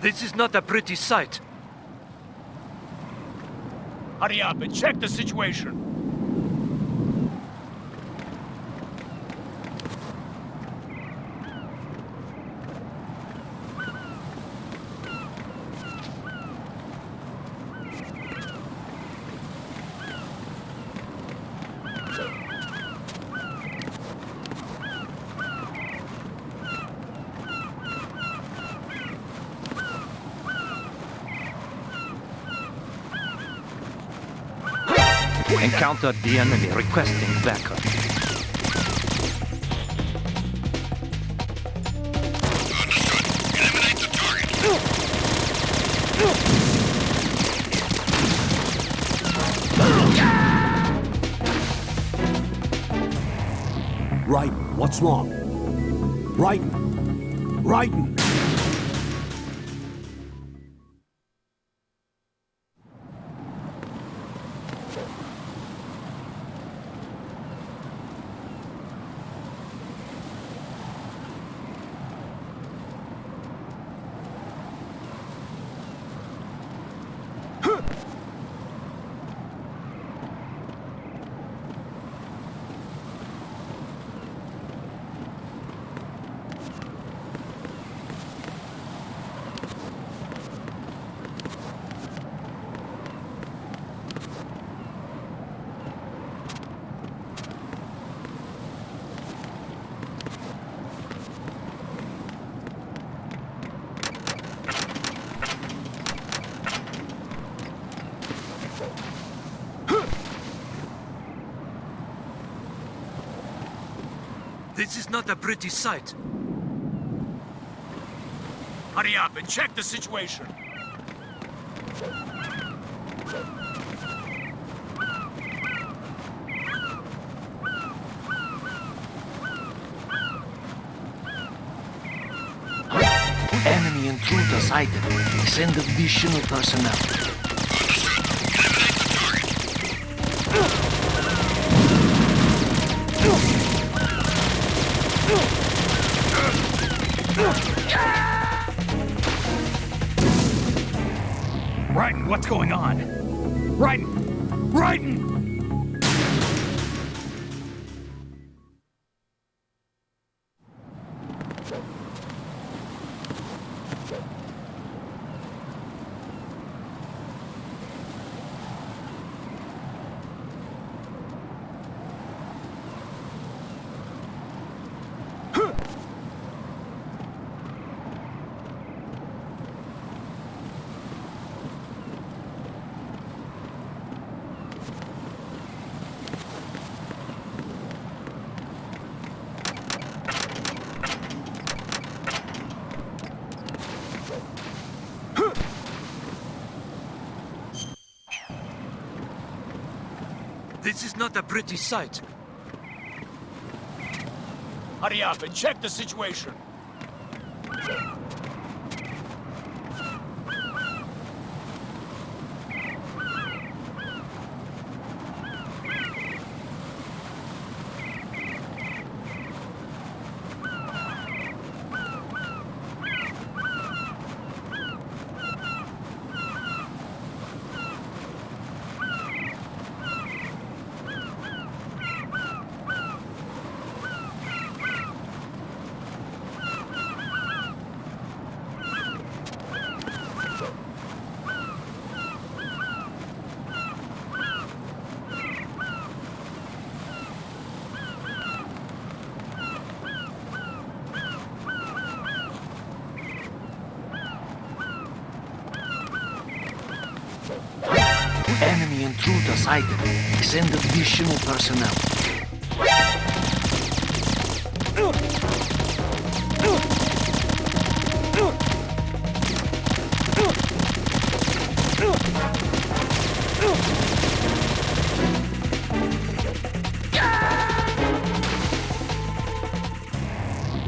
This is not a pretty sight. Hurry up and check the situation. Encountered the enemy requesting backup. Eliminate the target. Right, what's wrong? Raiden! Raiden! This is not a pretty sight. Hurry up and check the situation. Enemy intruder sighted. Send additional personnel. Raiden, what's going on? Raiden! Raiden! This is not a pretty sight. Hurry up and check the situation. Enemy intruder sighted. Send additional personnel.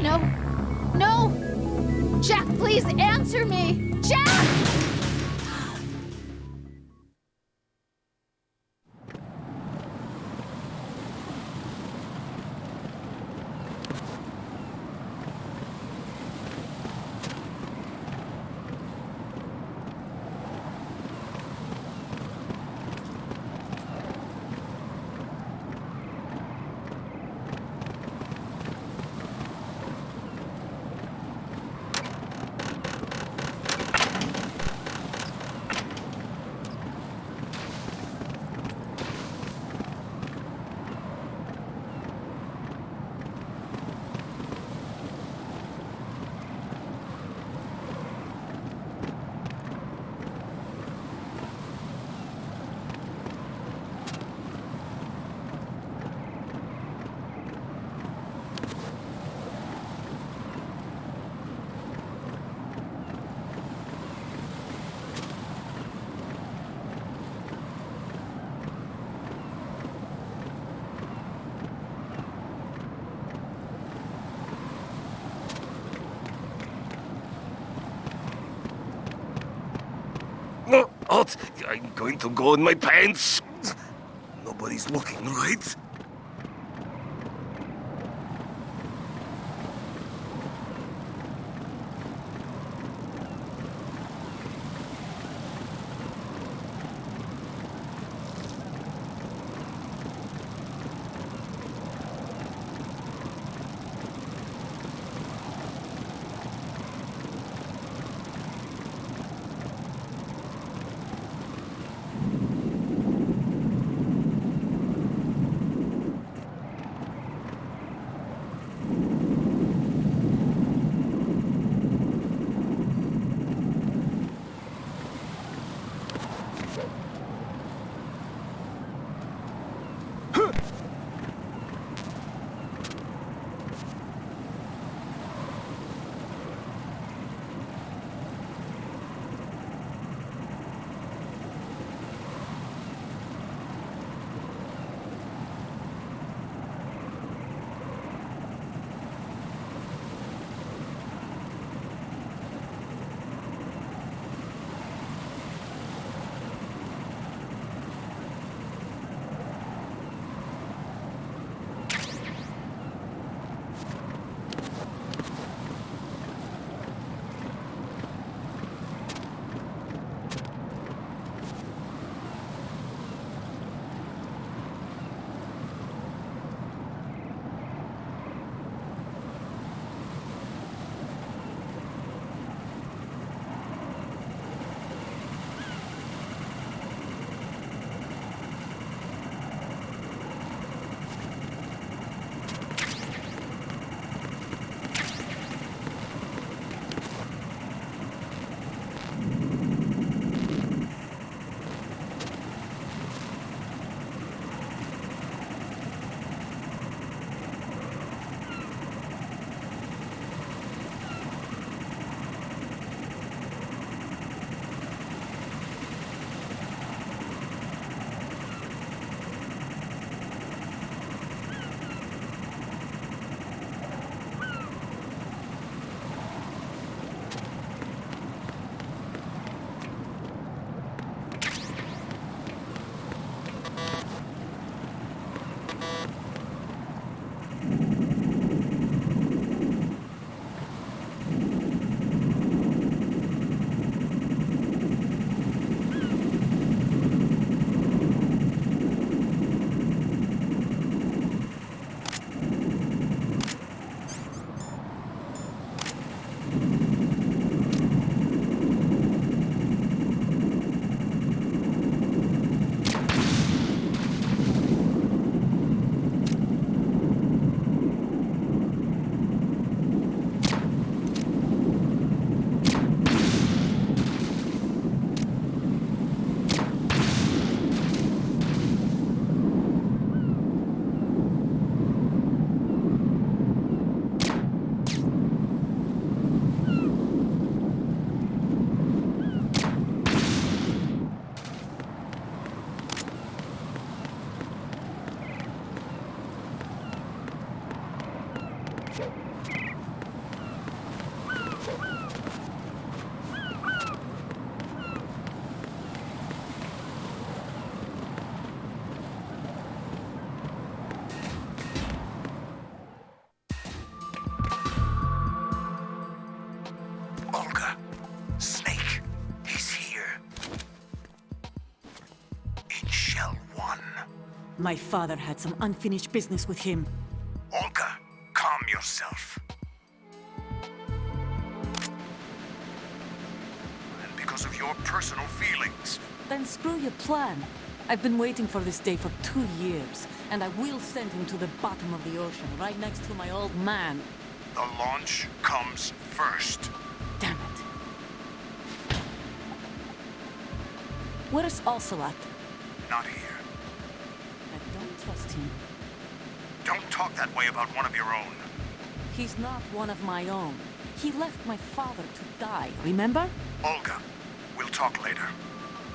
No. No! Jack, please answer me! Jack! out. I'm going to go in my pants. Nobody's looking, right? My father had some unfinished business with him. Olga, calm yourself. And because of your personal feelings. Then screw your plan. I've been waiting for this day for 2 years, and I will send him to the bottom of the ocean, right next to my old man. The launch comes first. Damn it. Where is Ocelot? Not here. I don't trust him. Don't talk that way about one of your own. He's not one of my own. He left my father to die, remember? Olga, we'll talk later.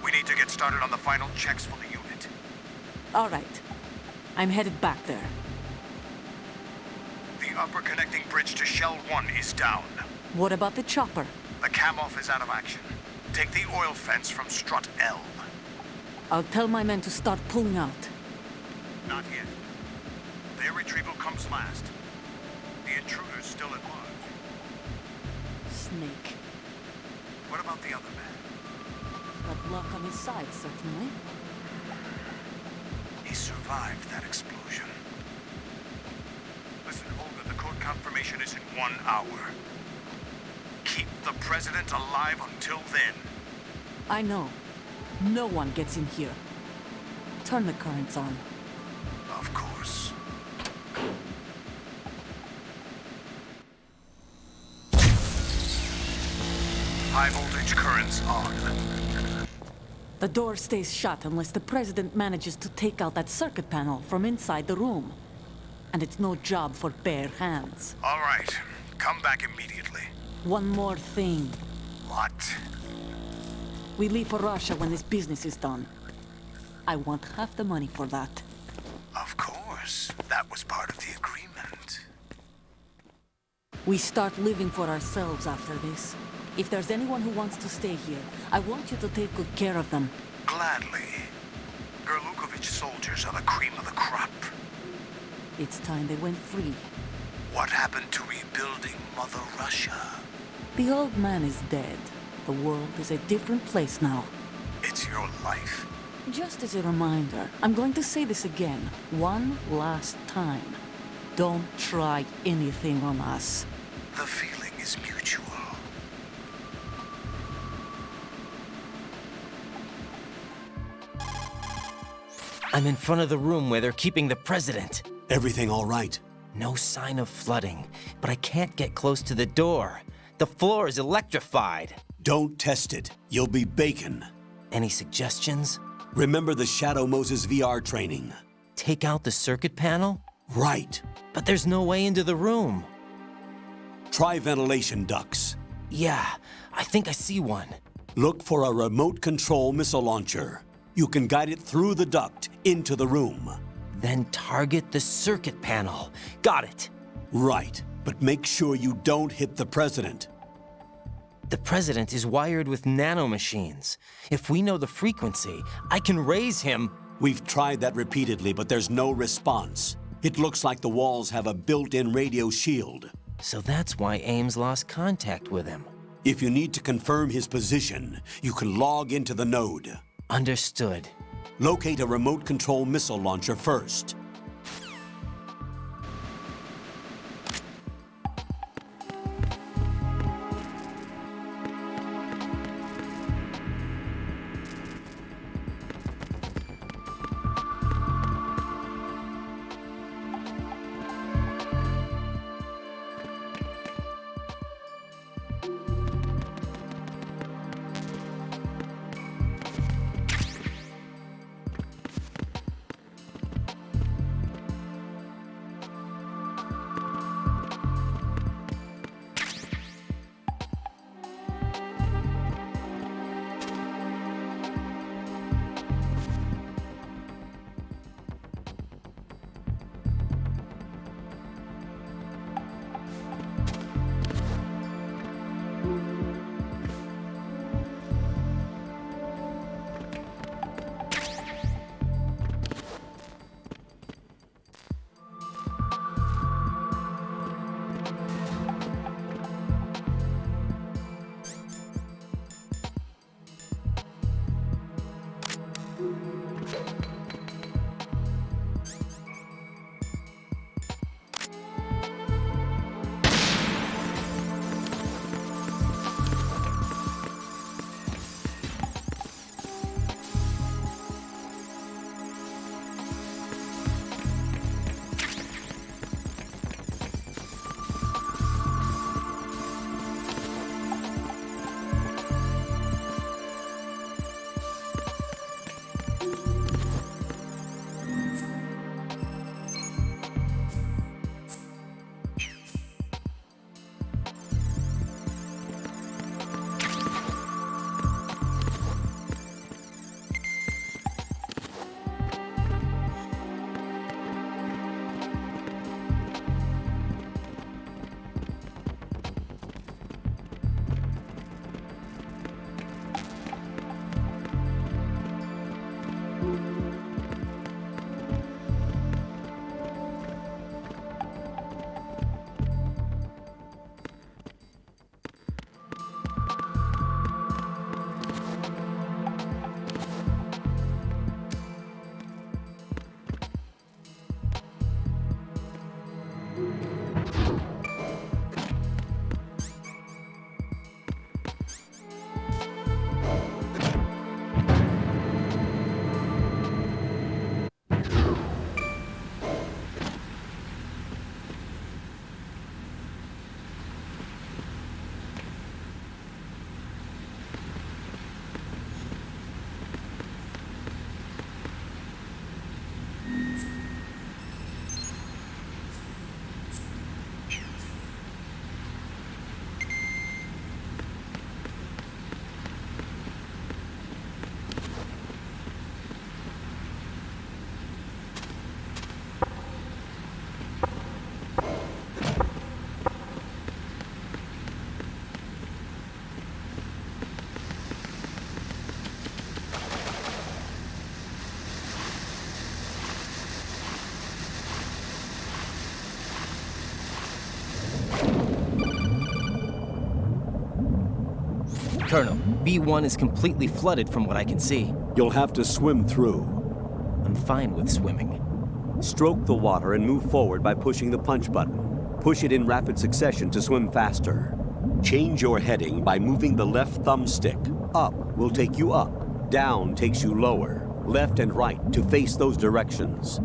We need to get started on the final checks for the unit. All right. I'm headed back there. The upper connecting bridge to Shell 1 is down. What about the chopper? The cam-off is out of action. Take the oil fence from strut L. I'll tell my men to start pulling out. Not yet. Their retrieval comes last. The intruder's still at large. Snake. What about the other man? Got luck on his side, certainly. He survived that explosion. Listen, Olga, the code confirmation is in 1 hour. Keep the president alive until then. I know. No one gets in here. Turn the currents on. Of course. High voltage currents on. The door stays shut unless the president manages to take out that circuit panel from inside the room. And it's no job for bare hands. All right. Come back immediately. One more thing. What? We leave for Russia when this business is done. I want half the money for that. Of course. That was part of the agreement. We start living for ourselves after this. If there's anyone who wants to stay here, I want you to take good care of them. Gladly. Gerlukovich soldiers are the cream of the crop. It's time they went free. What happened to rebuilding Mother Russia? The old man is dead. The world is a different place now. It's your life. Just as a reminder, I'm going to say this again, one last time. Don't try anything on us. The feeling is mutual. I'm in front of the room where they're keeping the president. Everything all right? No sign of flooding, but I can't get close to the door. The floor is electrified. Don't test it. You'll be bacon. Any suggestions? Remember the Shadow Moses VR training? Take out the circuit panel? Right. But there's no way into the room. Try ventilation ducts. Yeah, I think I see one. Look for a remote control missile launcher. You can guide it through the duct into the room. Then target the circuit panel. Got it. Right, but make sure you don't hit the president. The president is wired with nanomachines. If we know the frequency, I can raise him. We've tried that repeatedly, but there's no response. It looks like the walls have a built-in radio shield. So that's why Ames lost contact with him. If you need to confirm his position, you can log into the node. Understood. Locate a remote control missile launcher first. Colonel, B1 is completely flooded from what I can see. You'll have to swim through. I'm fine with swimming. Stroke the water and move forward by pushing the punch button. Push it in rapid succession to swim faster. Change your heading by moving the left thumbstick. Up will take you up. Down takes you lower. Left and right to face those directions.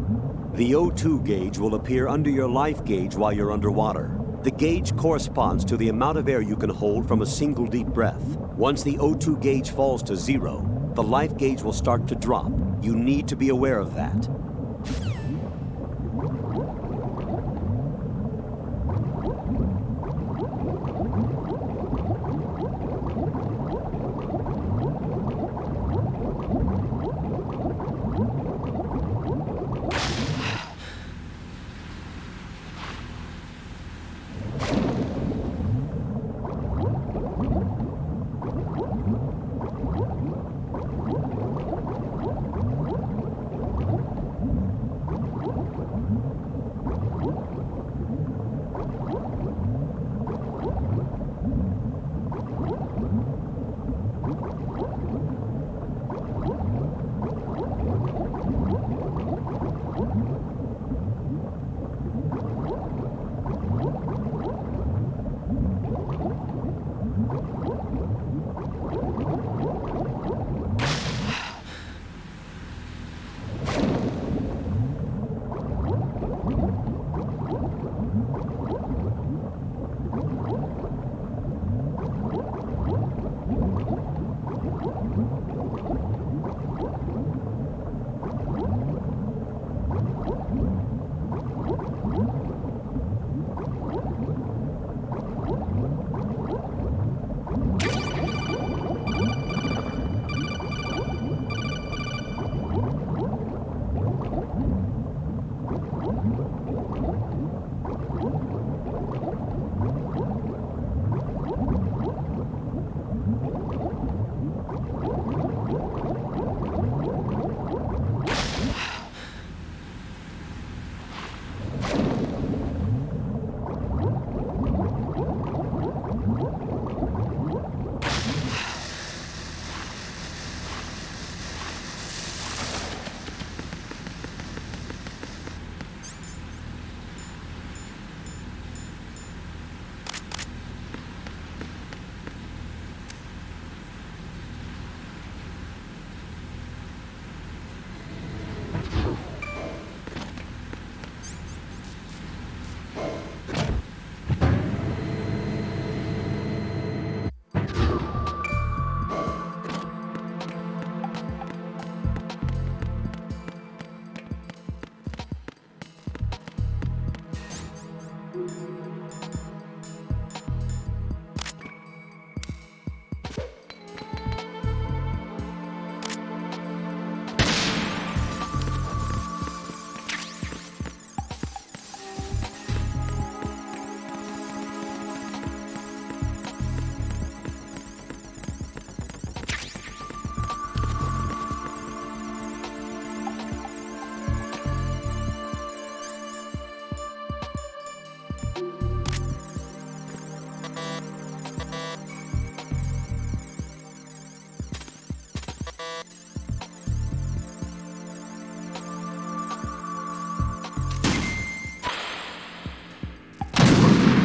The O2 gauge will appear under your life gauge while you're underwater. The gauge corresponds to the amount of air you can hold from a single deep breath. Once the O2 gauge falls to 0, the life gauge will start to drop. You need to be aware of that.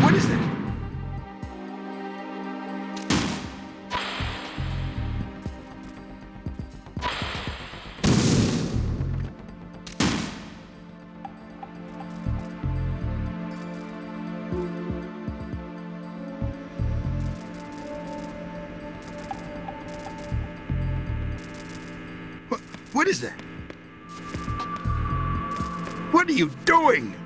What is that? What is that? What are you doing?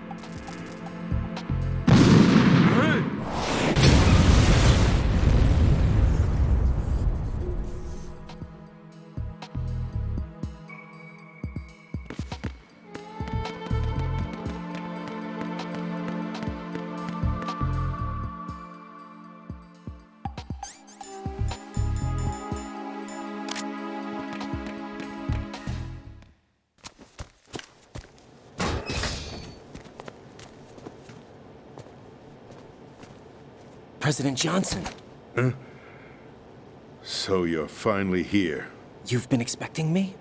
President Johnson. So you're finally here. You've been expecting me?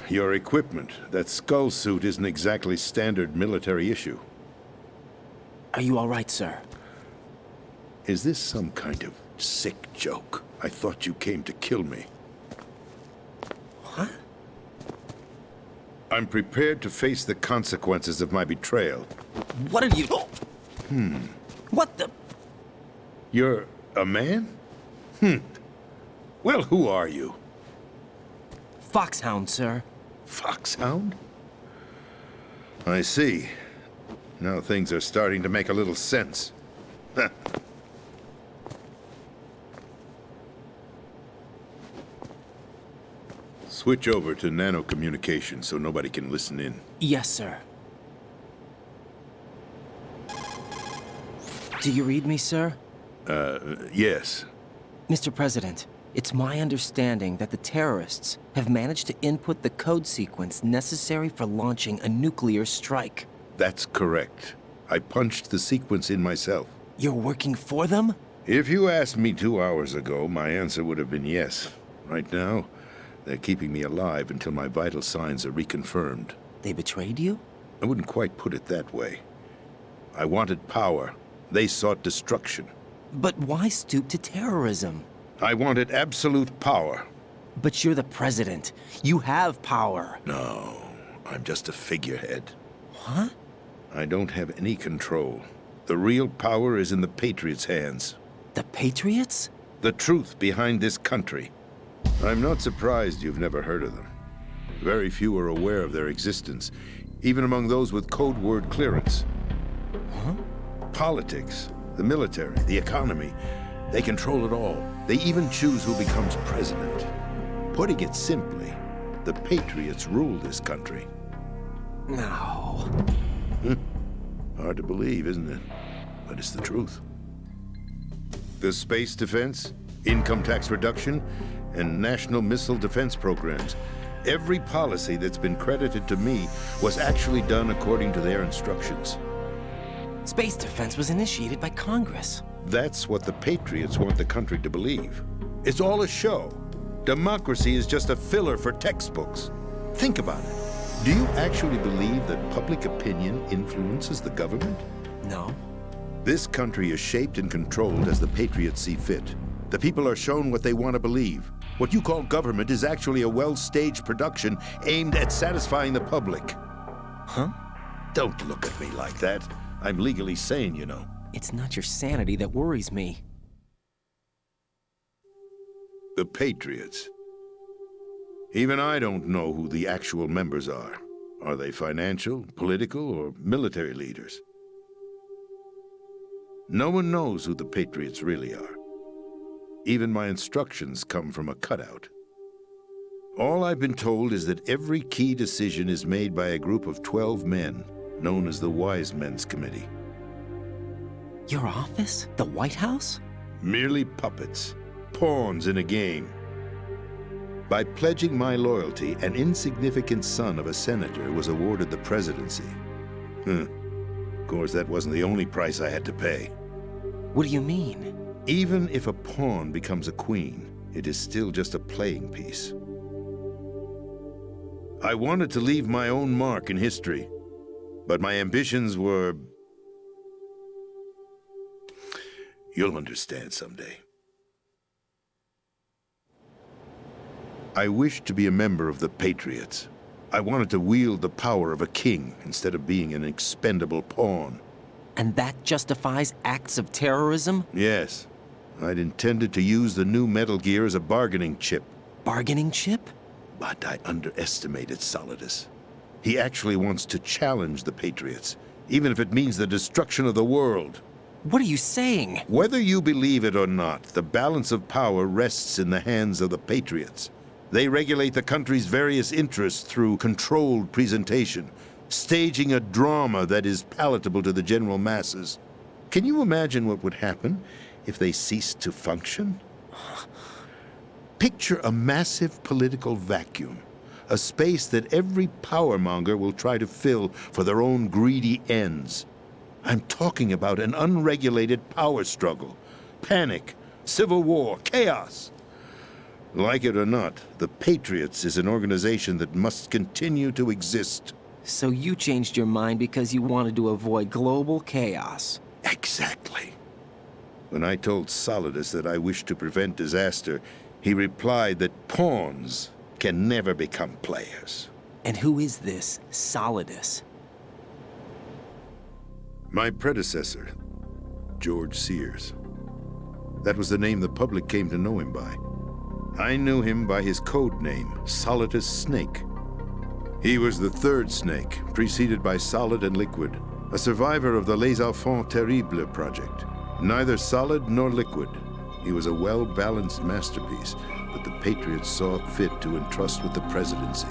Your equipment, that skull suit isn't exactly standard military issue. Are you all right, sir? Is this some kind of sick joke? I thought you came to kill me. What? I'm prepared to face the consequences of my betrayal. What are you... What the... You're a man? Well, who are you? Foxhound, sir. Foxhound? I see. Now things are starting to make a little sense. Switch over to nano-communication so nobody can listen in. Yes, sir. Do you read me, sir? Yes. Mr. President, it's my understanding that the terrorists have managed to input the code sequence necessary for launching a nuclear strike. That's correct. I punched the sequence in myself. You're working for them? If you asked me 2 hours ago, my answer would have been yes. Right now, they're keeping me alive until my vital signs are reconfirmed. They betrayed you? I wouldn't quite put it that way. I wanted power. They sought destruction. But why stoop to terrorism? I wanted absolute power. But you're the president. You have power. No, I'm just a figurehead. What? I don't have any control. The real power is in the Patriots' hands. The Patriots? The truth behind this country. I'm not surprised you've never heard of them. Very few are aware of their existence, even among those with code word clearance. Huh? Politics, the military, the economy, they control it all. They even choose who becomes president. Putting it simply, the Patriots rule this country. No. Hard to believe, isn't it? But it's the truth. The space defense, income tax reduction, and national missile defense programs. Every policy that's been credited to me was actually done according to their instructions. Space defense was initiated by Congress. That's what the Patriots want the country to believe. It's all a show. Democracy is just a filler for textbooks. Think about it. Do you actually believe that public opinion influences the government? No. This country is shaped and controlled as the Patriots see fit. The people are shown what they want to believe. What you call government is actually a well-staged production aimed at satisfying the public. Huh? Don't look at me like that. I'm legally sane, you know. It's not your sanity that worries me. The Patriots. Even I don't know who the actual members are. Are they financial, political, or military leaders? No one knows who the Patriots really are. Even my instructions come from a cutout. All I've been told is that every key decision is made by a group of 12 men, known as the Wise Men's Committee. Your office? The White House? Merely puppets, pawns in a game. By pledging my loyalty, an insignificant son of a senator was awarded the presidency. Of course, that wasn't the only price I had to pay. What do you mean? Even if a pawn becomes a queen, it is still just a playing piece. I wanted to leave my own mark in history, but my ambitions were... You'll understand someday. I wished to be a member of the Patriots. I wanted to wield the power of a king instead of being an expendable pawn. And that justifies acts of terrorism? Yes. I'd intended to use the new Metal Gear as a bargaining chip. Bargaining chip? But I underestimated Solidus. He actually wants to challenge the Patriots, even if it means the destruction of the world. What are you saying? Whether you believe it or not, the balance of power rests in the hands of the Patriots. They regulate the country's various interests through controlled presentation, staging a drama that is palatable to the general masses. Can you imagine what would happen if they ceased to function? Picture a massive political vacuum, a space that every powermonger will try to fill for their own greedy ends. I'm talking about an unregulated power struggle, panic, civil war, chaos. Like it or not, the Patriots is an organization that must continue to exist. So you changed your mind because you wanted to avoid global chaos. Exactly. When I told Solidus that I wished to prevent disaster, he replied that pawns can never become players. And who is this Solidus? My predecessor, George Sears. That was the name the public came to know him by. I knew him by his code name, Solidus Snake. He was the third snake, preceded by Solid and Liquid, a survivor of the Les Enfants Terribles project. Neither solid nor liquid, he was a well-balanced masterpiece that the Patriots saw fit to entrust with the presidency.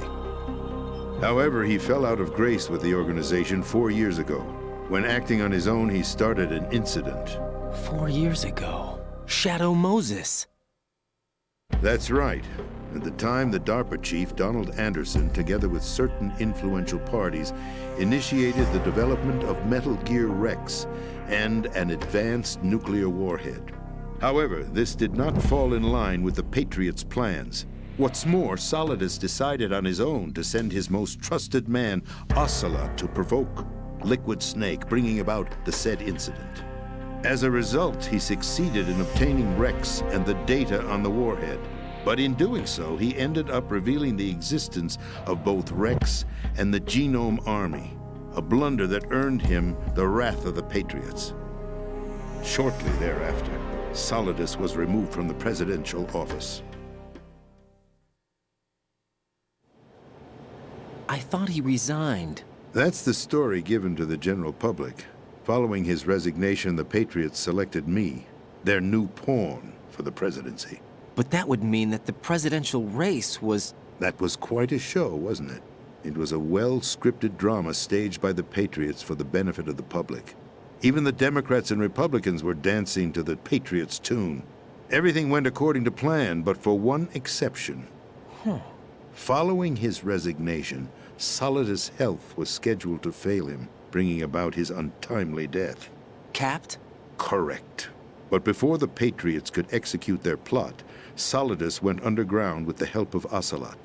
However, he fell out of grace with the organization 4 years ago. When acting on his own, he started an incident. 4 years ago. Shadow Moses. That's right. At the time, the DARPA chief, Donald Anderson, together with certain influential parties, initiated the development of Metal Gear Rex and an advanced nuclear warhead. However, this did not fall in line with the Patriots' plans. What's more, Solidus decided on his own to send his most trusted man, Ocelot, to provoke Liquid Snake, bringing about the said incident. As a result, he succeeded in obtaining Rex and the data on the warhead. But in doing so, he ended up revealing the existence of both Rex and the Genome Army, a blunder that earned him the wrath of the Patriots. Shortly thereafter, Solidus was removed from the presidential office. I thought he resigned. That's the story given to the general public. Following his resignation, the Patriots selected me, their new pawn, for the presidency. But that would mean that the presidential race was... That was quite a show, wasn't it? It was a well-scripted drama staged by the Patriots for the benefit of the public. Even the Democrats and Republicans were dancing to the Patriots' tune. Everything went according to plan, but for one exception. Following his resignation, Solidus' health was scheduled to fail him, bringing about his untimely death. Capped? Correct. But before the Patriots could execute their plot, Solidus went underground with the help of Ocelot.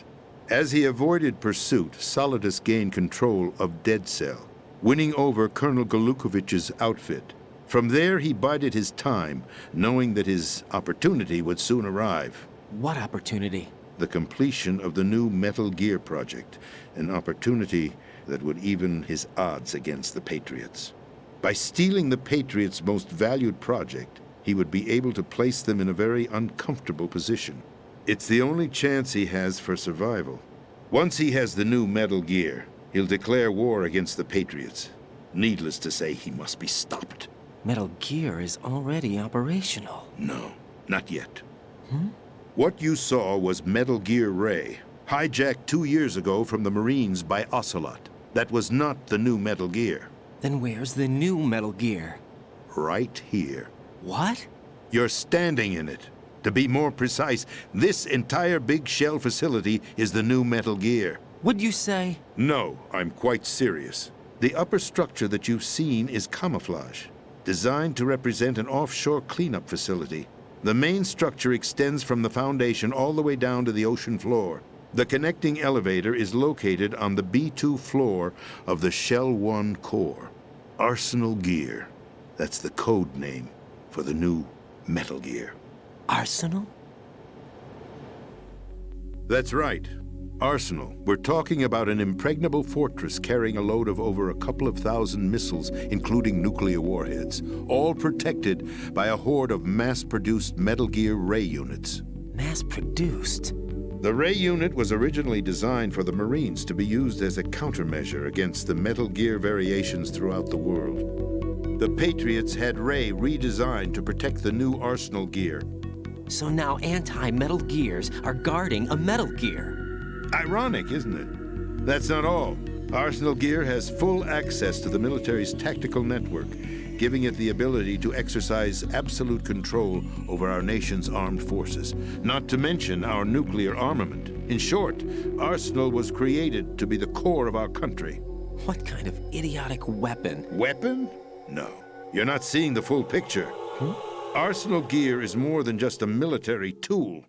As he avoided pursuit, Solidus gained control of Dead Cell, winning over Colonel Golukovich's outfit. From there, he bided his time, knowing that his opportunity would soon arrive. What opportunity? The completion of the new Metal Gear project, an opportunity that would even his odds against the Patriots. By stealing the Patriots' most valued project, he would be able to place them in a very uncomfortable position. It's the only chance he has for survival. Once he has the new Metal Gear, he'll declare war against the Patriots. Needless to say, he must be stopped. Metal Gear is already operational. No, not yet. What you saw was Metal Gear Ray, hijacked 2 years ago from the Marines by Ocelot. That was not the new Metal Gear. Then where's the new Metal Gear? Right here. What? You're standing in it. To be more precise, this entire big shell facility is the new Metal Gear. What'd you say? No, I'm quite serious. The upper structure that you've seen is camouflage, designed to represent an offshore cleanup facility. The main structure extends from the foundation all the way down to the ocean floor. The connecting elevator is located on the B2 floor of the Shell 1 core. Arsenal Gear. That's the code name for the new Metal Gear. Arsenal? That's right. Arsenal. We're talking about an impregnable fortress carrying a load of over a couple of thousand missiles, including nuclear warheads, all protected by a horde of mass-produced Metal Gear Ray units. Mass-produced? The Ray unit was originally designed for the Marines to be used as a countermeasure against the Metal Gear variations throughout the world. The Patriots had Ray redesigned to protect the new Arsenal Gear. So now anti-Metal Gears are guarding a Metal Gear. Ironic, isn't it? That's not all. Arsenal Gear has full access to the military's tactical network, giving it the ability to exercise absolute control over our nation's armed forces, not to mention our nuclear armament. In short, Arsenal was created to be the core of our country. What kind of idiotic weapon? Weapon? No. You're not seeing the full picture. Arsenal Gear is more than just a military tool.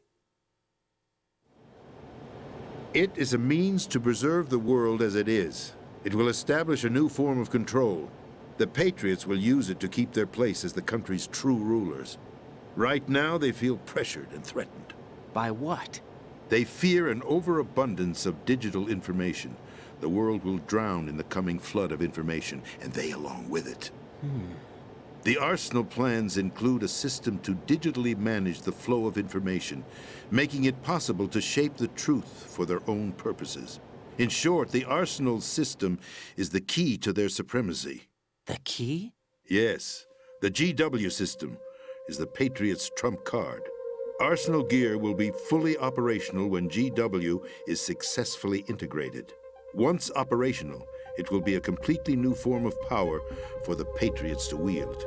It is a means to preserve the world as it is. It will establish a new form of control. The Patriots will use it to keep their place as the country's true rulers. Right now, they feel pressured and threatened. By what? They fear an overabundance of digital information. The world will drown in the coming flood of information, and they along with it. The Arsenal plans include a system to digitally manage the flow of information, making it possible to shape the truth for their own purposes. In short, the Arsenal system is the key to their supremacy. The key? Yes, the GW system is the Patriots' trump card. Arsenal gear will be fully operational when GW is successfully integrated. Once operational, it will be a completely new form of power for the Patriots to wield.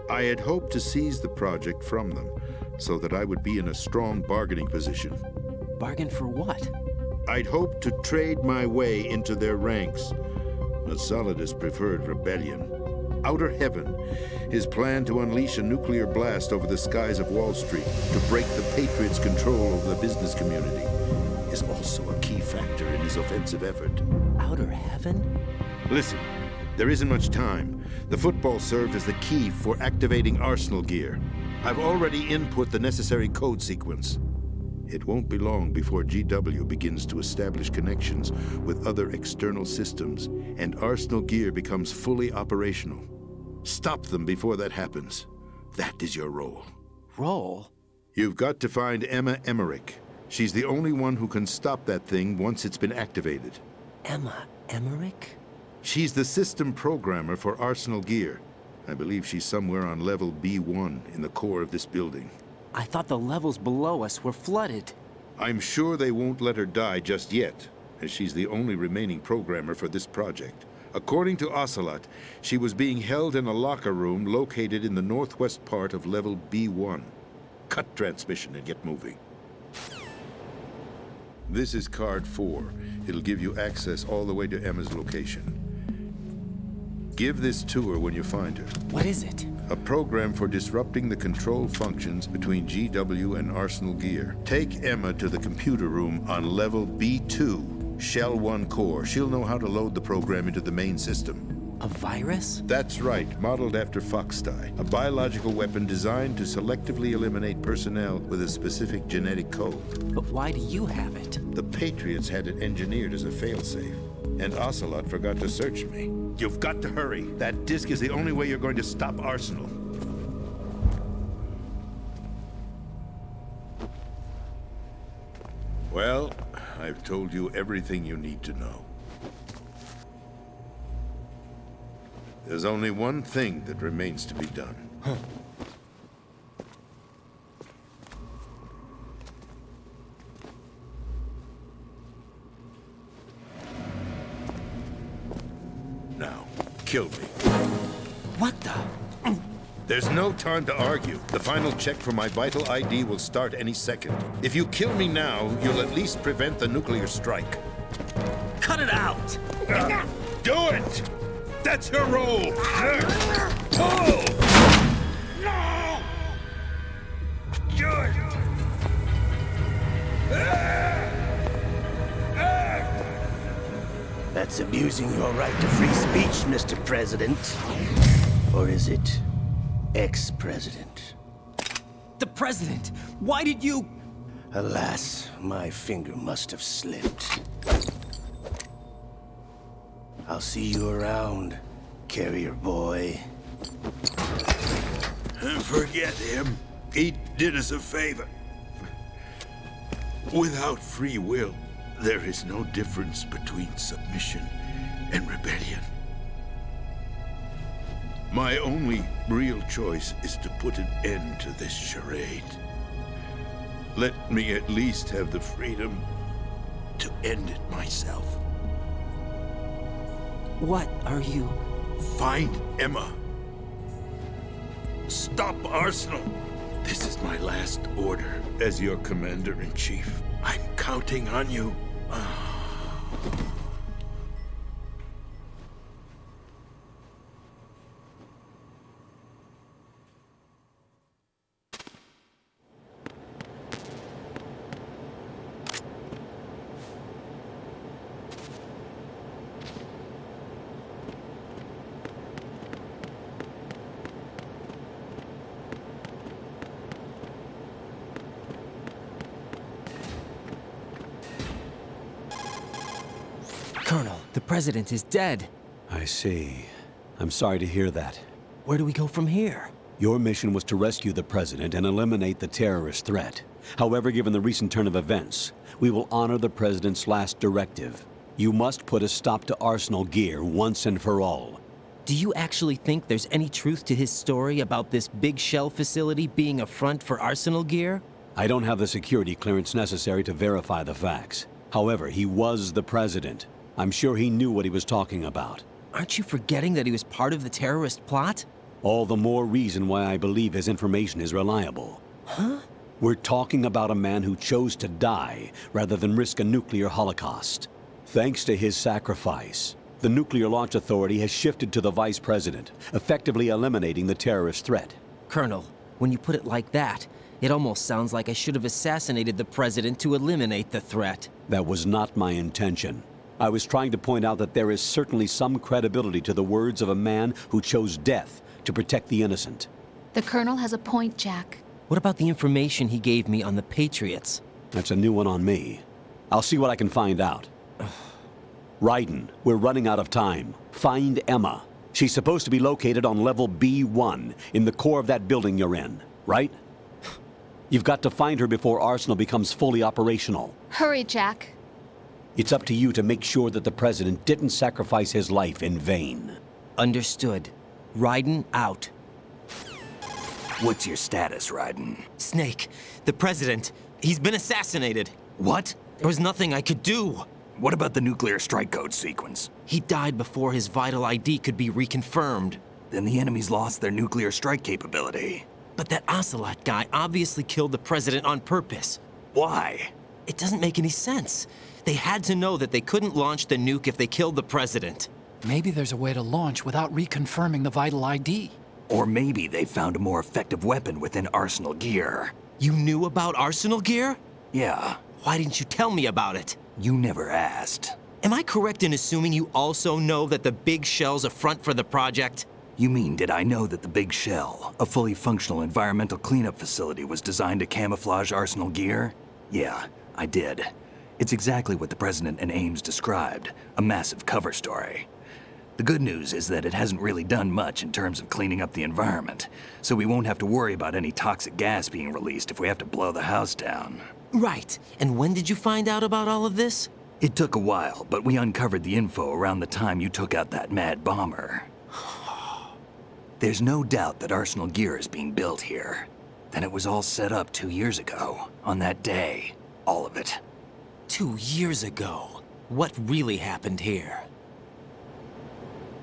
I had hoped to seize the project from them, so that I would be in a strong bargaining position. Bargain for what? I'd hoped to trade my way into their ranks, but Solidus preferred rebellion. Outer Heaven, his plan to unleash a nuclear blast over the skies of Wall Street to break the Patriots' control over the business community, is also a key factor in his offensive effort. Outer Heaven? Listen, there isn't much time. The football served as the key for activating Arsenal gear. I've already input the necessary code sequence. It won't be long before GW begins to establish connections with other external systems, and Arsenal gear becomes fully operational. Stop them before that happens. That is your role. Role? You've got to find Emma Emmerich. She's the only one who can stop that thing once it's been activated. Emma Emmerich? She's the system programmer for Arsenal gear. I believe she's somewhere on level B1 in the core of this building. I thought the levels below us were flooded. I'm sure they won't let her die just yet, as she's the only remaining programmer for this project. According to Ocelot, she was being held in a locker room located in the northwest part of level B1. Cut transmission and get moving. This is card 4. It'll give you access all the way to Emma's location. Give this to her when you find her. What is it? A program for disrupting the control functions between GW and Arsenal gear. Take Emma to the computer room on level B2, Shell 1 core. She'll know how to load the program into the main system. A virus? That's right, modeled after Foxdie, a biological weapon designed to selectively eliminate personnel with a specific genetic code. But why do you have it? The Patriots had it engineered as a failsafe, and Ocelot forgot to search me. You've got to hurry. That disk is the only way you're going to stop Arsenal. Well, I've told you everything you need to know. There's only one thing that remains to be done. Now, kill me. What the? There's no time to argue. The final check for my vital ID will start any second. If you kill me now, you'll at least prevent the nuclear strike. Cut it out! Do it! That's your role! Pull! No! Good! That's abusing your right to free speech, Mr. President. Or is it ex-president? The president! Why did you... Alas, my finger must have slipped. I'll see you around, carrier boy. Forget him. He did us a favor. Without free will, there is no difference between submission and rebellion. My only real choice is to put an end to this charade. Let me at least have the freedom to end it myself. What are you... Find Emma. Stop Arsenal. This is my last order as your commander-in-chief. I'm counting on you. President is dead. I see. I'm sorry to hear that. Where do we go from here? Your mission was to rescue the president and eliminate the terrorist threat. However, given the recent turn of events, we will honor the president's last directive. You must put a stop to Arsenal gear once and for all. Do you actually think there's any truth to his story about this big shell facility being a front for Arsenal gear? I don't have the security clearance necessary to verify the facts. However, he was the president. I'm sure he knew what he was talking about. Aren't you forgetting that he was part of the terrorist plot? All the more reason why I believe his information is reliable. Huh? We're talking about a man who chose to die rather than risk a nuclear holocaust. Thanks to his sacrifice, the Nuclear Launch Authority has shifted to the vice president, effectively eliminating the terrorist threat. Colonel, when you put it like that, it almost sounds like I should have assassinated the president to eliminate the threat. That was not my intention. I was trying to point out that there is certainly some credibility to the words of a man who chose death to protect the innocent. The Colonel has a point, Jack. What about the information he gave me on the Patriots? That's a new one on me. I'll see what I can find out. Raiden, we're running out of time. Find Emma. She's supposed to be located on level B1, in the core of that building you're in, right? You've got to find her before Arsenal becomes fully operational. Hurry, Jack. It's up to you to make sure that the president didn't sacrifice his life in vain. Understood. Raiden out. What's your status, Raiden? Snake, the president, he's been assassinated. What? There was nothing I could do. What about the nuclear strike code sequence? He died before his vital ID could be reconfirmed. Then the enemy's lost their nuclear strike capability. But that Ocelot guy obviously killed the president on purpose. Why? It doesn't make any sense. They had to know that they couldn't launch the nuke if they killed the president. Maybe there's a way to launch without reconfirming the vital ID. Or maybe they found a more effective weapon within Arsenal gear. You knew about Arsenal gear? Yeah, Why didn't you tell me about it? you never asked. Am I correct in assuming you also know that the big shell's a front for the project? You mean, did I know that the Big Shell, a fully functional environmental cleanup facility, was designed to camouflage Arsenal gear? Yeah, I did. It's exactly what the President and Ames described, a massive cover story. The good news is that it hasn't really done much in terms of cleaning up the environment, so we won't have to worry about any toxic gas being released if we have to blow the house down. Right. And when did you find out about all of this? It took a while, but we uncovered the info around the time you took out that mad bomber. There's no doubt that Arsenal gear is being built here. Then it was all set up 2 years ago, on that day. All of it. 2 years ago. What really happened here?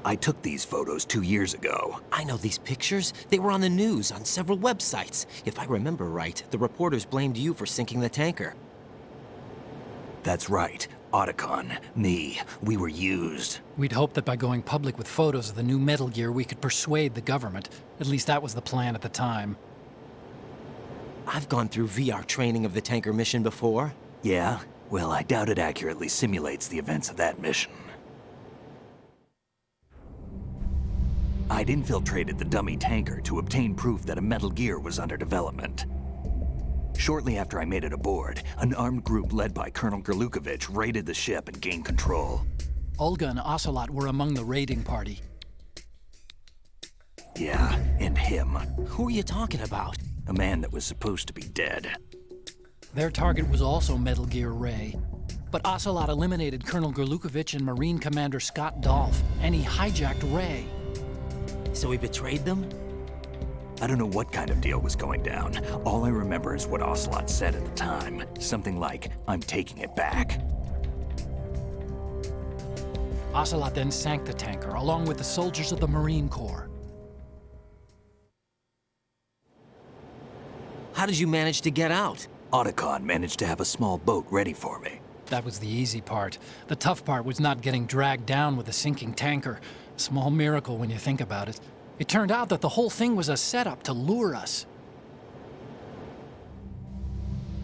I took these photos 2 years ago. I know these pictures. They were on the news, on several websites. If I remember right, the reporters blamed you for sinking the tanker. That's right. Otacon, me, we were used. We'd hoped that by going public with photos of the new Metal Gear, we could persuade the government. At least that was the plan at the time. I've gone through VR training of the tanker mission before. Yeah? Well, I doubt it accurately simulates the events of that mission. I'd infiltrated the dummy tanker to obtain proof that a Metal Gear was under development. Shortly after I made it aboard, an armed group led by Colonel Gerlukovich raided the ship and gained control. Olga and Ocelot were among the raiding party. Yeah, and him. Who are you talking about? A man that was supposed to be dead. Their target was also Metal Gear Ray. But Ocelot eliminated Colonel Gerlukovich and Marine Commander Scott Dolph, and he hijacked Ray. So he betrayed them? I don't know what kind of deal was going down. All I remember is what Ocelot said at the time. Something like, "I'm taking it back." Ocelot then sank the tanker, along with the soldiers of the Marine Corps. How did you manage to get out? Otacon managed to have a small boat ready for me. That was the easy part. The tough part was not getting dragged down with a sinking tanker. A small miracle when you think about it. It turned out that the whole thing was a setup to lure us.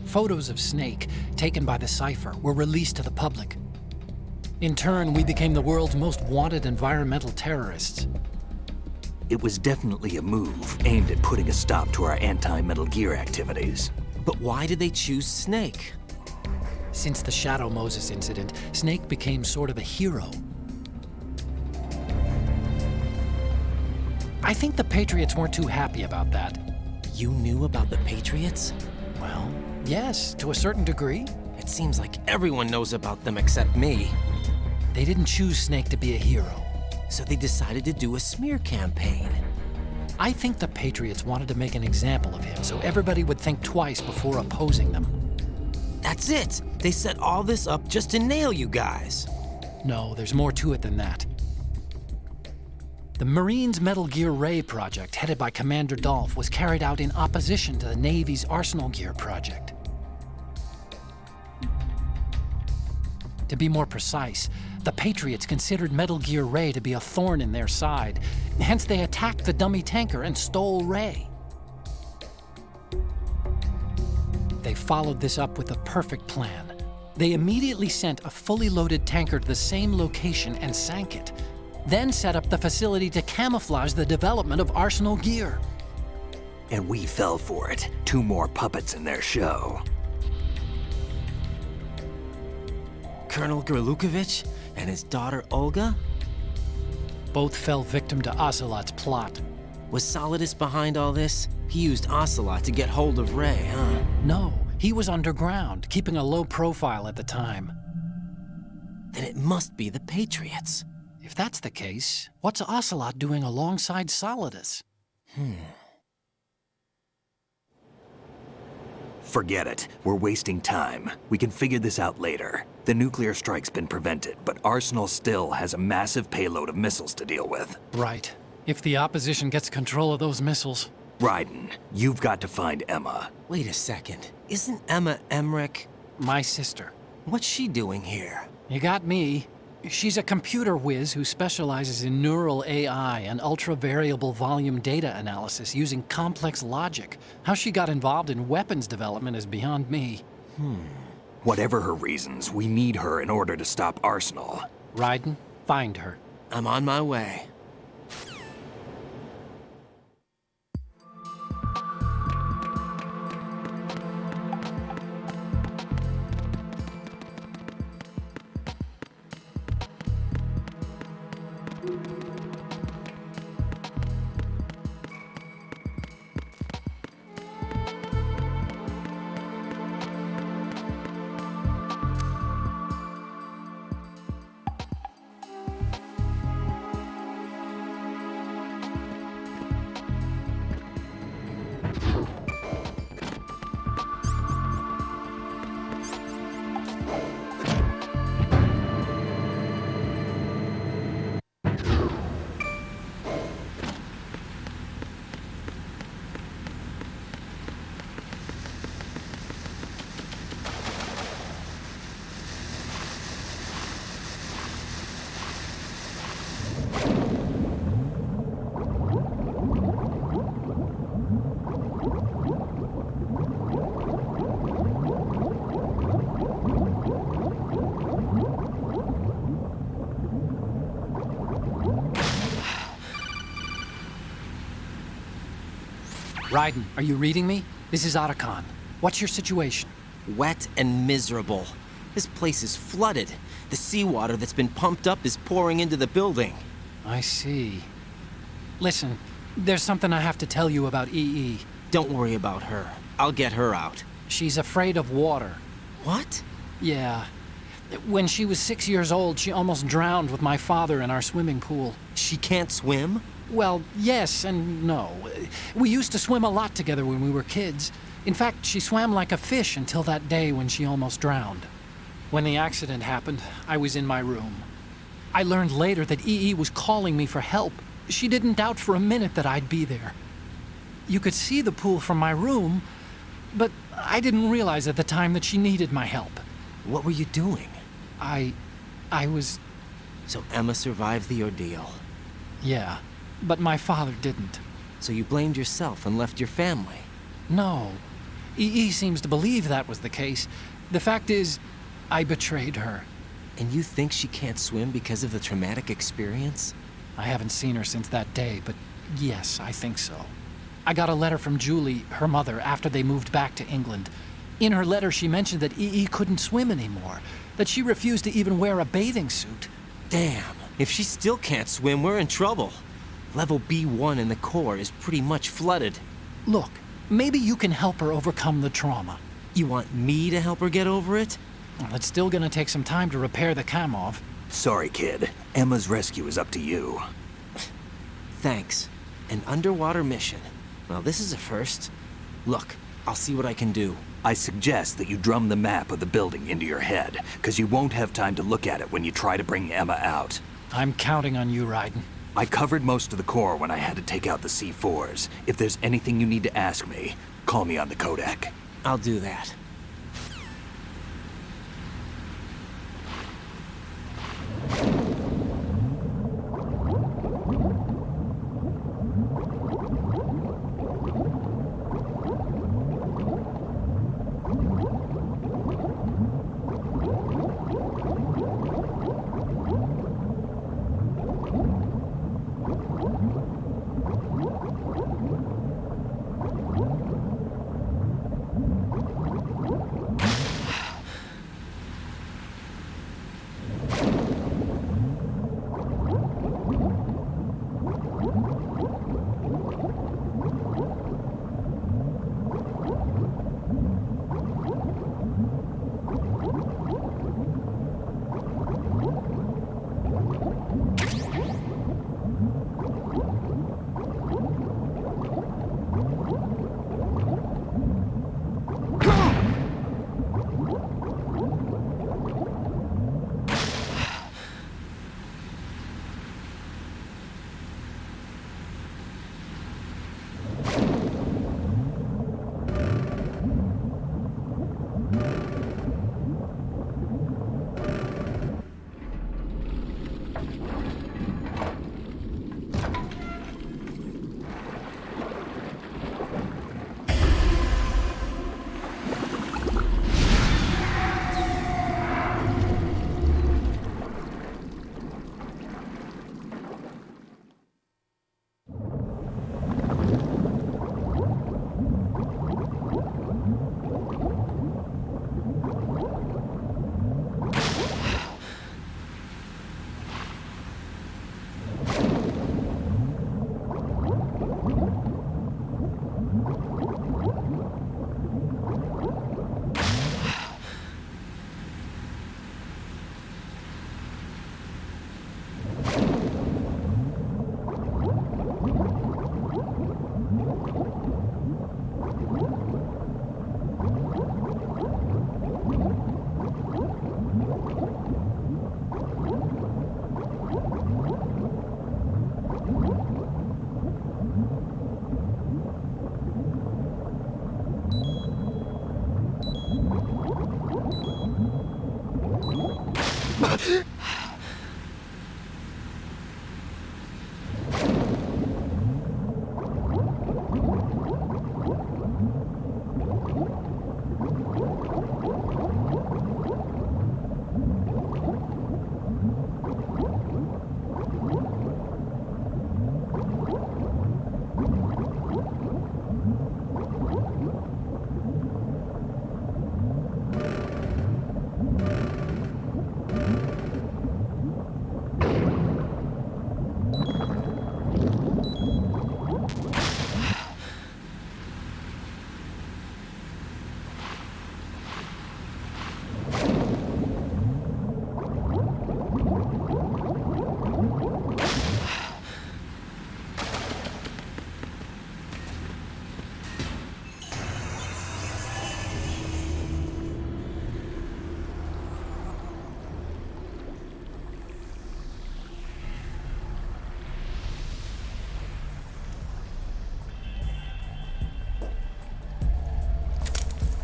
Photos of Snake, taken by the Cypher, were released to the public. In turn, we became the world's most wanted environmental terrorists. It was definitely a move aimed at putting a stop to our anti-Metal Gear activities. But why did they choose Snake? Since the Shadow Moses incident, Snake became sort of a hero. I think the Patriots weren't too happy about that. You knew about the Patriots? Well, yes, to a certain degree. It seems like everyone knows about them except me. They didn't choose Snake to be a hero. So they decided to do a smear campaign. I think the Patriots wanted to make an example of him so everybody would think twice before opposing them. That's it! They set all this up just to nail you guys. No, there's more to it than that. The Marines' Metal Gear Ray project, headed by Commander Dolph, was carried out in opposition to the Navy's Arsenal Gear project. To be more precise, the Patriots considered Metal Gear Ray to be a thorn in their side. Hence, they attacked the dummy tanker and stole Ray. They followed this up with a perfect plan. They immediately sent a fully loaded tanker to the same location and sank it, then set up the facility to camouflage the development of Arsenal Gear. And we fell for it. 2 more puppets in their show. Colonel Gerlukovich and his daughter Olga? Both fell victim to Ocelot's plot. Was Solidus behind all this? He used Ocelot to get hold of Ray, huh? No, he was underground, keeping a low profile at the time. Then it must be the Patriots. If that's the case, what's Ocelot doing alongside Solidus? Forget it. We're wasting time. We can figure this out later. The nuclear strike's been prevented, but Arsenal still has a massive payload of missiles to deal with. Right. If the opposition gets control of those missiles. Raiden, you've got to find Emma. Wait a second. Isn't Emma Emmerich? My sister. What's she doing here? You got me. She's a computer whiz who specializes in neural AI and ultra-variable volume data analysis using complex logic. How she got involved in weapons development is beyond me. Whatever her reasons, we need her in order to stop Arsenal. Raiden, find her. I'm on my way. Raiden, are you reading me? This is Otacon. What's your situation? Wet and miserable. This place is flooded. The seawater that's been pumped up is pouring into the building. I see. Listen, there's something I have to tell you about EE. Don't worry about her. I'll get her out. She's afraid of water. What? Yeah. When she was 6 years old, she almost drowned with my father in our swimming pool. She can't swim? Well, yes and no. We used to swim a lot together when we were kids. In fact, she swam like a fish until that day when she almost drowned. When the accident happened, I was in my room. I learned later that EE was calling me for help. She didn't doubt for a minute that I'd be there. You could see the pool from my room, but I didn't realize at the time that she needed my help. What were you doing? I was... So Emma survived the ordeal. Yeah, but my father didn't. So you blamed yourself and left your family? No. EE seems to believe that was the case. The fact is, I betrayed her. And you think she can't swim because of the traumatic experience? I haven't seen her since that day, but yes, I think so. I got a letter from Julie, her mother, after they moved back to England. In her letter, she mentioned that EE couldn't swim anymore, that she refused to even wear a bathing suit. Damn, if she still can't swim, we're in trouble. Level B1 in the core is pretty much flooded. Look, maybe you can help her overcome the trauma. You want me to help her get over it? Well, it's still gonna take some time to repair the Kamov. Sorry, kid. Emma's rescue is up to you. Thanks. An underwater mission. Well, this is a first. Look, I'll see what I can do. I suggest that you drum the map of the building into your head, because you won't have time to look at it when you try to bring Emma out. I'm counting on you, Raiden. I covered most of the core when I had to take out the C4s. If there's anything you need to ask me, call me on the Kodak. I'll do that.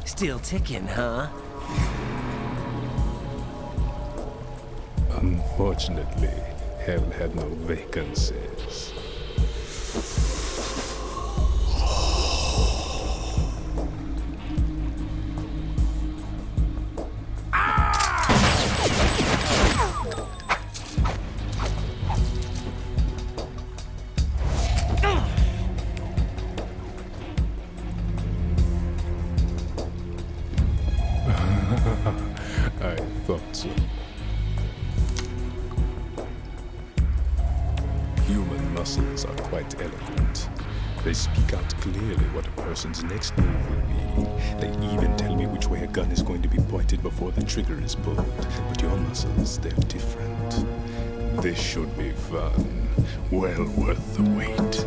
Still ticking, huh? Unfortunately, Hell had no vacancies. I thought so. Human muscle expressions are quite eloquent. They speak out clearly what a person's next move will be. They even tell me which way a gun is going to be pointed before the trigger is pulled. But your muscles, they're different. This should be fun. Well worth the wait.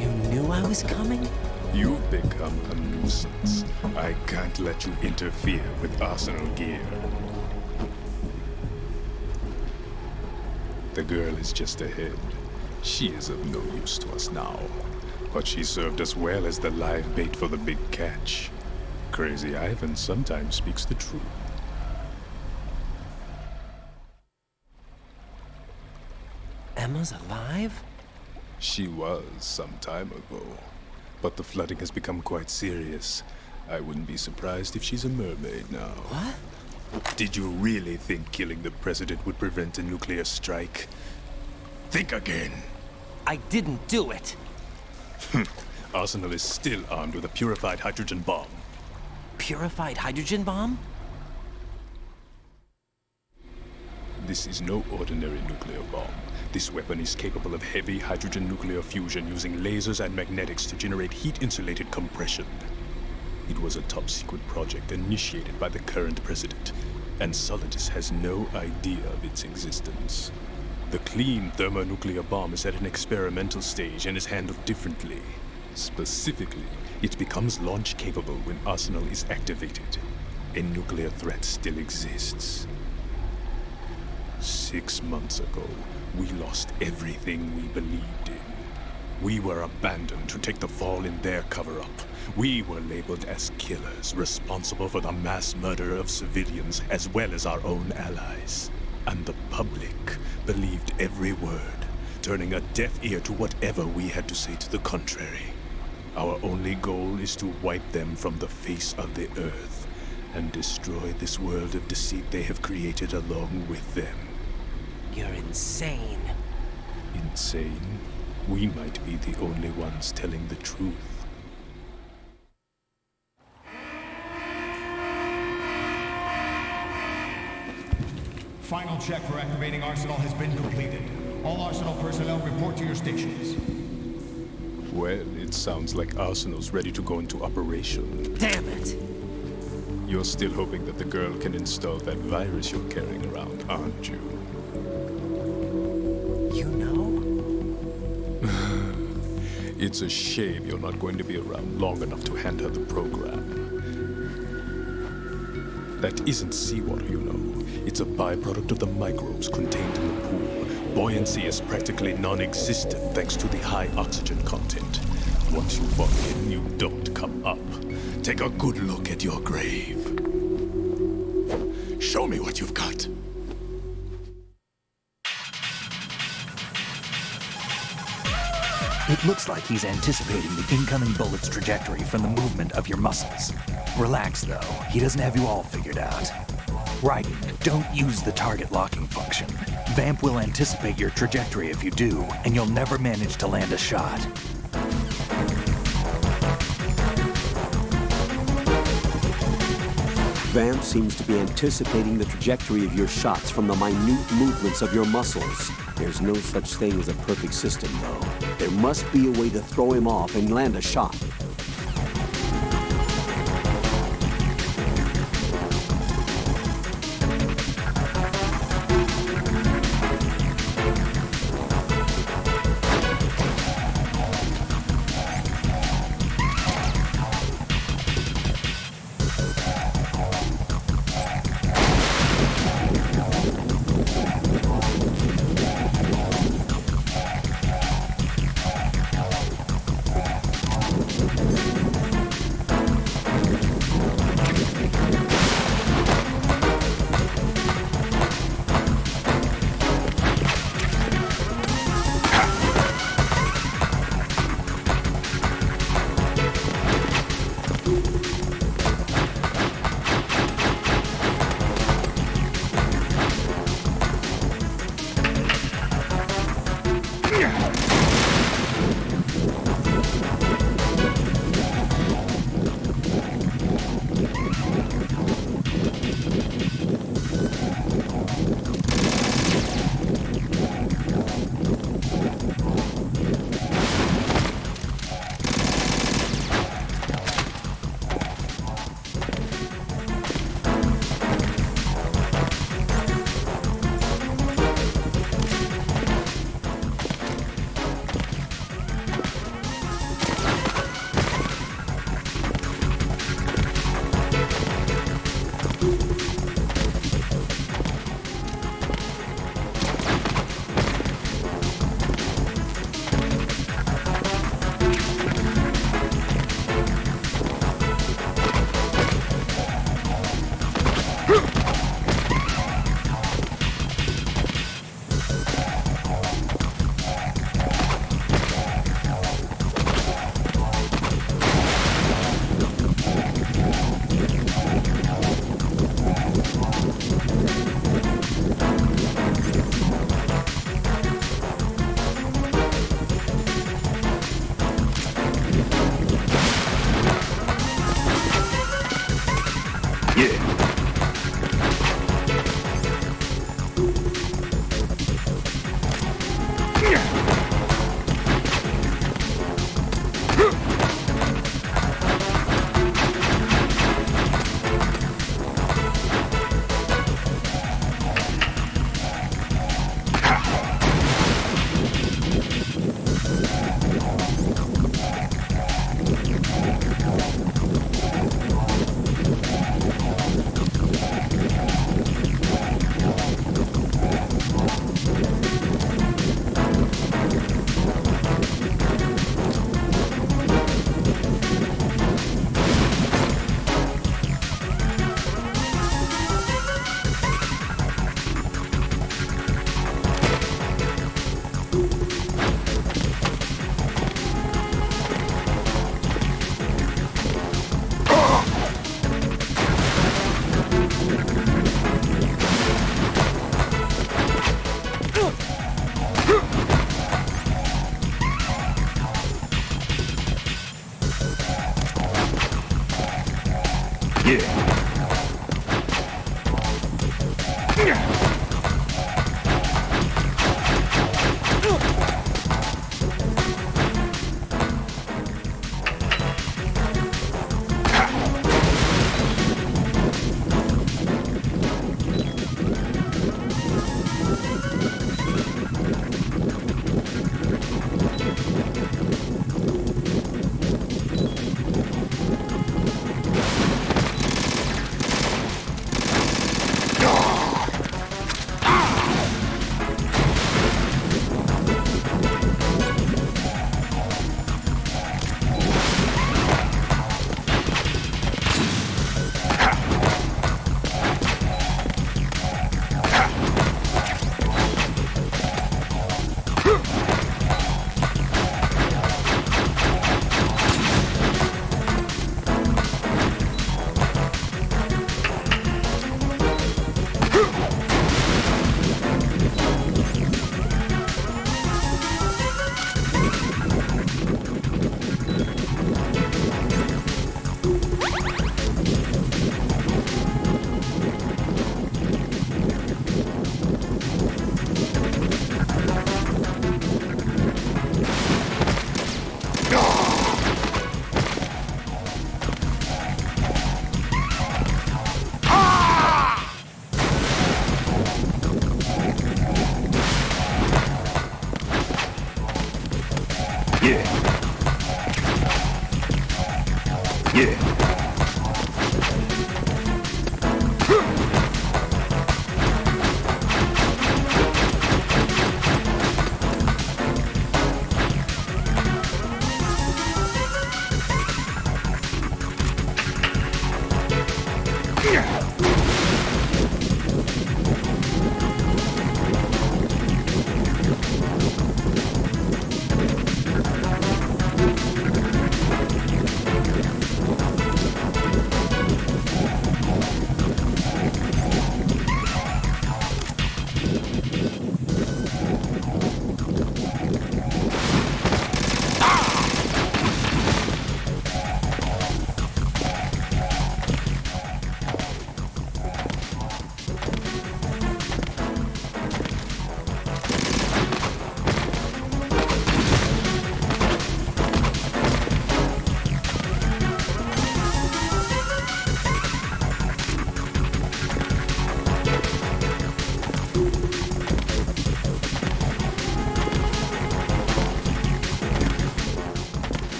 You knew I was coming? You've become a nuisance. I can't let you interfere with Arsenal gear. The girl is just ahead. She is of no use to us now. But she served us well as the live bait for the big catch. Crazy Ivan sometimes speaks the truth. Emma's alive? She was some time ago. But the flooding has become quite serious. I wouldn't be surprised if she's a mermaid now. What? Did you really think killing the president would prevent a nuclear strike? Think again. I didn't do it. Arsenal is still armed with a purified hydrogen bomb. Purified hydrogen bomb? This is no ordinary nuclear bomb. This weapon is capable of heavy hydrogen nuclear fusion using lasers and magnetics to generate heat-insulated compression. It was a top-secret project initiated by the current president, and Solidus has no idea of its existence. The clean thermonuclear bomb is at an experimental stage and is handled differently. Specifically, it becomes launch-capable when Arsenal is activated. A nuclear threat still exists. 6 months ago, we lost everything we believed in. We were abandoned to take the fall in their cover-up. We were labeled as killers, responsible for the mass murder of civilians as well as our own allies. And the public believed every word, turning a deaf ear to whatever we had to say to the contrary. Our only goal is to wipe them from the face of the earth and destroy this world of deceit they have created along with them. You're insane. Insane? We might be the only ones telling the truth. Final check for activating Arsenal has been completed. All Arsenal personnel report to your stations. Well, it sounds like Arsenal's ready to go into operation. Damn it! You're still hoping that the girl can install that virus you're carrying around, aren't you? You know? It's a shame you're not going to be around long enough to hand her the program. That isn't seawater, you know. It's a byproduct of the microbes contained in the pool. Buoyancy is practically non-existent thanks to the high oxygen content. Once you fall in, you don't come up. Take a good look at your grave. Show me what you've got. It looks like he's anticipating the incoming bullet's trajectory from the movement of your muscles. Relax, though. He doesn't have you all figured out. Right, don't use the target locking function. Vamp will anticipate your trajectory if you do, and you'll never manage to land a shot. Vamp seems to be anticipating the trajectory of your shots from the minute movements of your muscles. There's no such thing as a perfect system, though. There must be a way to throw him off and land a shot.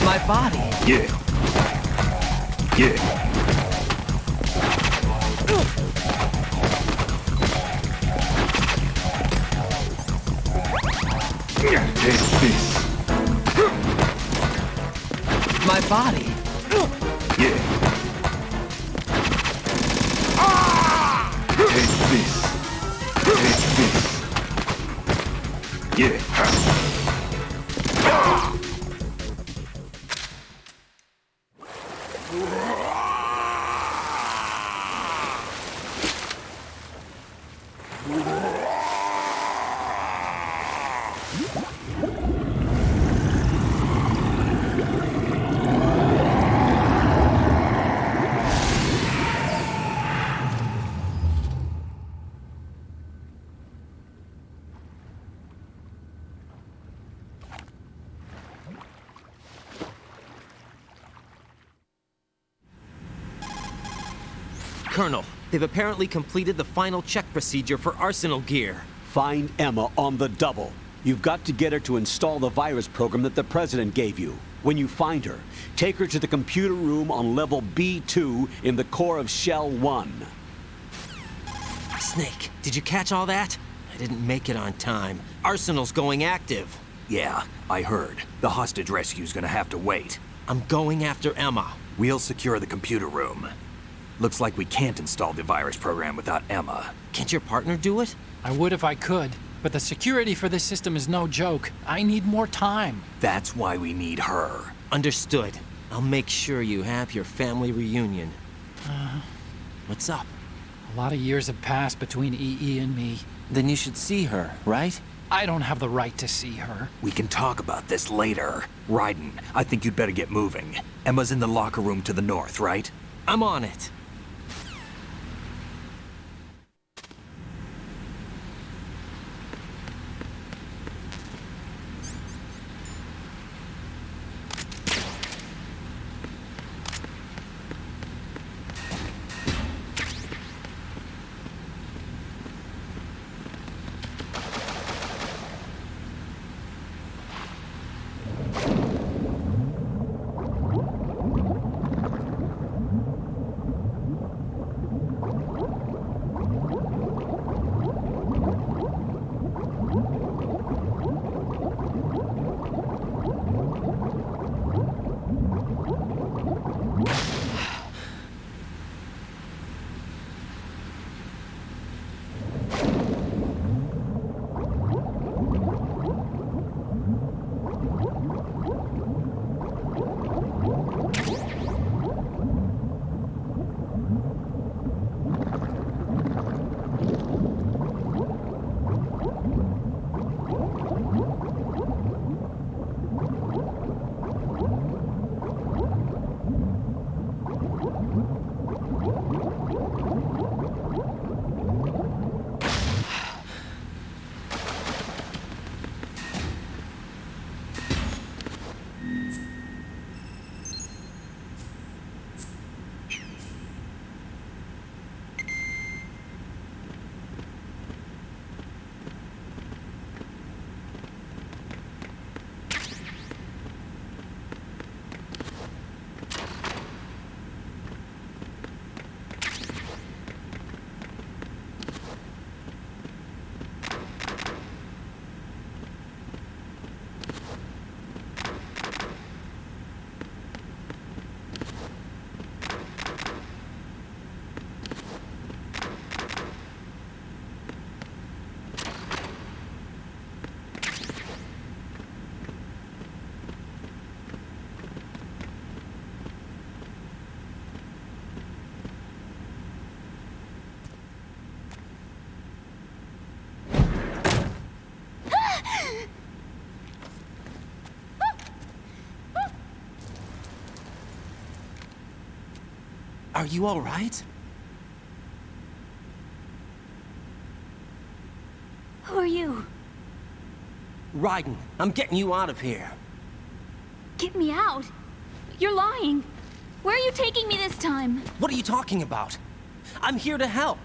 My body. Yeah. Take this. My body. Yeah. Colonel, they've apparently completed the final check procedure for arsenal gear. Find Emma on the double. You've got to get her to install the virus program that the President gave you. When you find her, take her to the computer room on level B2 in the core of Shell 1. Snake, did you catch all that? I didn't make it on time. Arsenal's going active. Yeah, I heard. The hostage rescue's gonna have to wait. I'm going after Emma. We'll secure the computer room. Looks like we can't install the virus program without Emma. Can't your partner do it? I would if I could, but the security for this system is no joke. I need more time. That's why we need her. Understood. I'll make sure you have your family reunion. What's up? A lot of years have passed between EE and me. Then you should see her, right? I don't have the right to see her. We can talk about this later. Raiden, I think you'd better get moving. Emma's in the locker room to the north, right? I'm on it. Are you all right? Who are you? Raiden, I'm getting you out of here. Get me out? You're lying. Where are you taking me this time? What are you talking about? I'm here to help.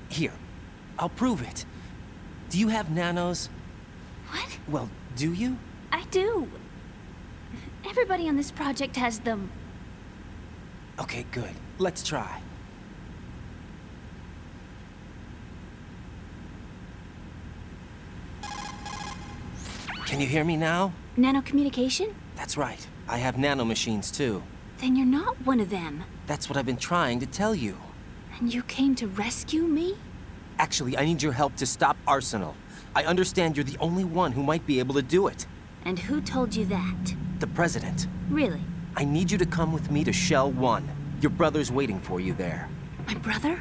Here, I'll prove it. Do you have nanos? What? Well, do you? I do. Everybody on this project has them. Okay, good. Let's try. Can you hear me now? Nanocommunication? That's right. I have nanomachines too. Then you're not one of them. That's what I've been trying to tell you. And you came to rescue me? Actually, I need your help to stop Arsenal. I understand you're the only one who might be able to do it. And who told you that? The President. Really? I need you to come with me to Shell 1. Your brother's waiting for you there. My brother?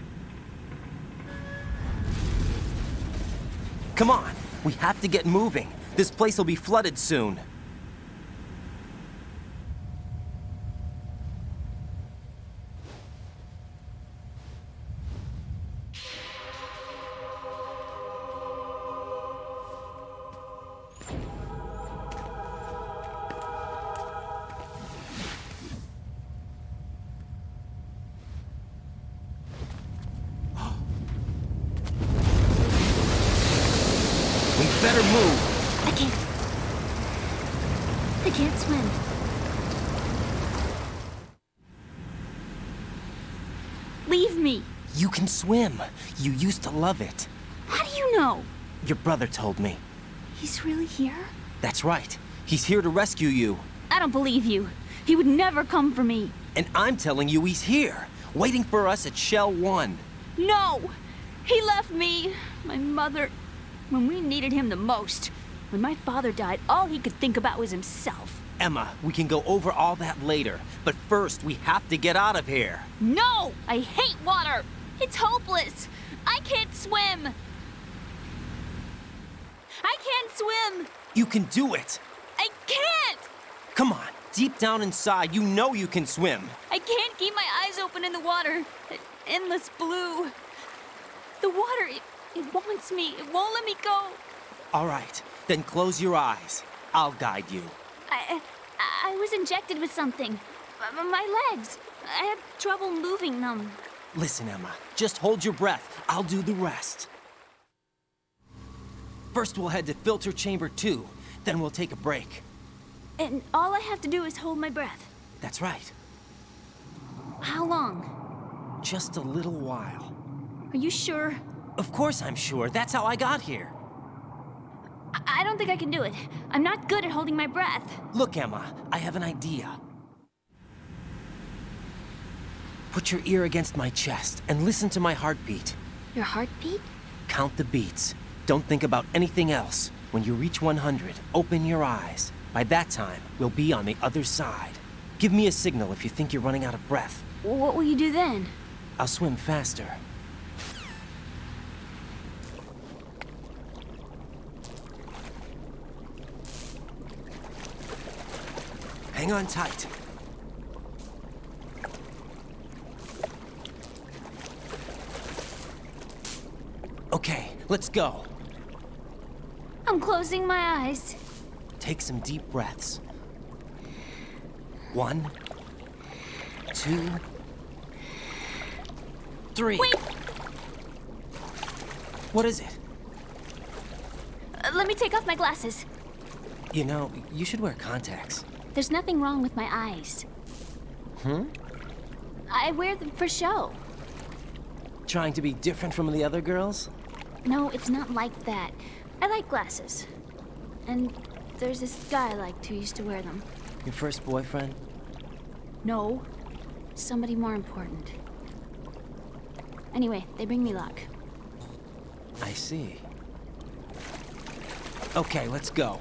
Come on! We have to get moving. This place will be flooded soon. We better move. I can't swim. Leave me. You can swim. You used to love it. How do you know? Your brother told me. He's really here? That's right. He's here to rescue you. I don't believe you. He would never come for me. And I'm telling you he's here, waiting for us at Shell 1. No! He left me, my mother, when we needed him the most. When my father died, all he could think about was himself. Emma, we can go over all that later, but first we have to get out of here. No! I hate water! It's hopeless! I can't swim! I can't swim! You can do it! I can't! Come on, deep down inside, you know you can swim. I can't keep my eyes open in the water. Endless blue. The water, it wants me. It won't let me go. All right, then close your eyes. I'll guide you. I was injected with something. My legs. I have trouble moving them. Listen, Emma, just hold your breath. I'll do the rest. First, we'll head to filter chamber 2. Then we'll take a break. And all I have to do is hold my breath. That's right. How long? Just a little while. Are you sure? Of course I'm sure. That's how I got here. I don't think I can do it. I'm not good at holding my breath. Look, Emma, I have an idea. Put your ear against my chest and listen to my heartbeat. Your heartbeat? Count the beats. Don't think about anything else. When you reach 100, open your eyes. By that time, we'll be on the other side. Give me a signal if you think you're running out of breath. What will you do then? I'll swim faster. Hang on tight. Okay, let's go. I'm closing my eyes. Take some deep breaths. 1, 2, 3. Wait! What is it? Let me take off my glasses. You know, you should wear contacts. There's nothing wrong with my eyes. I wear them for show. Trying to be different from the other girls? No, it's not like that. I like glasses. And there's this guy I liked who used to wear them. Your first boyfriend? No. Somebody more important. Anyway, they bring me luck. I see. Okay, let's go.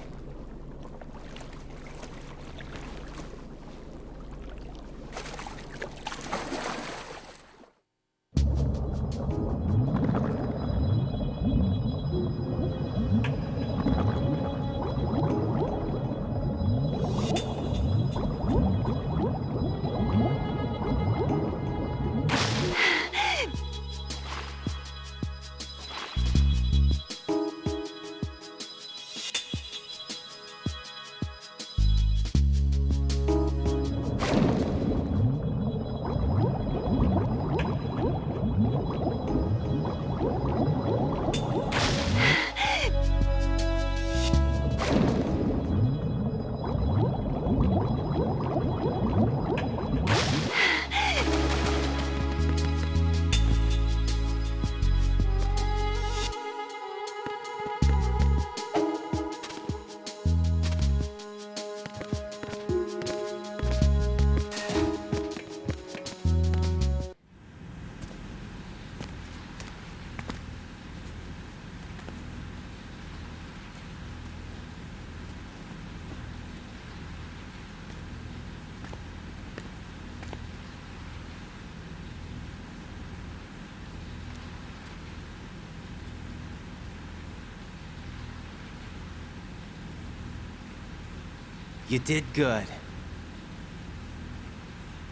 You did good.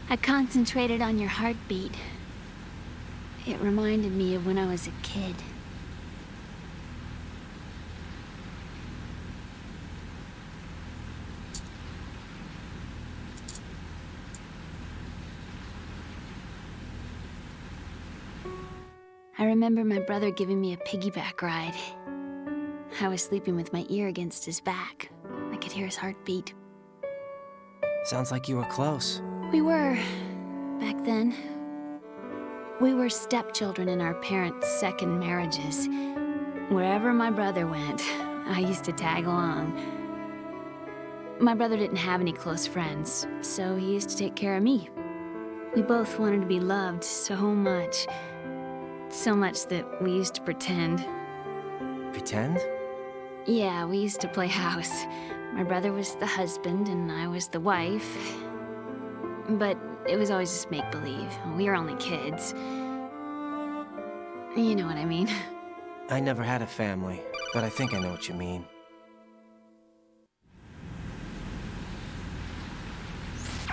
I concentrated on your heartbeat. It reminded me of when I was a kid. I remember my brother giving me a piggyback ride. I was sleeping with my ear against his back. I could hear his heartbeat. Sounds like you were close. We were, back then. We were stepchildren in our parents' second marriages. Wherever my brother went, I used to tag along. My brother didn't have any close friends, so he used to take care of me. We both wanted to be loved so much. So much that we used to pretend. Pretend? Yeah, we used to play house. My brother was the husband and I was the wife. But it was always just make-believe. We were only kids. You know what I mean. I never had a family, but I think I know what you mean.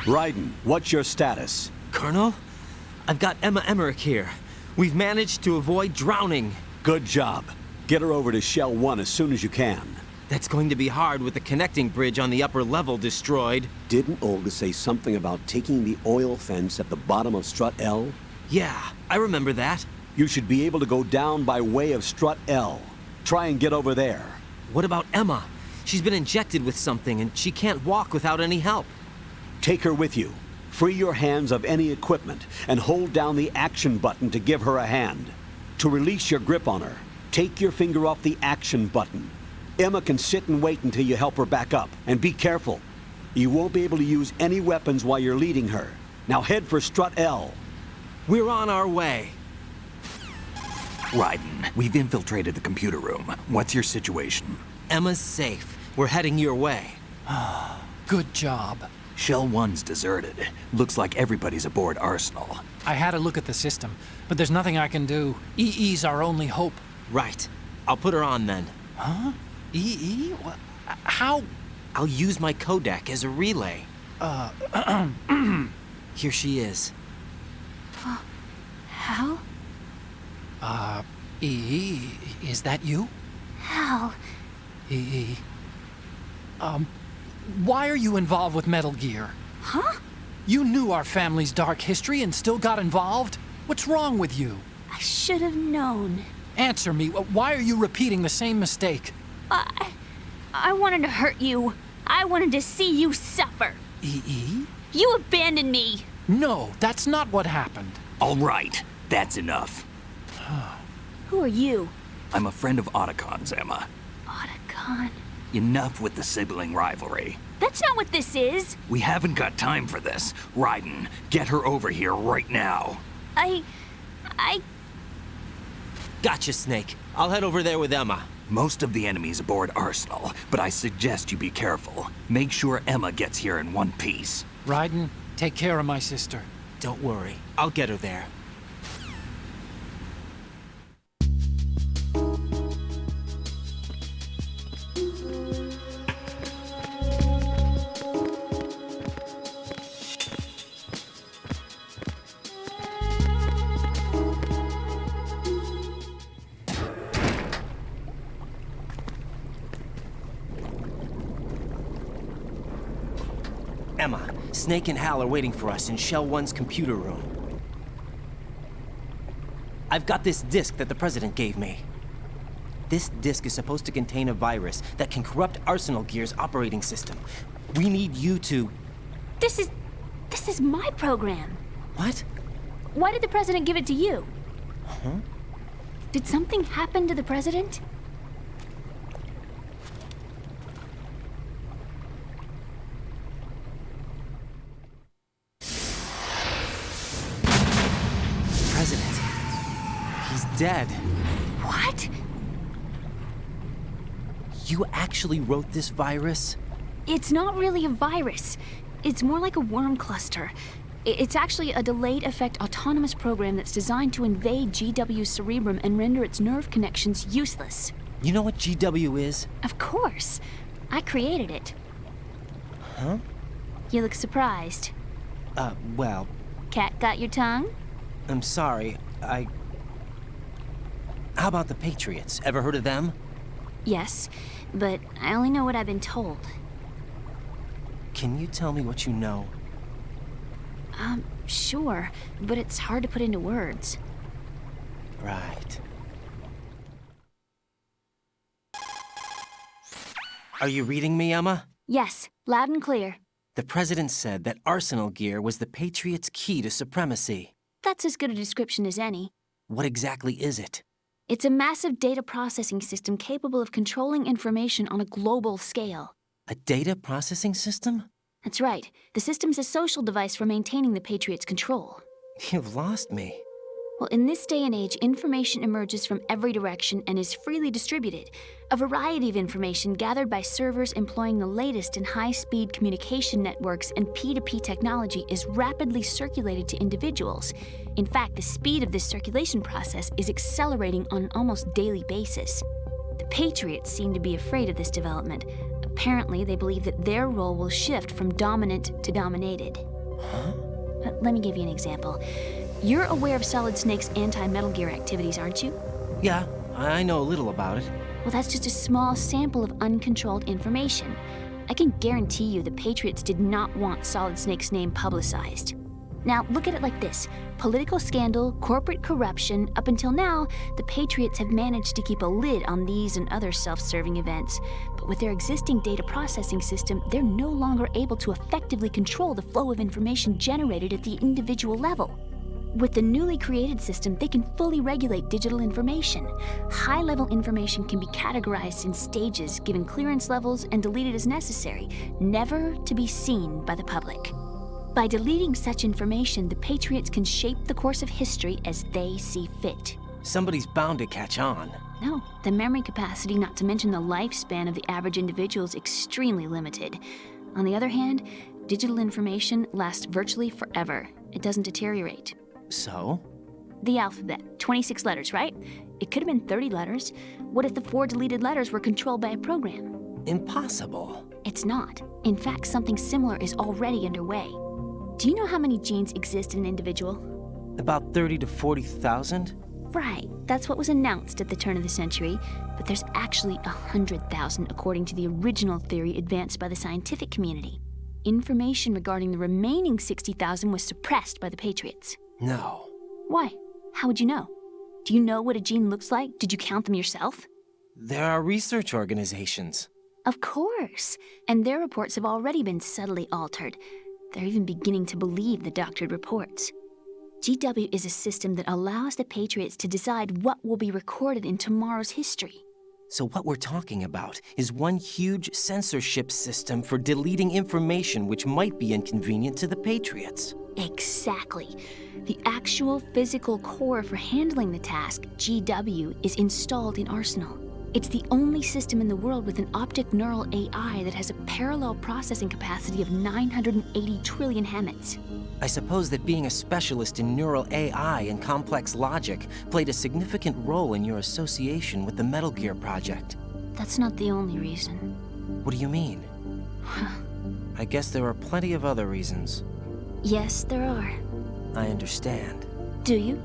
Raiden, what's your status? Colonel? I've got Emma Emmerich here. We've managed to avoid drowning. Good job. Get her over to Shell 1 as soon as you can. That's going to be hard with the connecting bridge on the upper level destroyed. Didn't Olga say something about taking the oil fence at the bottom of Strut L? Yeah, I remember that. You should be able to go down by way of Strut L. Try and get over there. What about Emma? She's been injected with something and she can't walk without any help. Take her with you. Free your hands of any equipment and hold down the action button to give her a hand. To release your grip on her, take your finger off the action button. Emma can sit and wait until you help her back up. And be careful. You won't be able to use any weapons while you're leading her. Now head for Strut L. We're on our way. Raiden, we've infiltrated the computer room. What's your situation? Emma's safe. We're heading your way. Good job. Shell 1's deserted. Looks like everybody's aboard Arsenal. I had a look at the system, but there's nothing I can do. EE's our only hope. Right. I'll put her on then. Huh? EE? How? I'll use my Kodak as a relay. Here she is. Hal? EE, is that you? Hal. EE. Why are you involved with Metal Gear? Huh? You knew our family's dark history and still got involved? What's wrong with you? I should have known. Answer me. Why are you repeating the same mistake? I wanted to hurt you. I wanted to see you suffer. EE? You abandoned me. No, that's not what happened. All right, that's enough. Who are you? I'm a friend of Otacon's, Emma. Otacon? Enough with the sibling rivalry. That's not what this is. We haven't got time for this. Raiden, get her over here right now. I... Gotcha, Snake. I'll head over there with Emma. Most of the enemy's aboard Arsenal, but I suggest you be careful. Make sure Emma gets here in one piece. Raiden, take care of my sister. Don't worry. I'll get her there. Emma, Snake and Hal are waiting for us in Shell 1's computer room. I've got this disk that the President gave me. This disk is supposed to contain a virus that can corrupt Arsenal Gear's operating system. We need you to... This is my program. What? Why did the President give it to you? Huh? Did something happen to the President? President. He's dead. What? You actually wrote this virus? It's not really a virus. It's more like a worm cluster. It's actually a delayed effect autonomous program that's designed to invade GW's cerebrum and render its nerve connections useless. You know what GW is? Of course. I created it. Huh? You look surprised. Well, Cat got your tongue? I'm sorry. How about the Patriots? Ever heard of them? Yes, but I only know what I've been told. Can you tell me what you know? Sure, but it's hard to put into words. Right. Are you reading me, Emma? Yes, loud and clear. The president said that arsenal gear was the Patriots' key to supremacy. That's as good a description as any. What exactly is it? It's a massive data processing system capable of controlling information on a global scale. A data processing system? That's right. The system's a social device for maintaining the Patriots' control. You've lost me. Well, in this day and age, information emerges from every direction and is freely distributed. A variety of information gathered by servers employing the latest in high-speed communication networks and P2P technology is rapidly circulated to individuals. In fact, the speed of this circulation process is accelerating on an almost daily basis. The Patriots seem to be afraid of this development. Apparently, they believe that their role will shift from dominant to dominated. Huh? Let me give you an example. You're aware of Solid Snake's anti-Metal Gear activities, aren't you? Yeah, I know a little about it. Well, that's just a small sample of uncontrolled information. I can guarantee you the Patriots did not want Solid Snake's name publicized. Now, look at it like this. Political scandal, corporate corruption, up until now, the Patriots have managed to keep a lid on these and other self-serving events. But with their existing data processing system, they're no longer able to effectively control the flow of information generated at the individual level. With the newly created system, they can fully regulate digital information. High-level information can be categorized in stages, given clearance levels, and deleted as necessary, never to be seen by the public. By deleting such information, the Patriots can shape the course of history as they see fit. Somebody's bound to catch on. No, the memory capacity, not to mention the lifespan of the average individual, is extremely limited. On the other hand, digital information lasts virtually forever. It doesn't deteriorate. So? The alphabet, 26 letters, right? It could have been 30 letters. What if the 4 deleted letters were controlled by a program? Impossible. It's not. In fact, something similar is already underway. Do you know how many genes exist in an individual? About 30 to 40,000? Right, that's what was announced at the turn of the century, but there's actually 100,000 according to the original theory advanced by the scientific community. Information regarding the remaining 60,000 was suppressed by the Patriots. No. Why? How would you know? Do you know what a gene looks like? Did you count them yourself? There are research organizations. Of course, and their reports have already been subtly altered. They're even beginning to believe the doctored reports. GW is a system that allows the Patriots to decide what will be recorded in tomorrow's history. So what we're talking about is one huge censorship system for deleting information which might be inconvenient to the Patriots. Exactly. The actual physical core for handling the task, GW, is installed in Arsenal. It's the only system in the world with an optic neural AI that has a parallel processing capacity of 980 trillion Hammets. I suppose that being a specialist in neural AI and complex logic played a significant role in your association with the Metal Gear project. That's not the only reason. What do you mean? I guess there are plenty of other reasons. Yes, there are. I understand. Do you?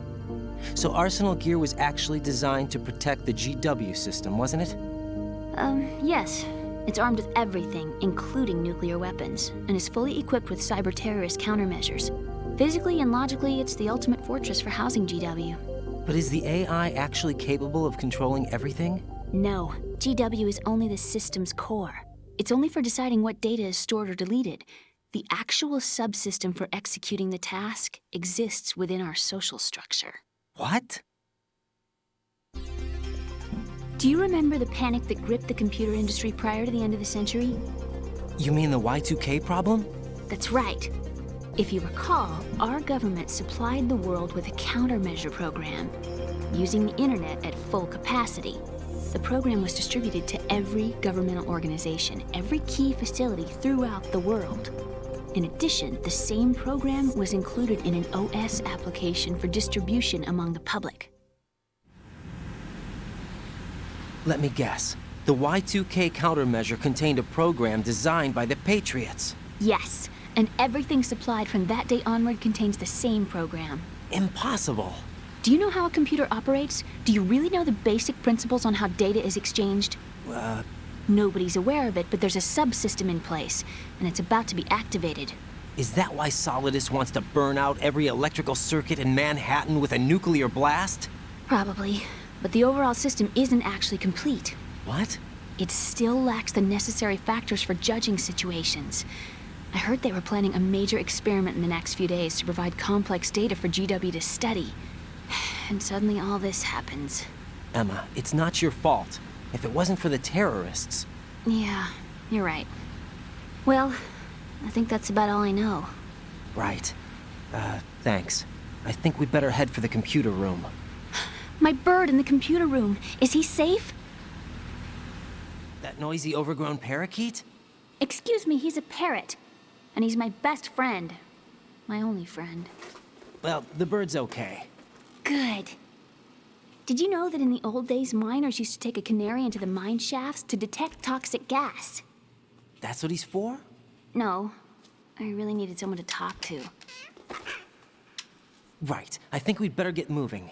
So Arsenal Gear was actually designed to protect the GW system, wasn't it? Yes. It's armed with everything, including nuclear weapons, and is fully equipped with cyber-terrorist countermeasures. Physically and logically, it's the ultimate fortress for housing GW. But is the AI actually capable of controlling everything? No. GW is only the system's core. It's only for deciding what data is stored or deleted. The actual subsystem for executing the task exists within our social structure. What? Do you remember the panic that gripped the computer industry prior to the end of the century? You mean the Y2K problem? That's right. If you recall, our government supplied the world with a countermeasure program, using the internet at full capacity. The program was distributed to every governmental organization, every key facility throughout the world. In addition, the same program was included in an OS application for distribution among the public. Let me guess. The Y2K countermeasure contained a program designed by the Patriots. Yes, and everything supplied from that day onward contains the same program. Impossible. Do you know how a computer operates? Do you really know the basic principles on how data is exchanged? Nobody's aware of it, but there's a subsystem in place, and it's about to be activated. Is that why Solidus wants to burn out every electrical circuit in Manhattan with a nuclear blast? Probably, but the overall system isn't actually complete. What? It still lacks the necessary factors for judging situations. I heard they were planning a major experiment in the next few days to provide complex data for GW to study. And suddenly all this happens. Emma, it's not your fault. If it wasn't for the terrorists... Yeah, you're right. Well, I think that's about all I know. Right. Thanks. I think we'd better head for the computer room. My bird in the computer room. Is he safe? That noisy, overgrown parakeet? Excuse me, he's a parrot. And he's my best friend. My only friend. Well, the bird's okay. Good. Did you know that in the old days, miners used to take a canary into the mine shafts to detect toxic gas? That's what he's for? No. I really needed someone to talk to. Right. I think we'd better get moving.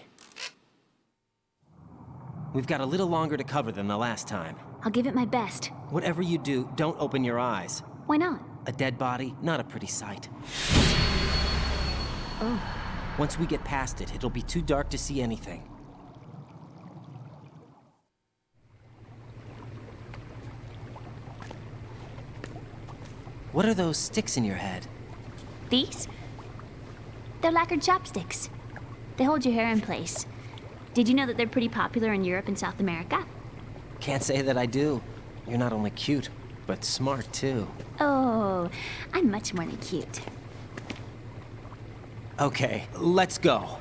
We've got a little longer to cover than the last time. I'll give it my best. Whatever you do, don't open your eyes. Why not? A dead body, not a pretty sight. Oh. Once we get past it, it'll be too dark to see anything. What are those sticks in your head? These? They're lacquered chopsticks. They hold your hair in place. Did you know that they're pretty popular in Europe and South America? Can't say that I do. You're not only cute, but smart too. Oh, I'm much more than cute. Okay, let's go.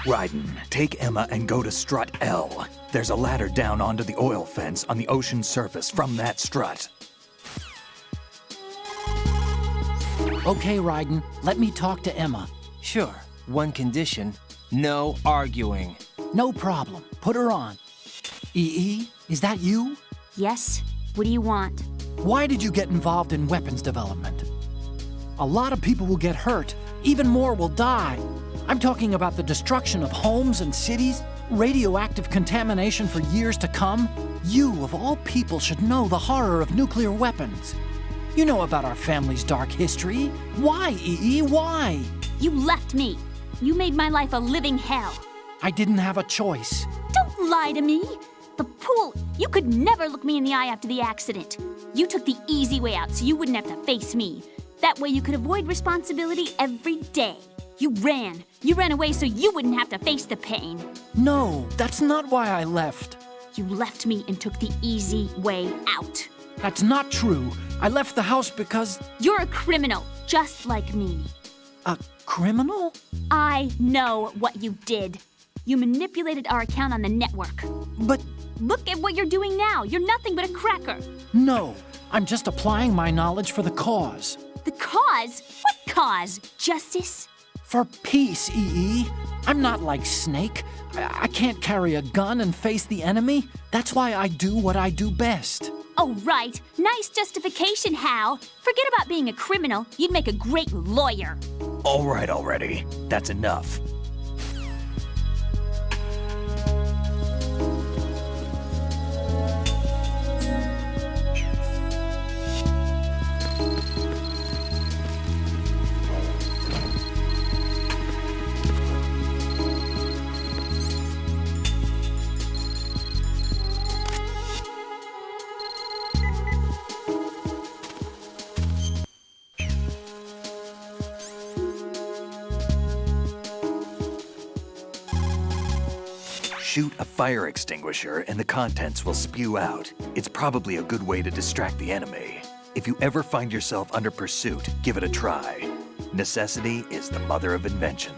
Ryden, take Emma and go to strut L. There's a ladder down onto the oil fence on the ocean surface from that strut. Okay, Raiden, let me talk to Emma. Sure, one condition. No arguing. No problem. Put her on. EE, is that you? Yes? What do you want? Why did you get involved in weapons development? A lot of people will get hurt. Even more will die. I'm talking about the destruction of homes and cities, radioactive contamination for years to come. You, of all people, should know the horror of nuclear weapons. You know about our family's dark history. Why, EE, why? You left me. You made my life a living hell. I didn't have a choice. Don't lie to me. The pool, you could never look me in the eye after the accident. You took the easy way out so you wouldn't have to face me. That way you could avoid responsibility every day. You ran. You ran away so you wouldn't have to face the pain. No, that's not why I left. You left me and took the easy way out. That's not true. I left the house because... You're a criminal, just like me. A criminal? I know what you did. You manipulated our account on the network. But... Look at what you're doing now. You're nothing but a cracker. No, I'm just applying my knowledge for the cause. The cause? What cause? Justice? For peace, EE. I'm not like Snake. I can't carry a gun and face the enemy. That's why I do what I do best. Oh, right. Nice justification, Hal. Forget about being a criminal. You'd make a great lawyer. All right already. That's enough. Shoot a fire extinguisher and the contents will spew out. It's probably a good way to distract the enemy. If you ever find yourself under pursuit, give it a try. Necessity is the mother of invention.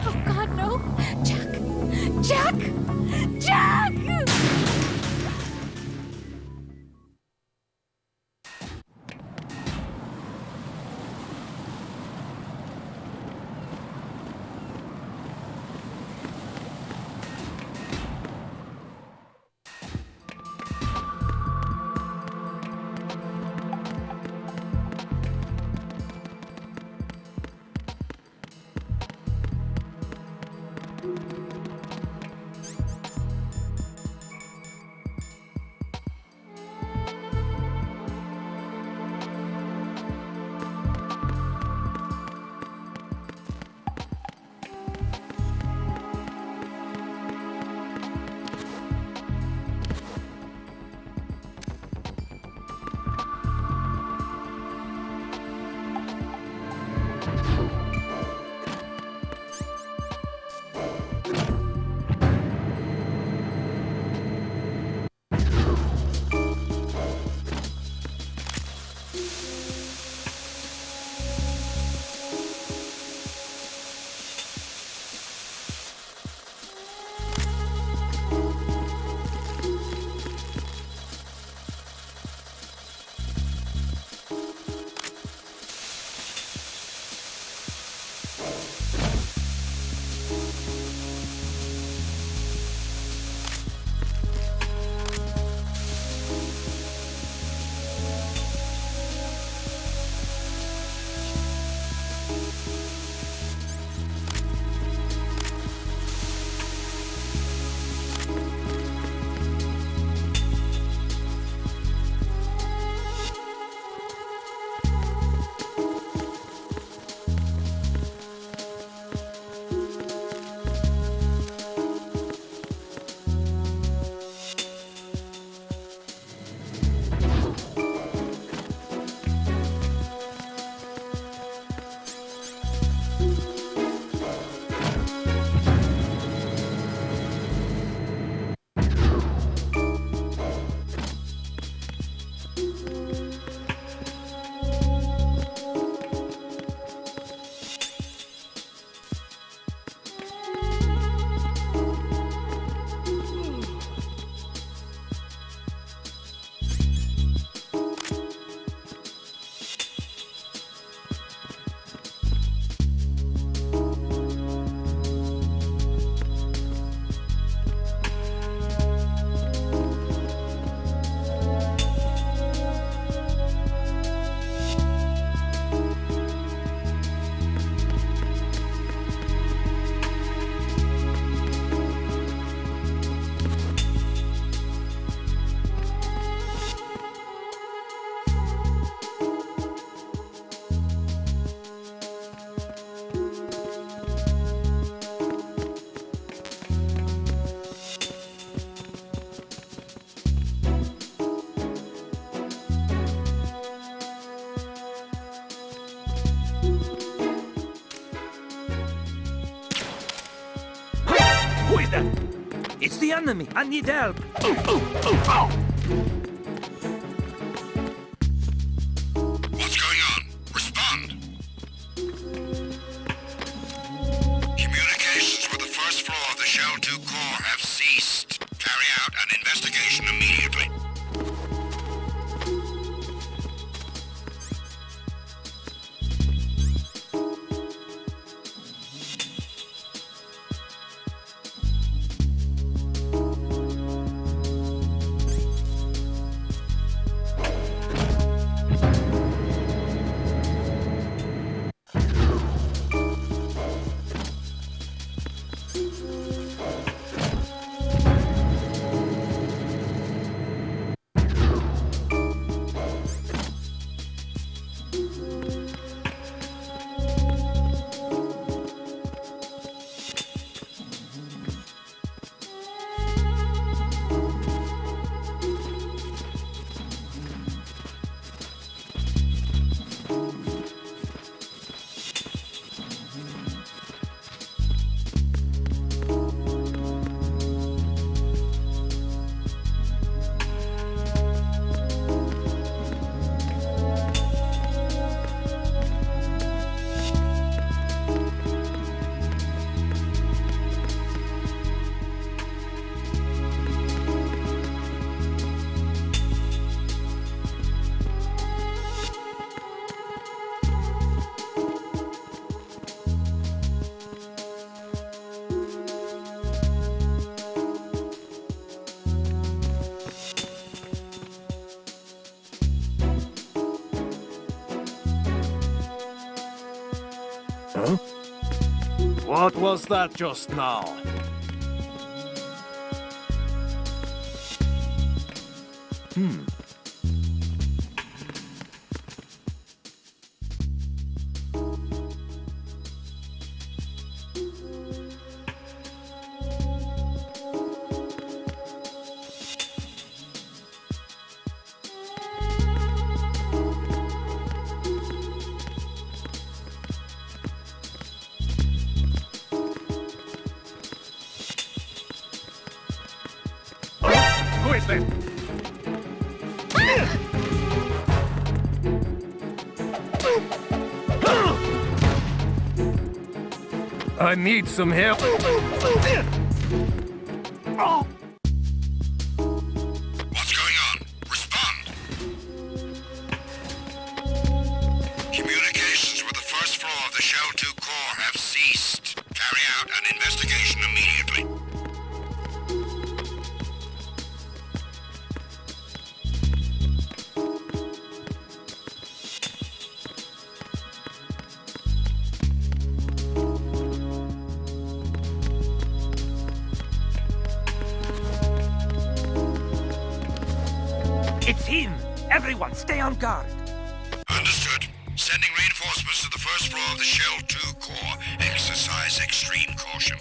Oh God, no! Jack! Jack! Jack! It's the enemy! I need help! What's going on? Respond! Communications with the first floor of the Shell 2 core have ceased. Carry out an investigation immediately. What was that just now? Who is this? I need some help. What's going on? Respond! Communications with the first floor of the Shell 2 core have ceased. Carry out an investigation immediately. It's him! Everyone, stay on guard! Understood. Sending reinforcements to the first floor of the Shell 2 core. Exercise extreme caution.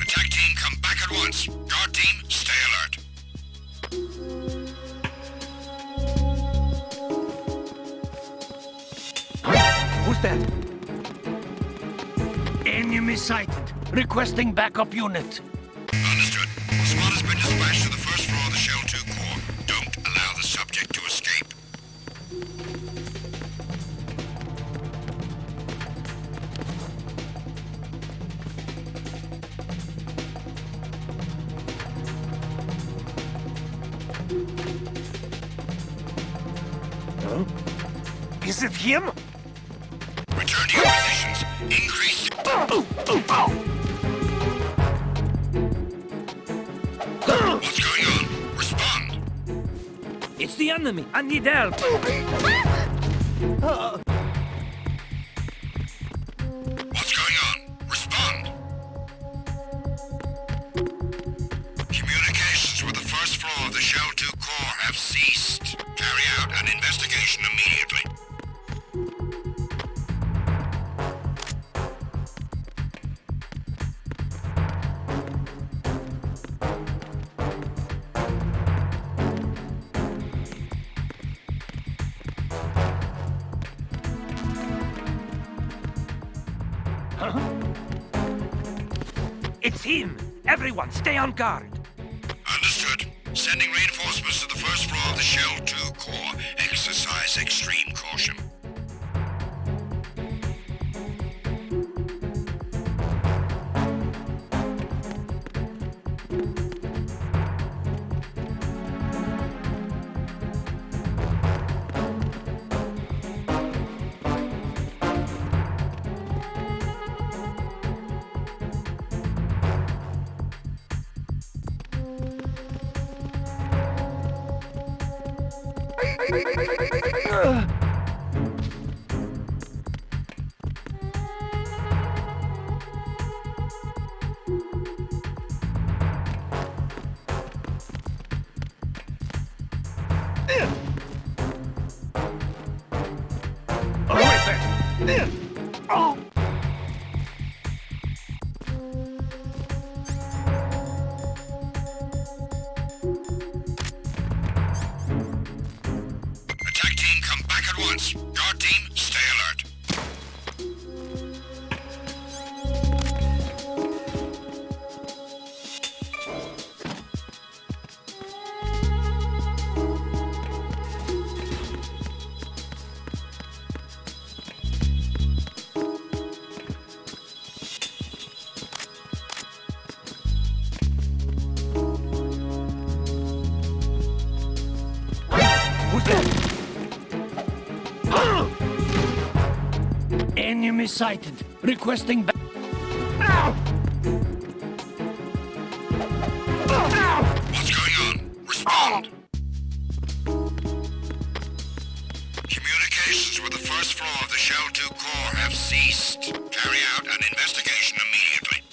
Attack team, come back at once. Guard team, stay alert. Who's that? Enemy sighted. Requesting backup unit. Understood. SWAT has been dispatched to the first floor of the Shell 2 core. Don't allow the subject to escape. Is it him? Return to your positions. Increase. What's going on? Respond. It's the enemy. I need help. What's going on? Respond. Communications with the first floor of the Shell 2 core have ceased. Carry out an investigation immediately. It's him. Everyone, stay on guard. Understood. Sending reinforcements to the first floor of the Shell 2 core. Exercise extreme caution. sighted. Requesting back. What's going on? Respond! Communications with the first floor of the Shell 2 core have ceased. Carry out an investigation immediately.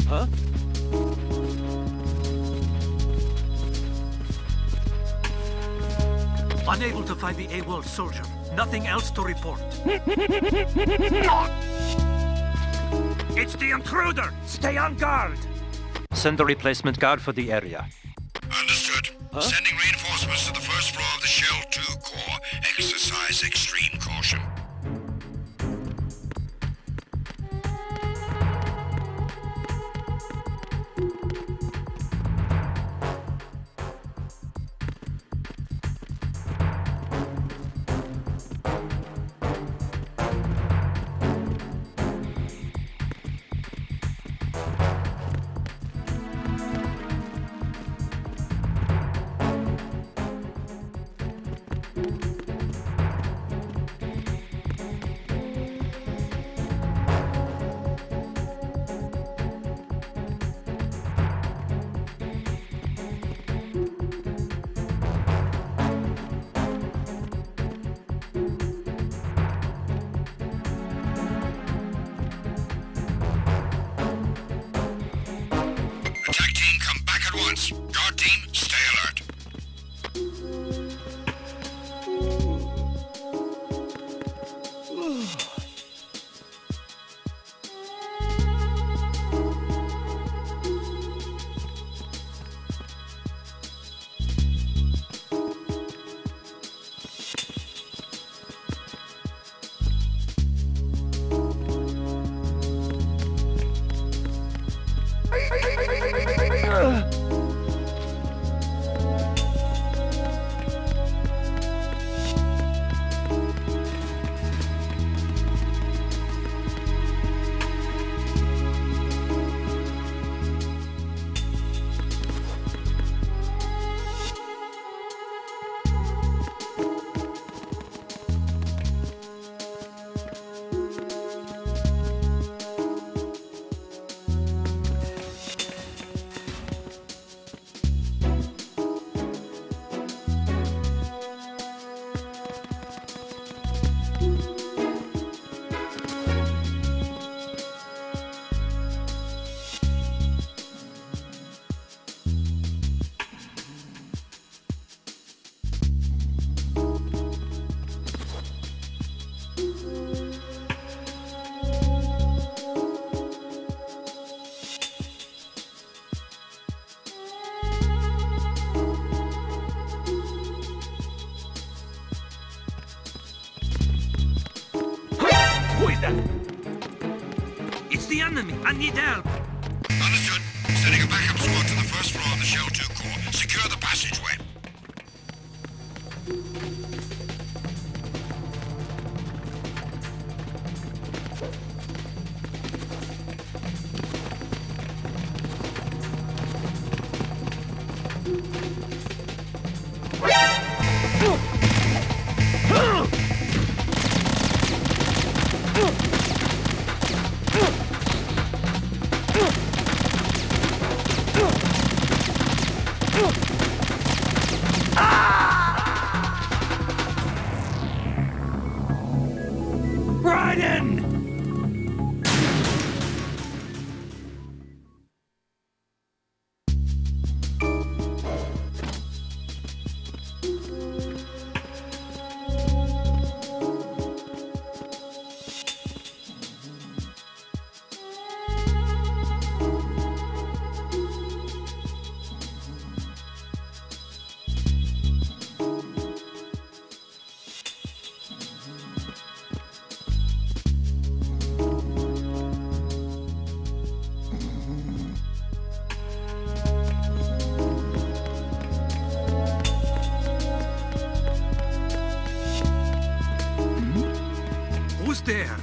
Huh? Unable to find the AWOL soldier. Nothing else to report. It's the intruder! Stay on guard! Send a replacement guard for the area. Understood. Huh? Sending reinforcements to the first floor of the Shell 2 core. Exercise extreme caution. Attack team, come back at once. Guard team, stay alert. Who is that? It's the enemy. I need help. Understood. Sending a backup squad to the first floor of the Shell 2 core. Secure the passageway. Who's there?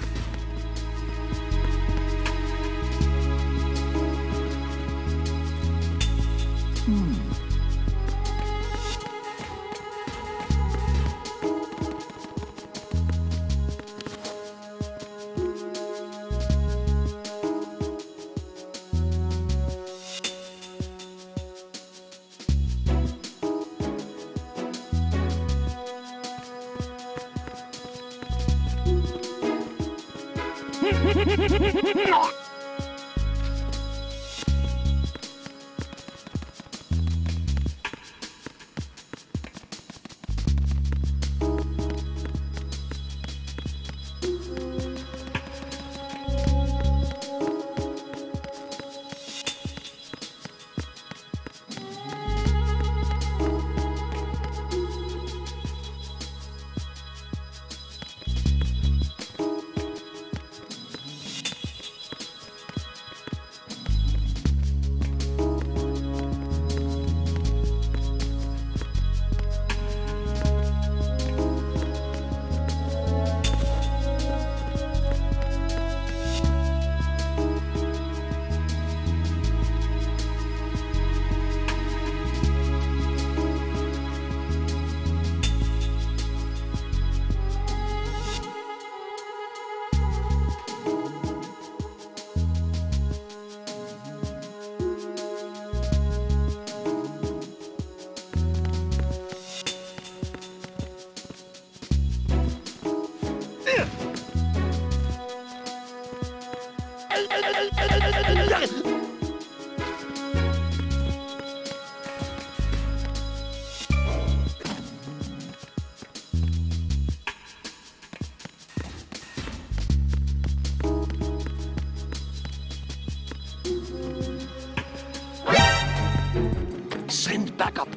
Send backup.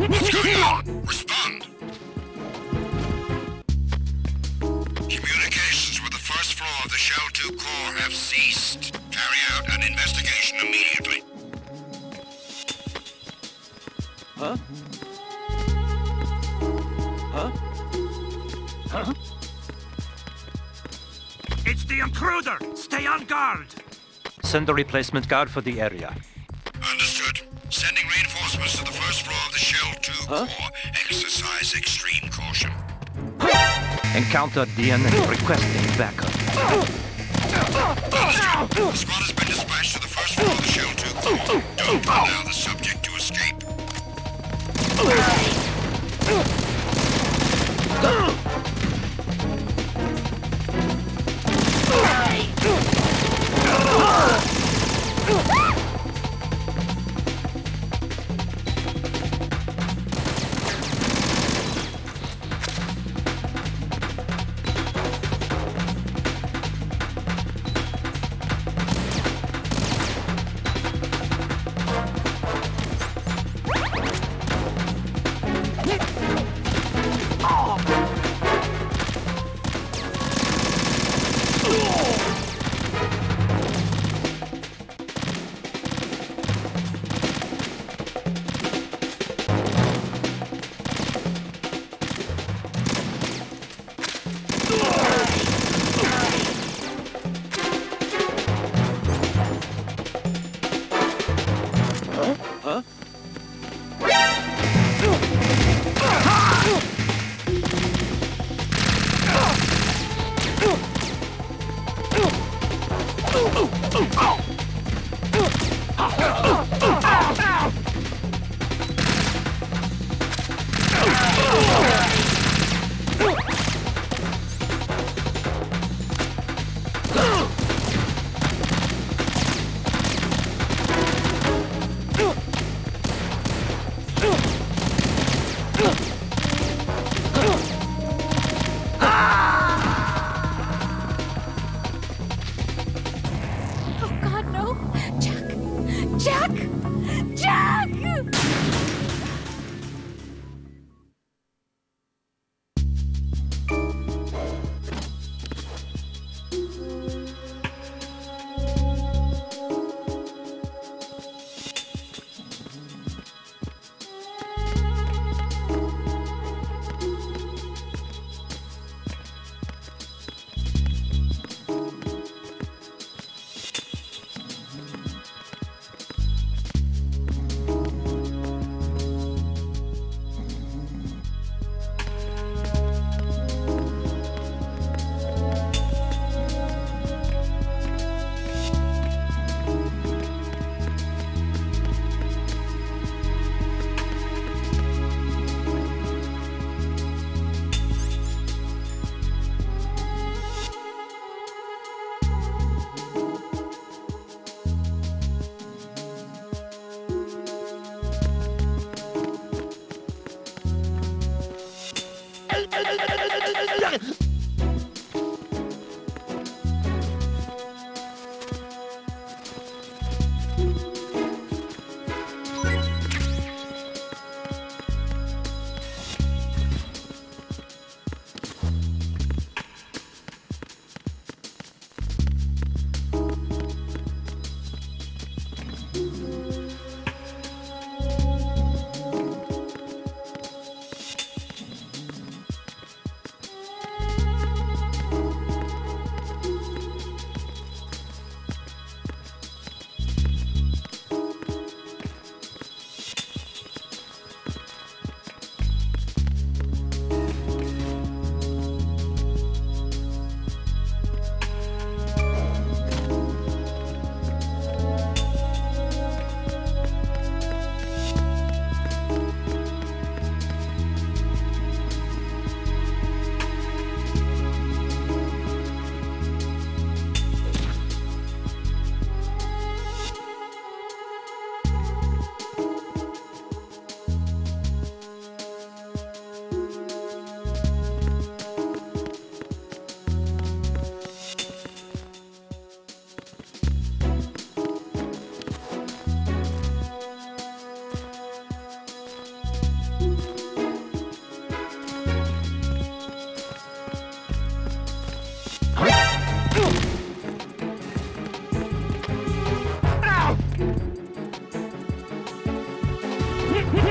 What's going on? Respond. Communications with the first floor of the Shell 2 core have ceased. Carry out an investigation immediately. Huh? Huh? Huh? It's the intruder! Stay on guard! Send a replacement guard for the area. Understood. Sending reinforcements to the first floor of the Shell 2 core. Exercise extreme caution. Encounter the enemy requesting backup. Understood. The squad has been dispatched to the first floor of the Shell 2 core. Don't allow the subject to escape.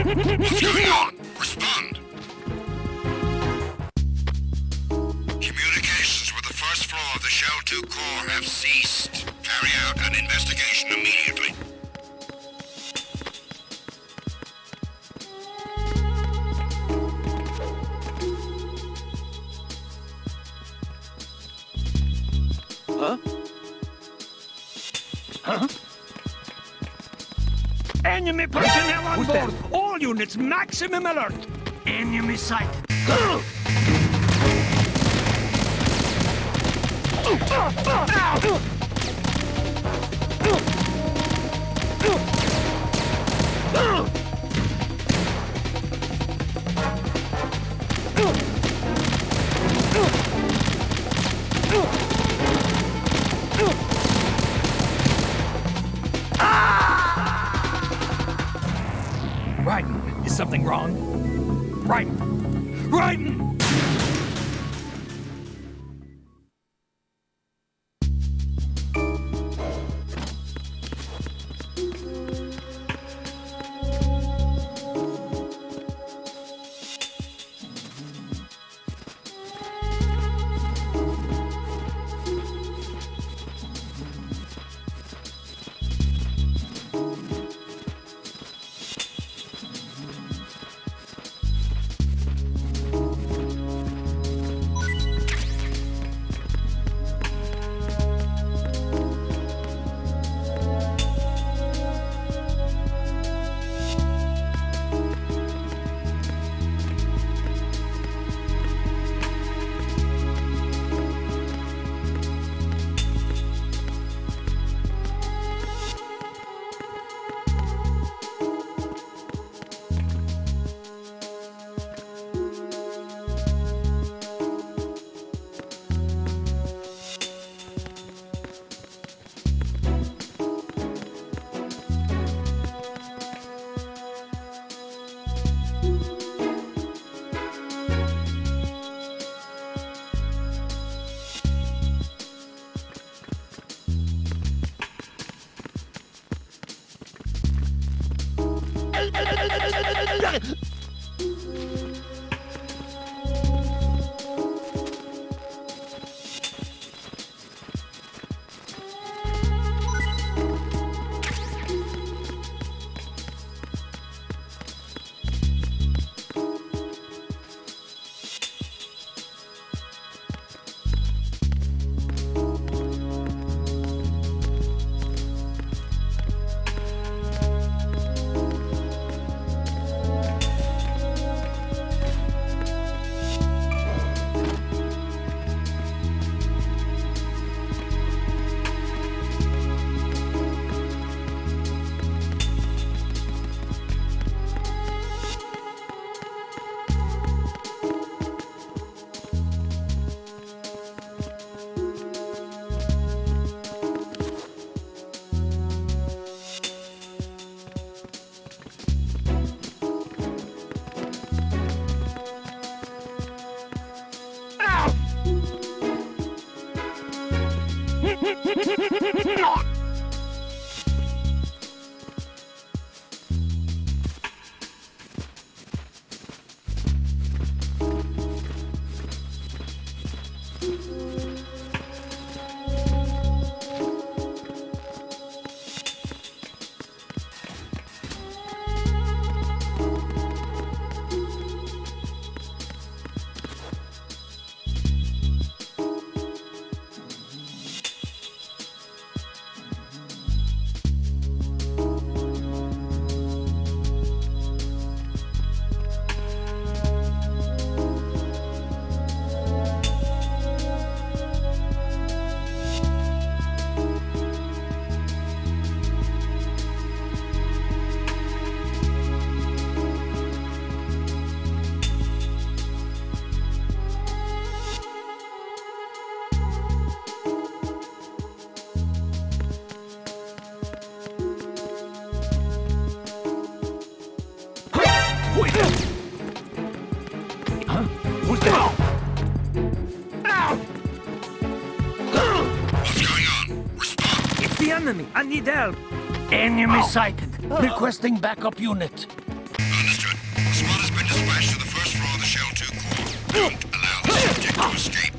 What's going on? Respond. Communications with the first floor of the Shell 2 core have ceased. Carry out an investigation immediately. Enemy personnel on board! All units, maximum alert! Enemy sighted. Raiden, is something wrong? Raiden! Raiden! Enemy! I need help! Enemy sighted! Requesting backup unit. Understood. Don't allow the subject to escape.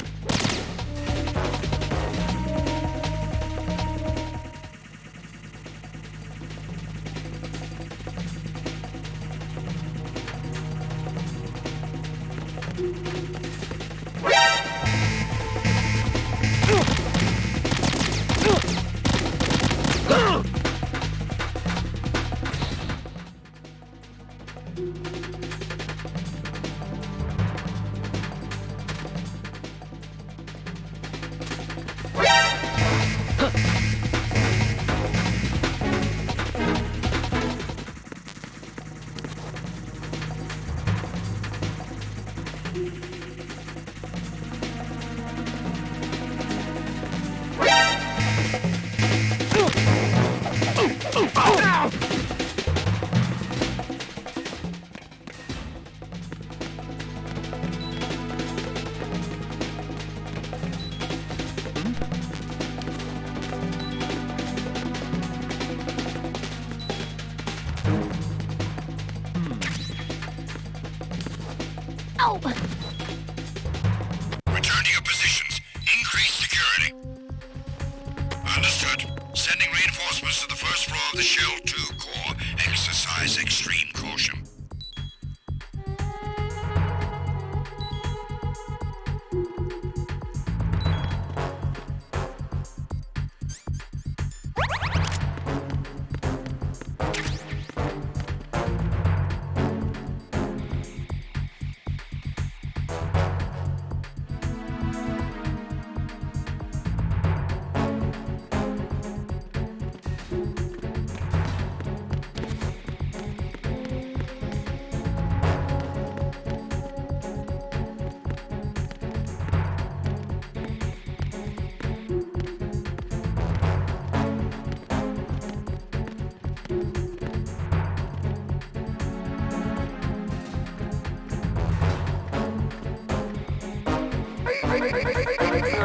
Return to your positions. Increase security. Understood. Sending reinforcements to the first floor of the Shell 2 core. Exercise extreme caution.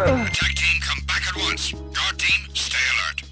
Attack team, come back at once. Guard team, stay alert.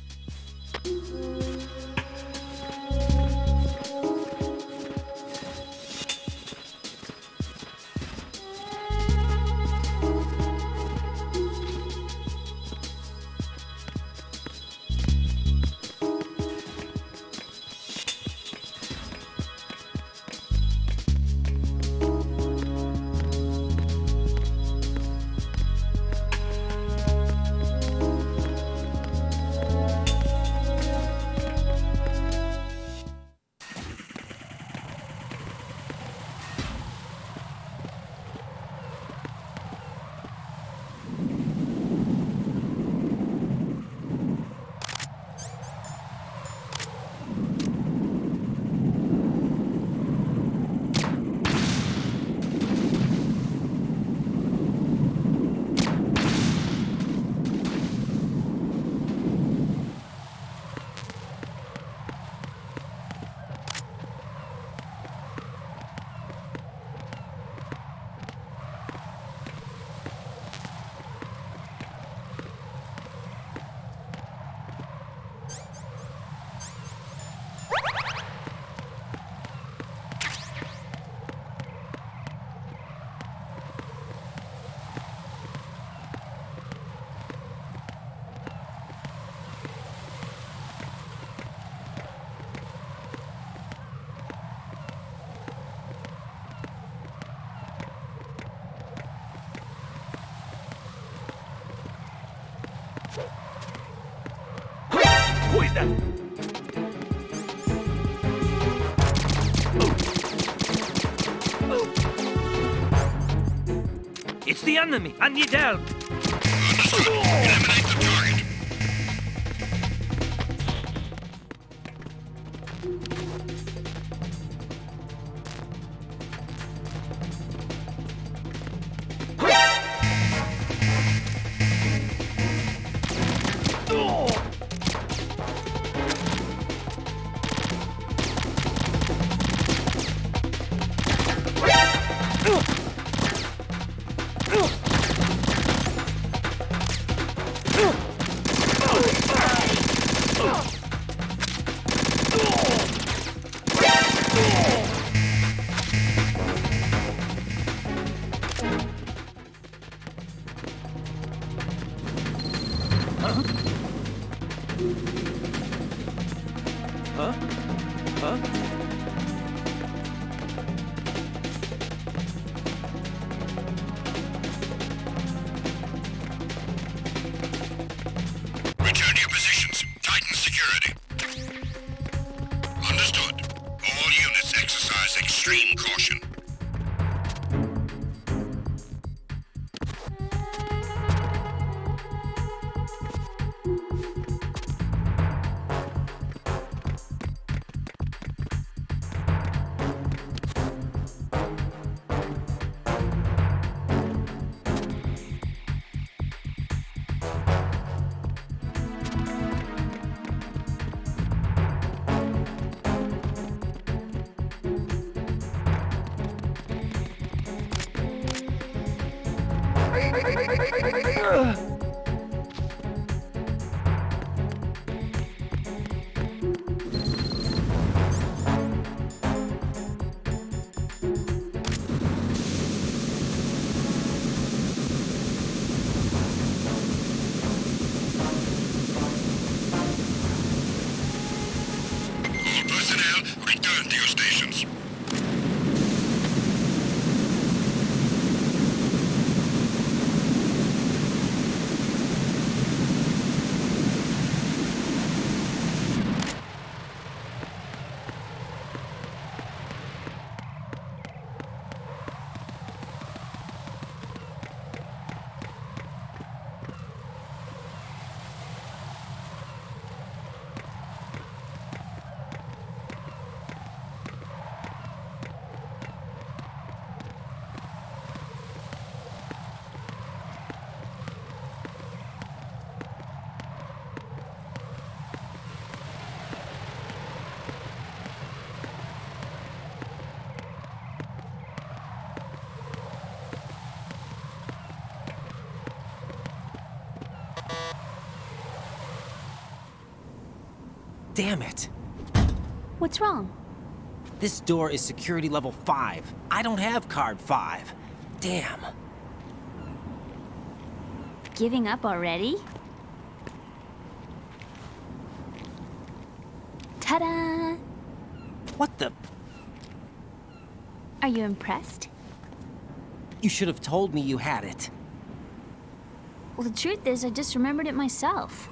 Who is that? It's the enemy. I need help. Eliminate the target. Return to your positions. Tighten security. Understood. All units exercise extreme caution. All personnel, return to your stations. Damn it. What's wrong? This door is security level 5. I don't have card 5. Damn. Giving up already? Ta-da! What the? Are you impressed? You should have told me you had it. Well, the truth is, I just remembered it myself.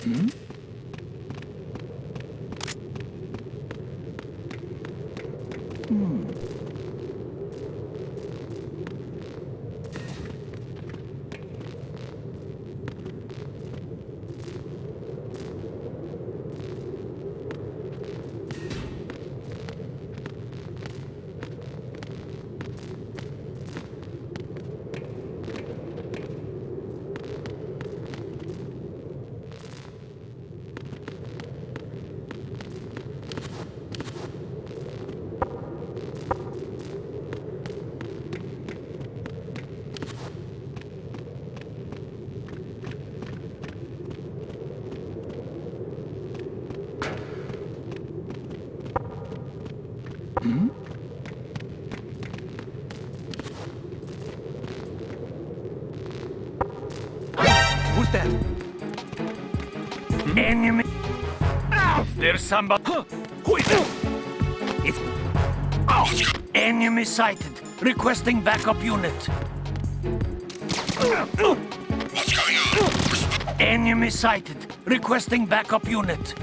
Hmm? Who's that? Enemy. Ow! There's somebody. Who is it? It's. Oh! Enemy sighted. Requesting backup unit. What's going on? Enemy sighted. Requesting backup unit.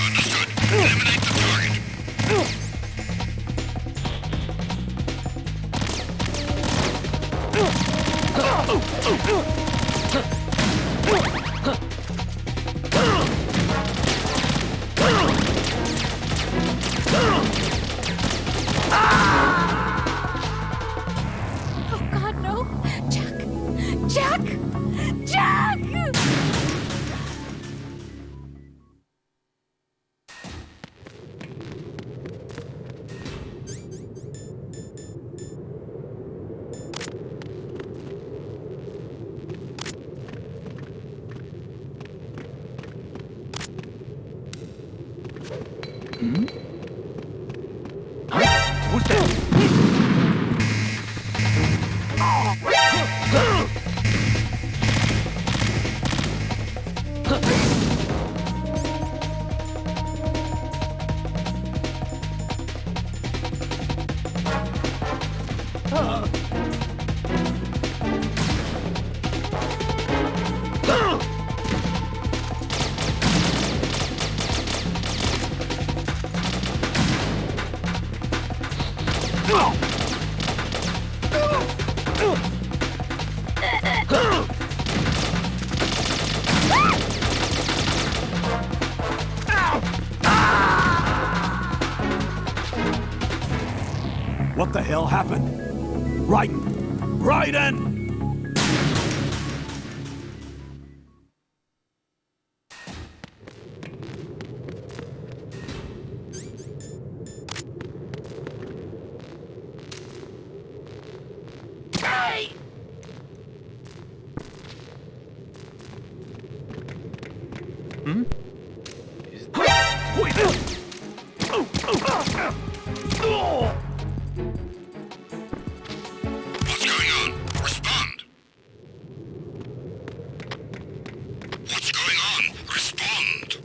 Understood. Eliminate the target. Oh God, no! Jack! Jack! Jack! Who's that? What the hell happened? Raiden! Who is it? What's going on? Respond. What's going on? Respond.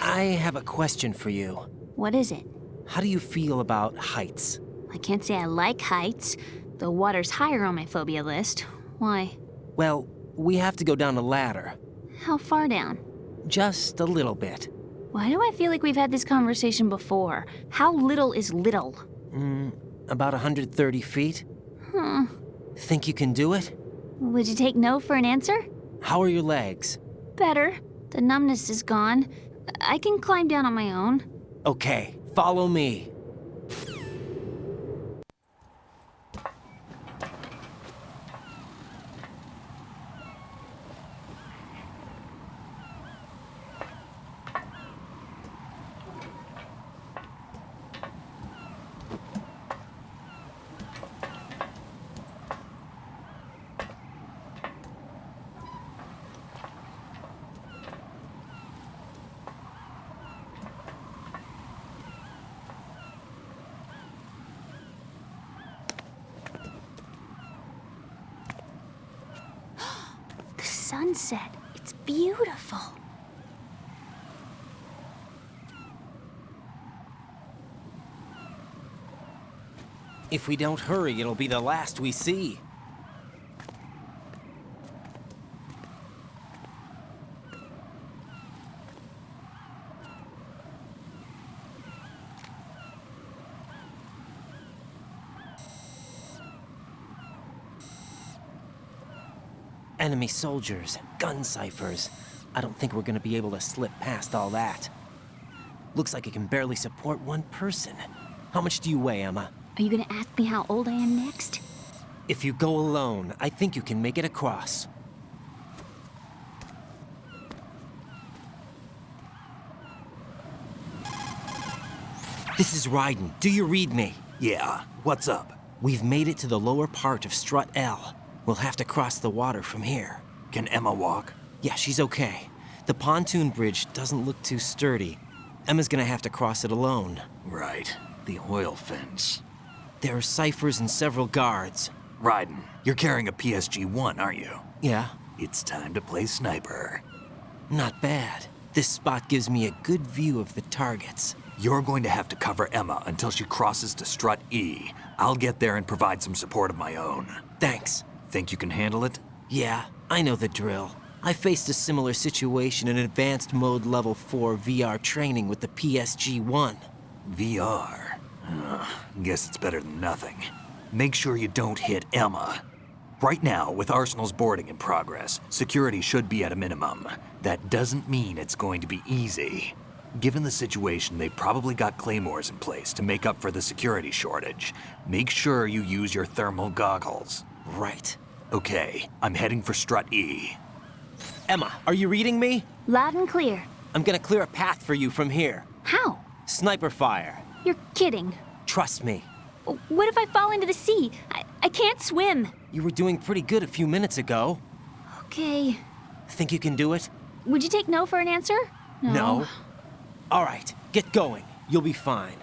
I have a question for you. What is it? How do you feel about heights? I can't say I like heights. The water's higher on my phobia list. Why? Well, we have to go down a ladder. How far down? Just a little bit. Why do I feel like we've had this conversation before? How little is little? About 130 feet. Huh. Think you can do it? Would you take no for an answer? How are your legs? Better. The numbness is gone. I can climb down on my own. Okay, follow me. sunset. It's beautiful. If we don't hurry, it'll be the last we see. Enemy soldiers, gun ciphers. I don't think we're gonna be able to slip past all that. Looks like it can barely support one person. How much do you weigh, Emma? Are you gonna ask me how old I am next? If you go alone, I think you can make it across. This is Raiden. Do you read me? Yeah, what's up? We've made it to the lower part of Strut L. We'll have to cross the water from here. Can Emma walk? Yeah, she's okay. The pontoon bridge doesn't look too sturdy. Emma's gonna have to cross it alone. Right. The oil fence. There are ciphers and several guards. Raiden, you're carrying a PSG-1, aren't you? Yeah. It's time to play sniper. Not bad. This spot gives me a good view of the targets. You're going to have to cover Emma until she crosses to Strut E. I'll get there and provide some support of my own. Thanks. Think you can handle it? Yeah, I know the drill. I faced a similar situation in Advanced Mode Level 4 VR training with the PSG-1. VR? Guess it's better than nothing. Make sure you don't hit Emma. Right now, with Arsenal's boarding in progress, security should be at a minimum. That doesn't mean it's going to be easy. Given the situation, they've probably got claymores in place to make up for the security shortage. Make sure you use your thermal goggles. Right. Okay, I'm heading for Strut E. Emma, are you reading me? Loud and clear. I'm gonna clear a path for you from here. How? Sniper fire. You're kidding. Trust me. What if I fall into the sea? I can't swim. You were doing pretty good a few minutes ago. Okay. Think you can do it? Would you take no for an answer? No. All right, get going. You'll be fine.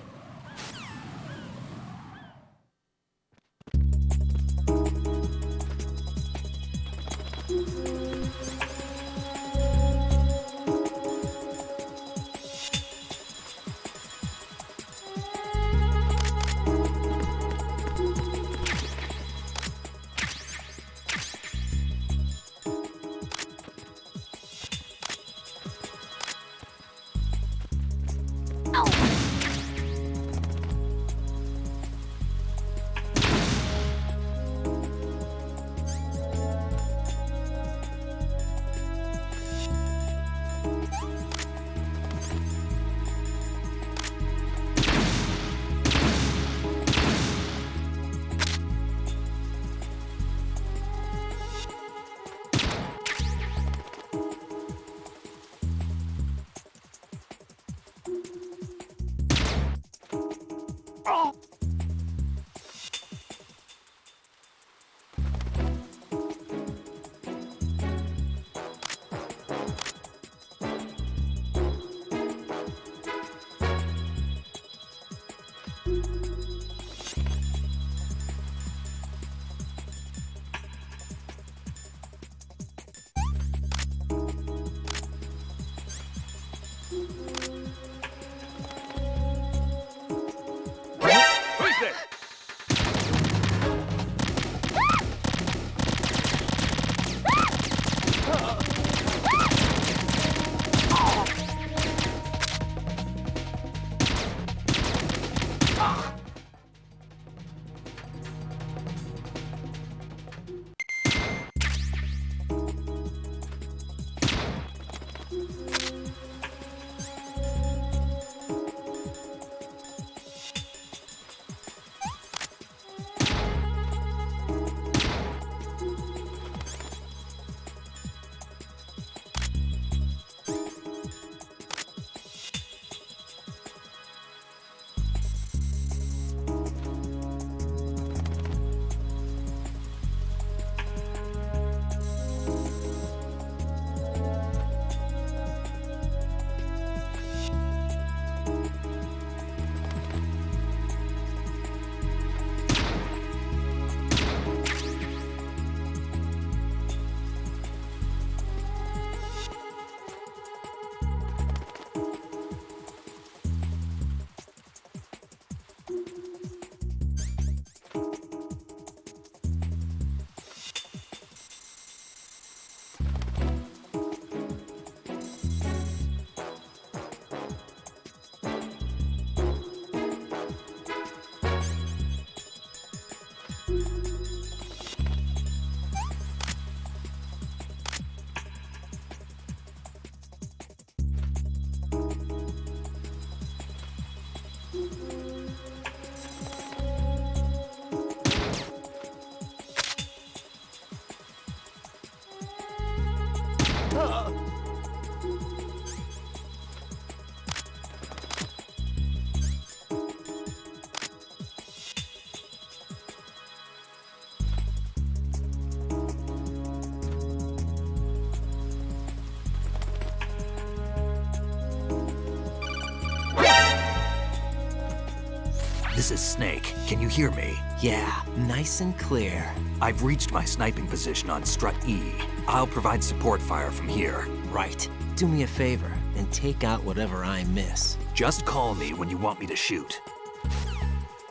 This is Snake. Can you hear me? Yeah, nice and clear. I've reached my sniping position on Strut E. I'll provide support fire from here. Right. Do me a favor and take out whatever I miss. Just call me when you want me to shoot.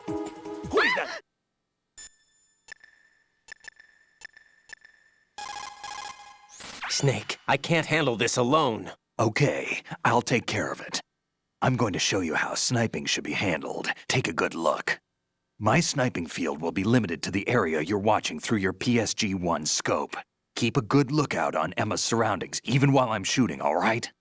Who is that? Snake, I can't handle this alone. Okay, I'll take care of it. I'm going to show you how sniping should be handled. Take a good look. My sniping field will be limited to the area you're watching through your PSG-1 scope. Keep a good lookout on Emma's surroundings, even while I'm shooting, all right?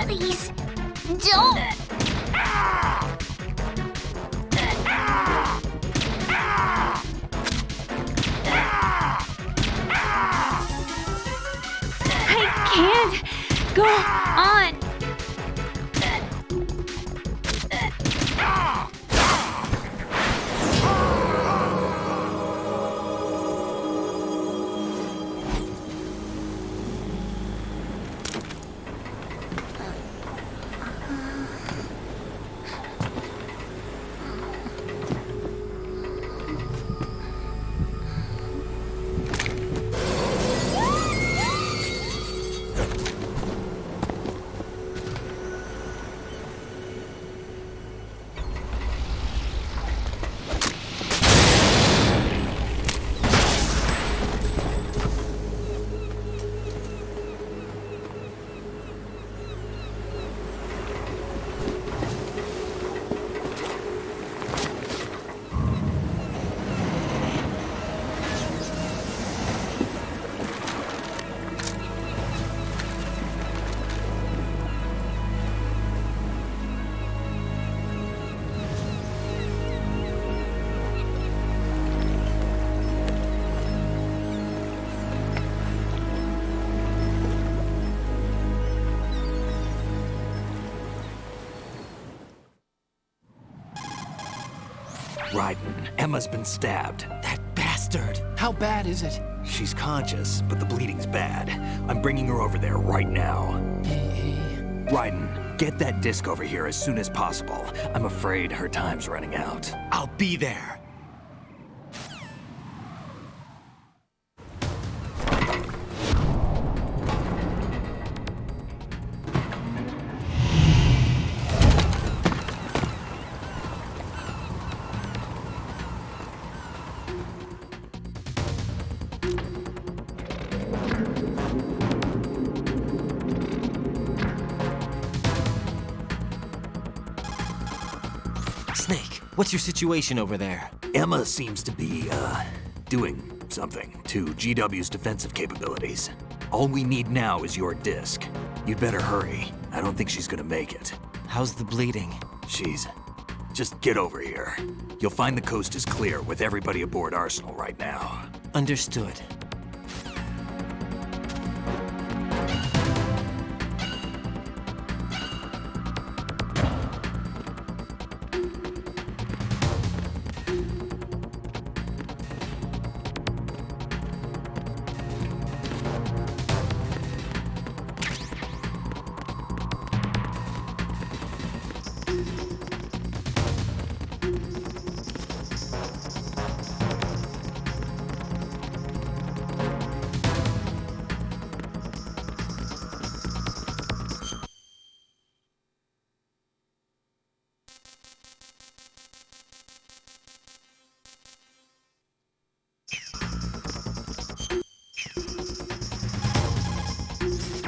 Please, don't! I can't go on. Raiden, Emma's been stabbed. That bastard! How bad is it? She's conscious, but the bleeding's bad. I'm bringing her over there right now. Raiden, get that disc over here as soon as possible. I'm afraid her time's running out. I'll be there. Snake, what's your situation over there? Emma seems to be, doing something to GW's defensive capabilities. All we need now is your disc. You'd better hurry. I don't think she's gonna make it. How's the bleeding? Just get over here. You'll find the coast is clear with everybody aboard Arsenal right now. Understood.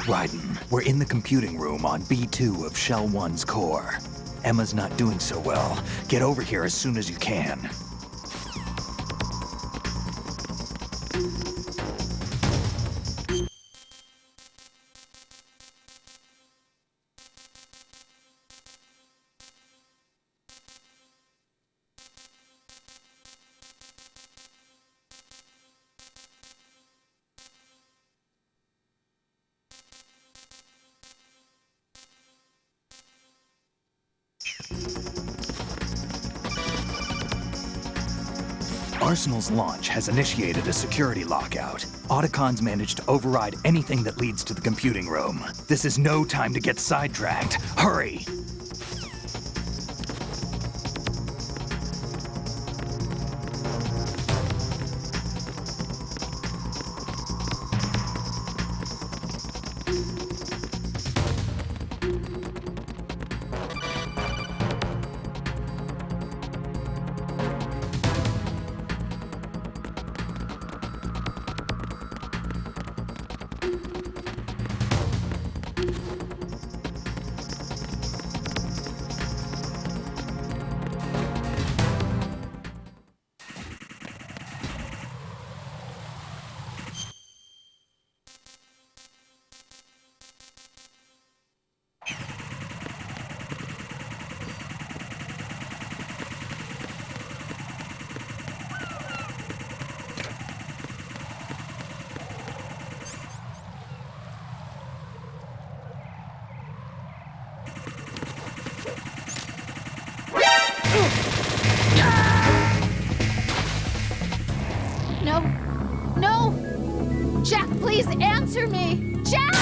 Raiden, we're in the computing room on B2 of Shell 1's core. Emma's not doing so well. Get over here as soon as you can. Arsenal's launch has initiated a security lockout. Otacons managed to override anything that leads to the computing room. This is no time to get sidetracked. Hurry! Please answer me! Jack!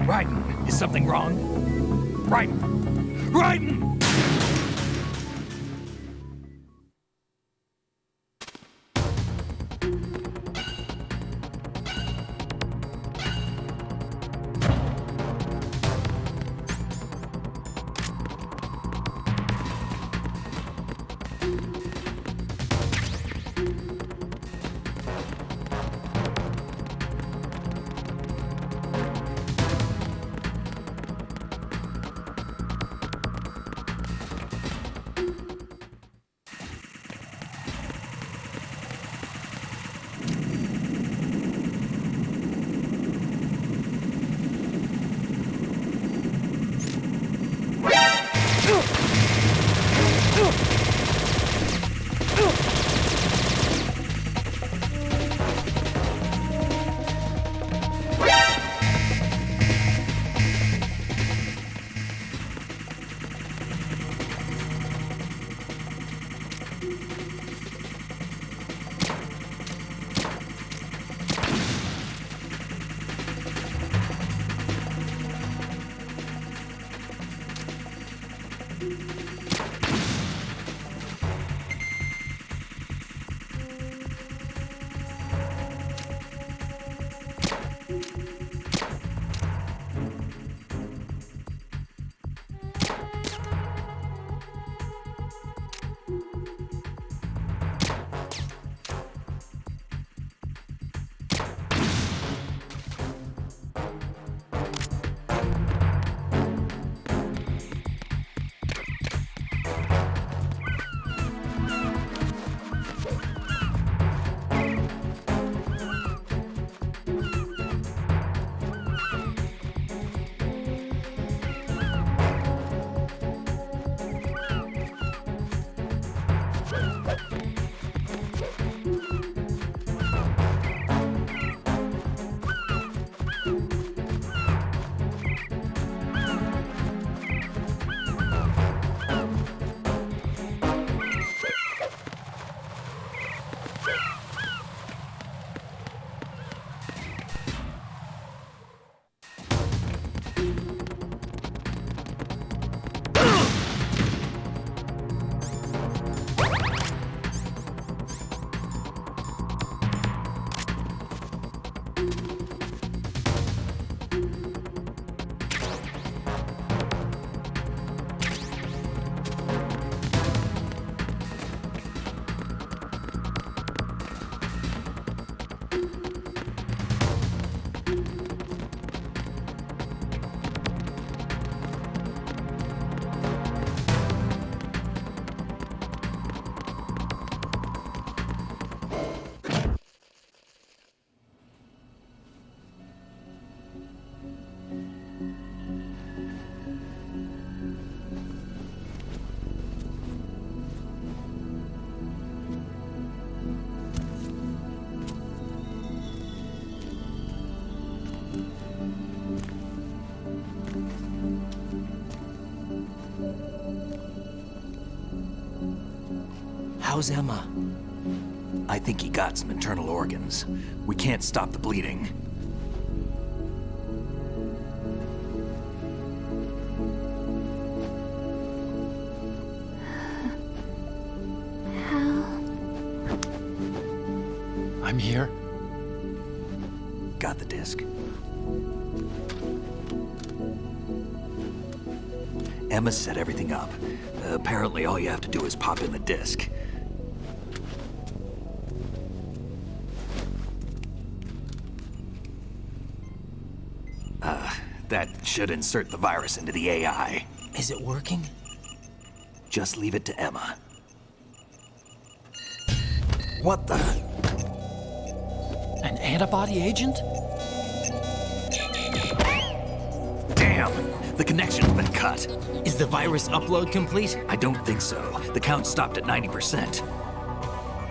Raiden, is something wrong? Raiden! Raiden! How's Emma? I think he got some internal organs. We can't stop the bleeding. I'm here. Got the disc. Emma set everything up. Apparently all you have to do is pop in the disc. That should insert the virus into the AI. Is it working? Just leave it to Emma. What the? An antibody agent? Damn! The connection's been cut. Is the virus upload complete? I don't think so. The count stopped at 90%.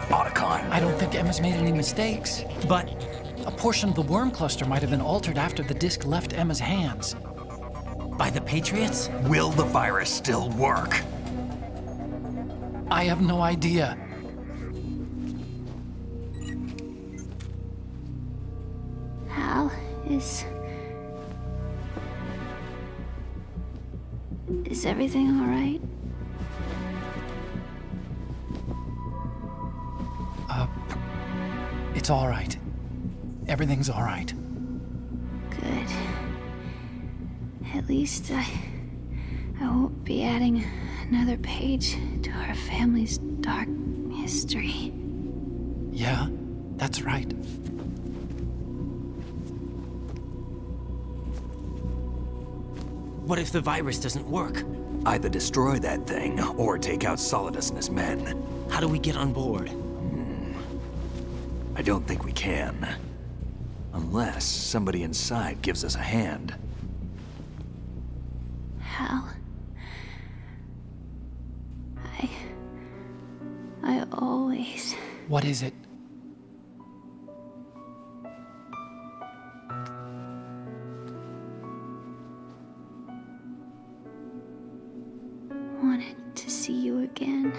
Otacon. I don't think Emma's made any mistakes. But a portion of the worm cluster might have been altered after the disc left Emma's hands. by the Patriots? Will the virus still work? I have no idea. Hal, is everything all right? It's all right. Everything's all right. Good. At least I won't be adding another page to our family's dark history. Yeah, that's right. What if the virus doesn't work? Either destroy that thing, or take out Solidus and his men. How do we get on board? I don't think we can. Unless somebody inside gives us a hand. Hal, I always... What is it? wanted to see you again.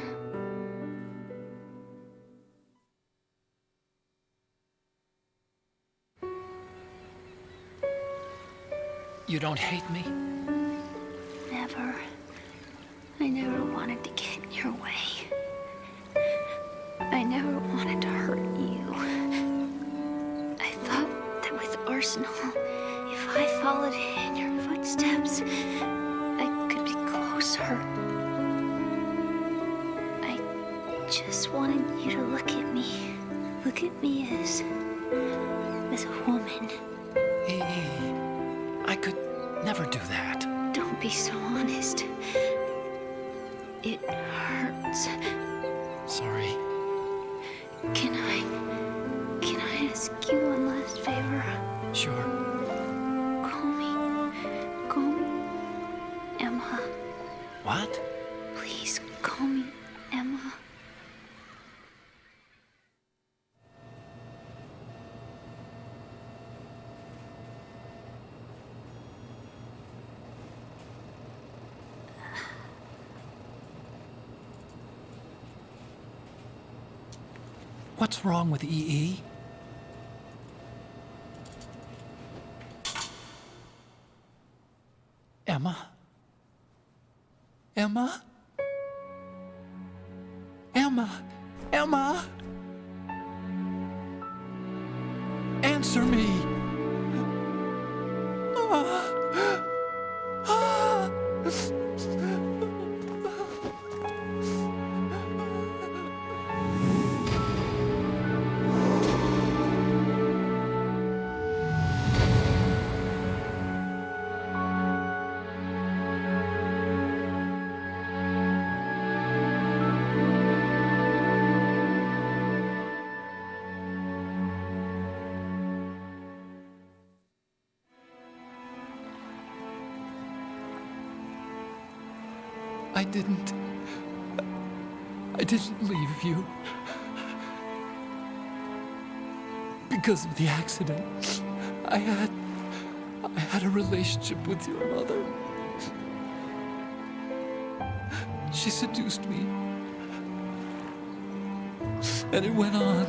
You don't hate me? Never. I never wanted to get in your way. I never wanted to hurt you. I thought that with Arsenal, if I followed in your footsteps, I could be closer. I just wanted you to look at me. Look at me as a woman. I could never do that. Don't be so honest. It hurts. Sorry. Can I ask you one last favor? Sure. Call me Emma. What? Please call me Emma. What's wrong with EE? Emma? Emma? Emma? Emma? Answer me! I didn't leave you. Because of the accident, I had a relationship with your mother. She seduced me. And it went on.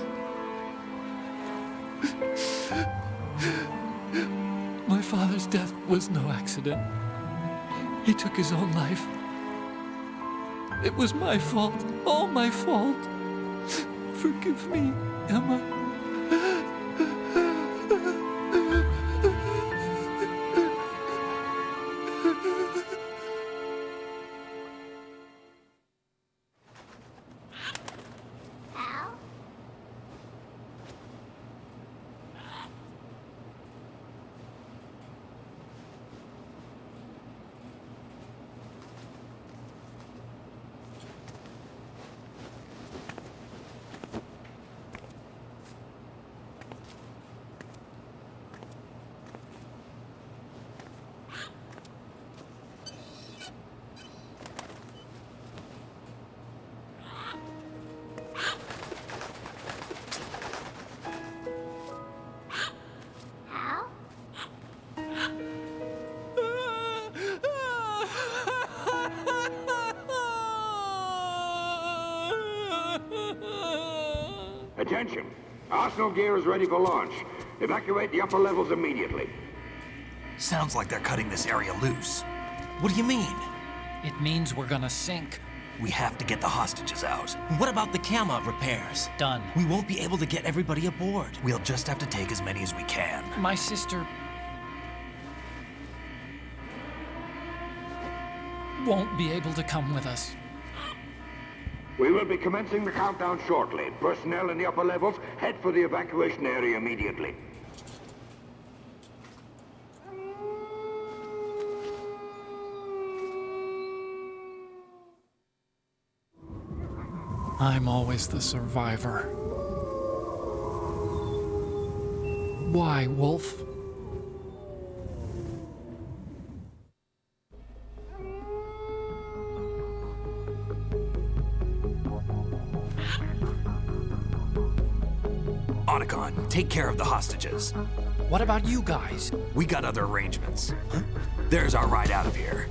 My father's death was no accident. He took his own life. It was my fault, all my fault. Forgive me, Emma. Attention! Arsenal gear is ready for launch. Evacuate the upper levels immediately. Sounds like they're cutting this area loose. What do you mean? It means we're gonna sink. We have to get the hostages out. What about the camo repairs? Done. We won't be able to get everybody aboard. We'll just have to take as many as we can. My sister won't be able to come with us. We will be commencing the countdown shortly. Personnel in the upper levels, head for the evacuation area immediately. I'm always the survivor. Why, Wolf? Otacon, take care of the hostages. What about you guys? We got other arrangements. There's our ride out of here.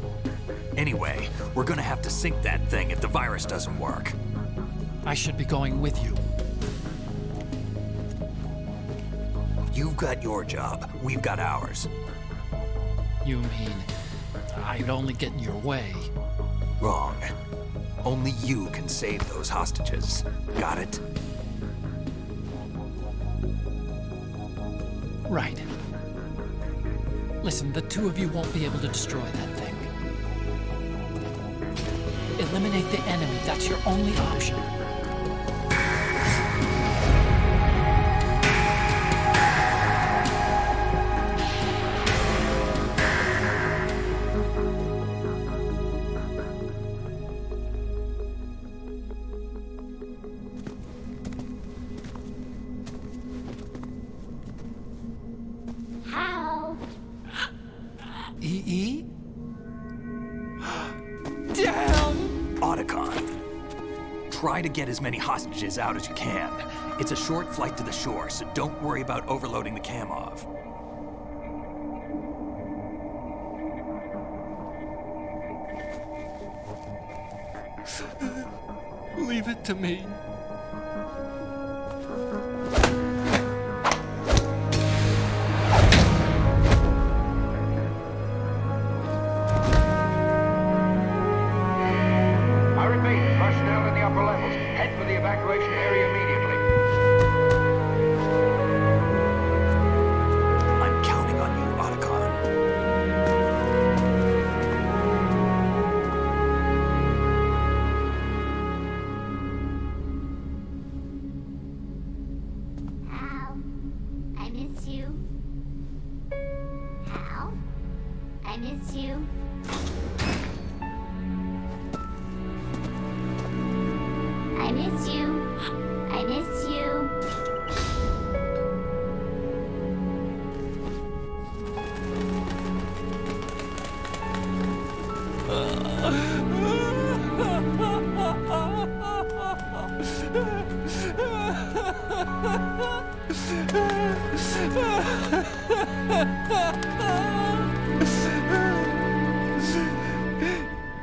Anyway, we're gonna have to sink that thing if the virus doesn't work. I should be going with you. You've got your job, we've got ours. You mean I'd only get in your way? Wrong. Only you can save those hostages. Got it? Right. Listen, the two of you won't be able to destroy that thing. Eliminate the enemy. That's your only option. EE? Damn! Otacon. Try to get as many hostages out as you can. It's a short flight to the shore, so don't worry about overloading the Kamov. Leave it to me. Personnel in the upper levels, head for the evacuation area immediately. I'm counting on you, Otacon. Hal, I miss you. Hal, I miss you. I miss you. I miss you.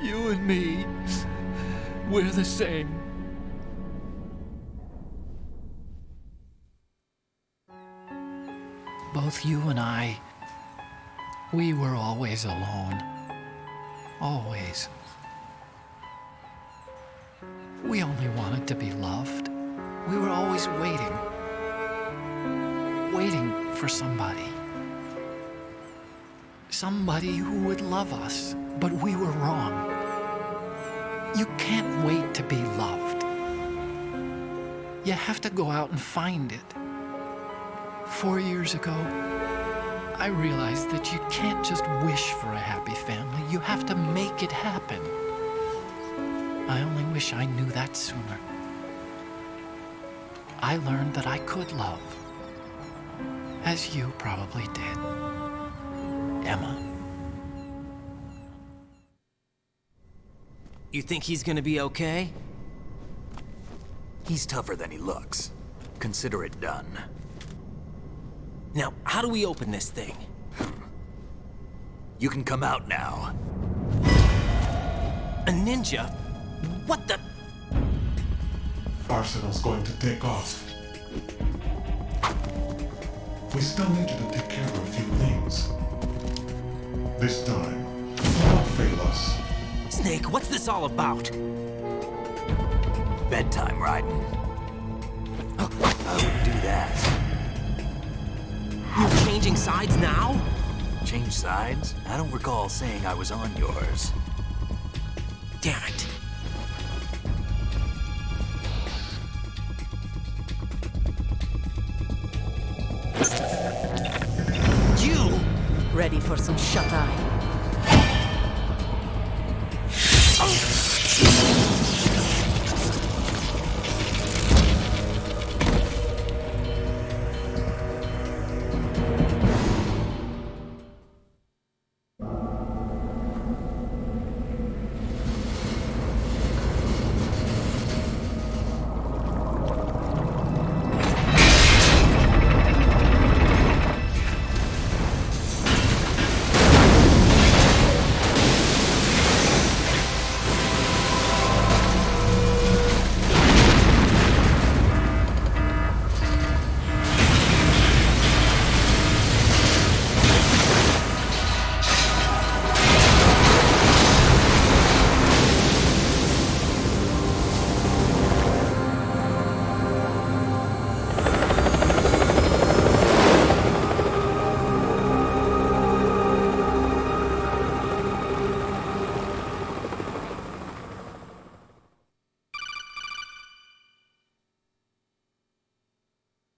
You and me. We're the same. Both you and I, we were always alone. Always. We only wanted to be loved. We were always waiting. Waiting for somebody. Somebody who would love us, but we were wrong. You can't wait to be loved. You have to go out and find it. 4 years ago, I realized that you can't just wish for a happy family. You have to make it happen. I only wish I knew that sooner. I learned that I could love, as you probably did, Emma. You think he's gonna be okay? He's tougher than he looks. Consider it done. Now, how do we open this thing? You can come out now. A ninja? What the? Arsenal's going to take off. We still need you to take care of a few things. This time, don't fail us. Snake, what's this all about? Bedtime, Raiden. I would do that. You're changing sides now? Change sides? I don't recall saying I was on yours. Damn it. You! Ready for some shut-eye?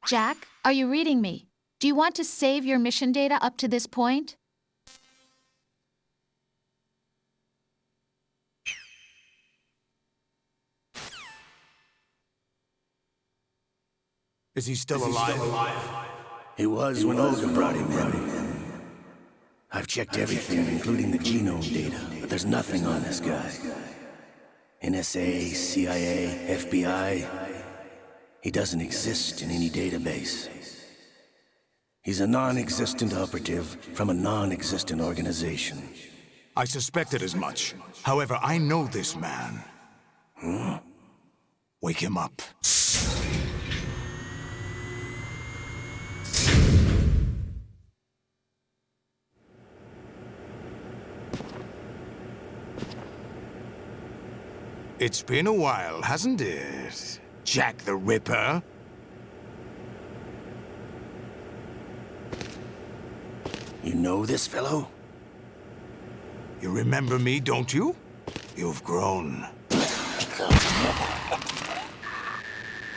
Jack, are you reading me? Do you want to save your mission data up to this point? Is he still alive? He was when Olga brought him in. I've checked everything, including the genome data, but there's nothing on this guy. NSA, CIA, FBI. He doesn't exist in any database. He's a non-existent operative from a non-existent organization. I suspected as much. However, I know this man. Huh? Wake him up. It's been a while, hasn't it? Jack the Ripper? You know this fellow? You remember me, don't you? You've grown.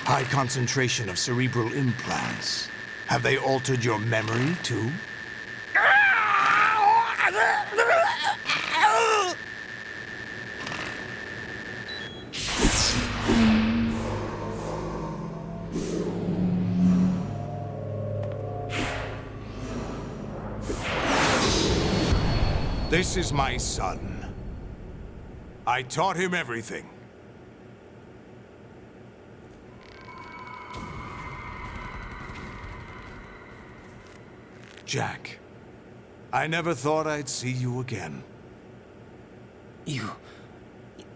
High concentration of cerebral implants. Have they altered your memory, too? This is my son. I taught him everything. Jack, I never thought I'd see you again. You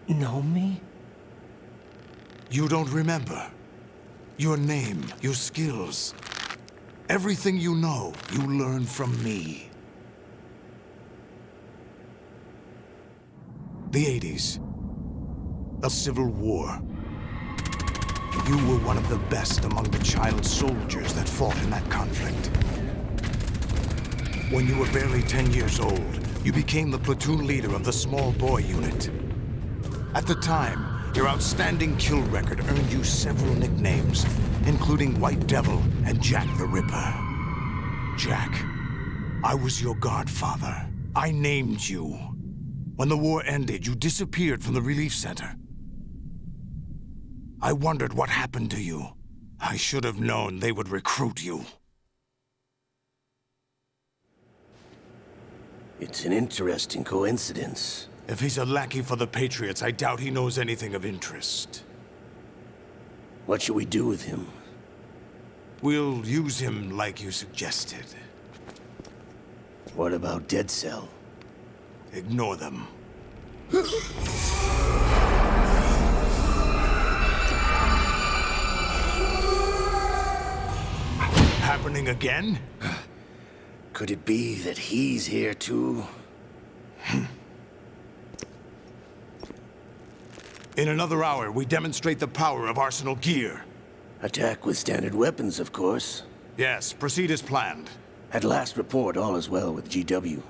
know me? You don't remember. Your name, your skills. Everything you know, you learned from me. The 80s. A civil war. You were one of the best among the child soldiers that fought in that conflict. When you were barely 10 years old, you became the platoon leader of the small boy unit. At the time, your outstanding kill record earned you several nicknames, including White Devil and Jack the Ripper. Jack, I was your godfather. I named you. When the war ended, you disappeared from the relief center. I wondered what happened to you. I should have known they would recruit you. It's an interesting coincidence. If he's a lackey for the Patriots, I doubt he knows anything of interest. What should we do with him? We'll use him like you suggested. What about Dead Cell? Ignore them. Happening again? Could it be that he's here too? In another hour, we demonstrate the power of Arsenal gear. Attack with standard weapons, of course. Yes, proceed as planned. At last report, all is well with GW.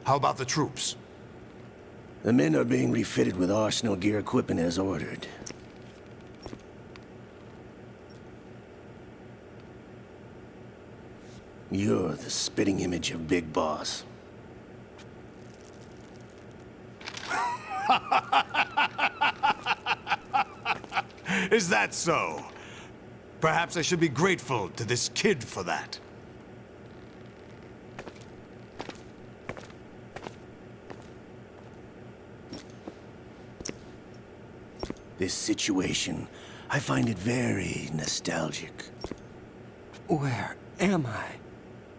How about the troops? The men are being refitted with Arsenal gear equipment as ordered. You're the spitting image of Big Boss. Is that so? Perhaps I should be grateful to this kid for that. This situation, I find it very nostalgic. Where am I?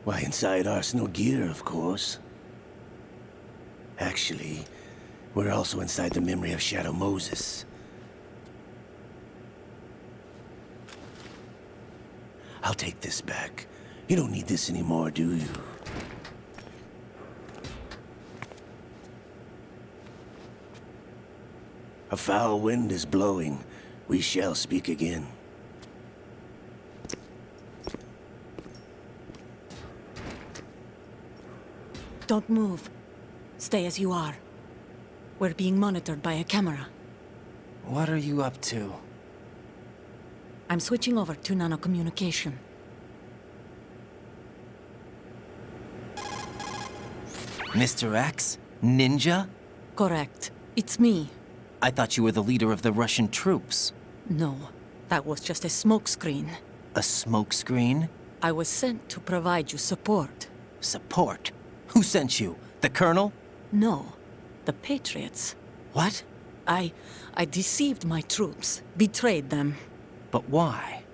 Why, inside Arsenal gear, of course. Actually, we're also inside the memory of Shadow Moses. I'll take this back. You don't need this anymore, do you? A foul wind is blowing. We shall speak again. Don't move. Stay as you are. We're being monitored by a camera. What are you up to? I'm switching over to nanocommunication. Mr. X? Ninja? Correct. It's me. I thought you were the leader of the Russian troops. No, that was just a smokescreen. A smokescreen? I was sent to provide you support. Support? Who sent you? The Colonel? No, the Patriots. What? I deceived my troops, betrayed them. But why?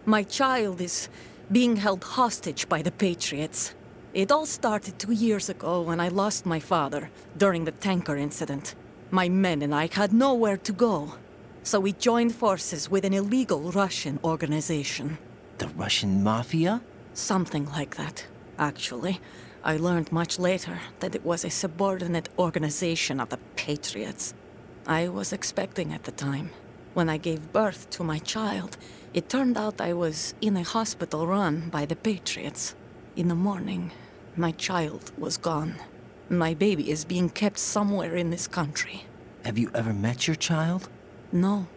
My child is being held hostage by the Patriots. It all started 2 years ago when I lost my father during the tanker incident. My men and I had nowhere to go. So we joined forces with an illegal Russian organization. The Russian Mafia? Something like that, actually. I learned much later that it was a subordinate organization of the Patriots. I was expecting at the time. When I gave birth to my child, it turned out I was in a hospital run by the Patriots. In the morning, my child was gone. My baby is being kept somewhere in this country. Have you ever met your child? No.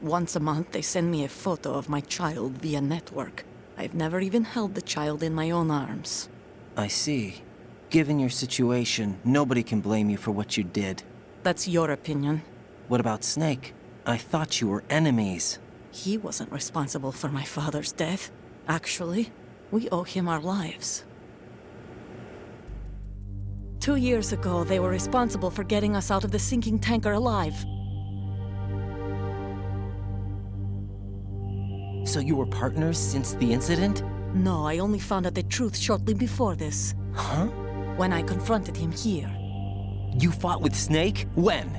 Once a month, they send me a photo of my child via network. I've never even held the child in my own arms. I see. Given your situation, nobody can blame you for what you did. That's your opinion. What about Snake? I thought you were enemies. He wasn't responsible for my father's death. Actually, we owe him our lives. 2 years ago, they were responsible for getting us out of the sinking tanker alive. So you were partners since the incident? No, I only found out the truth shortly before this. Huh? When I confronted him here. You fought with Snake? When?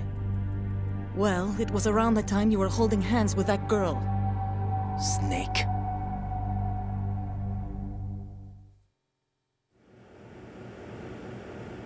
Well, it was around the time you were holding hands with that girl. Snake.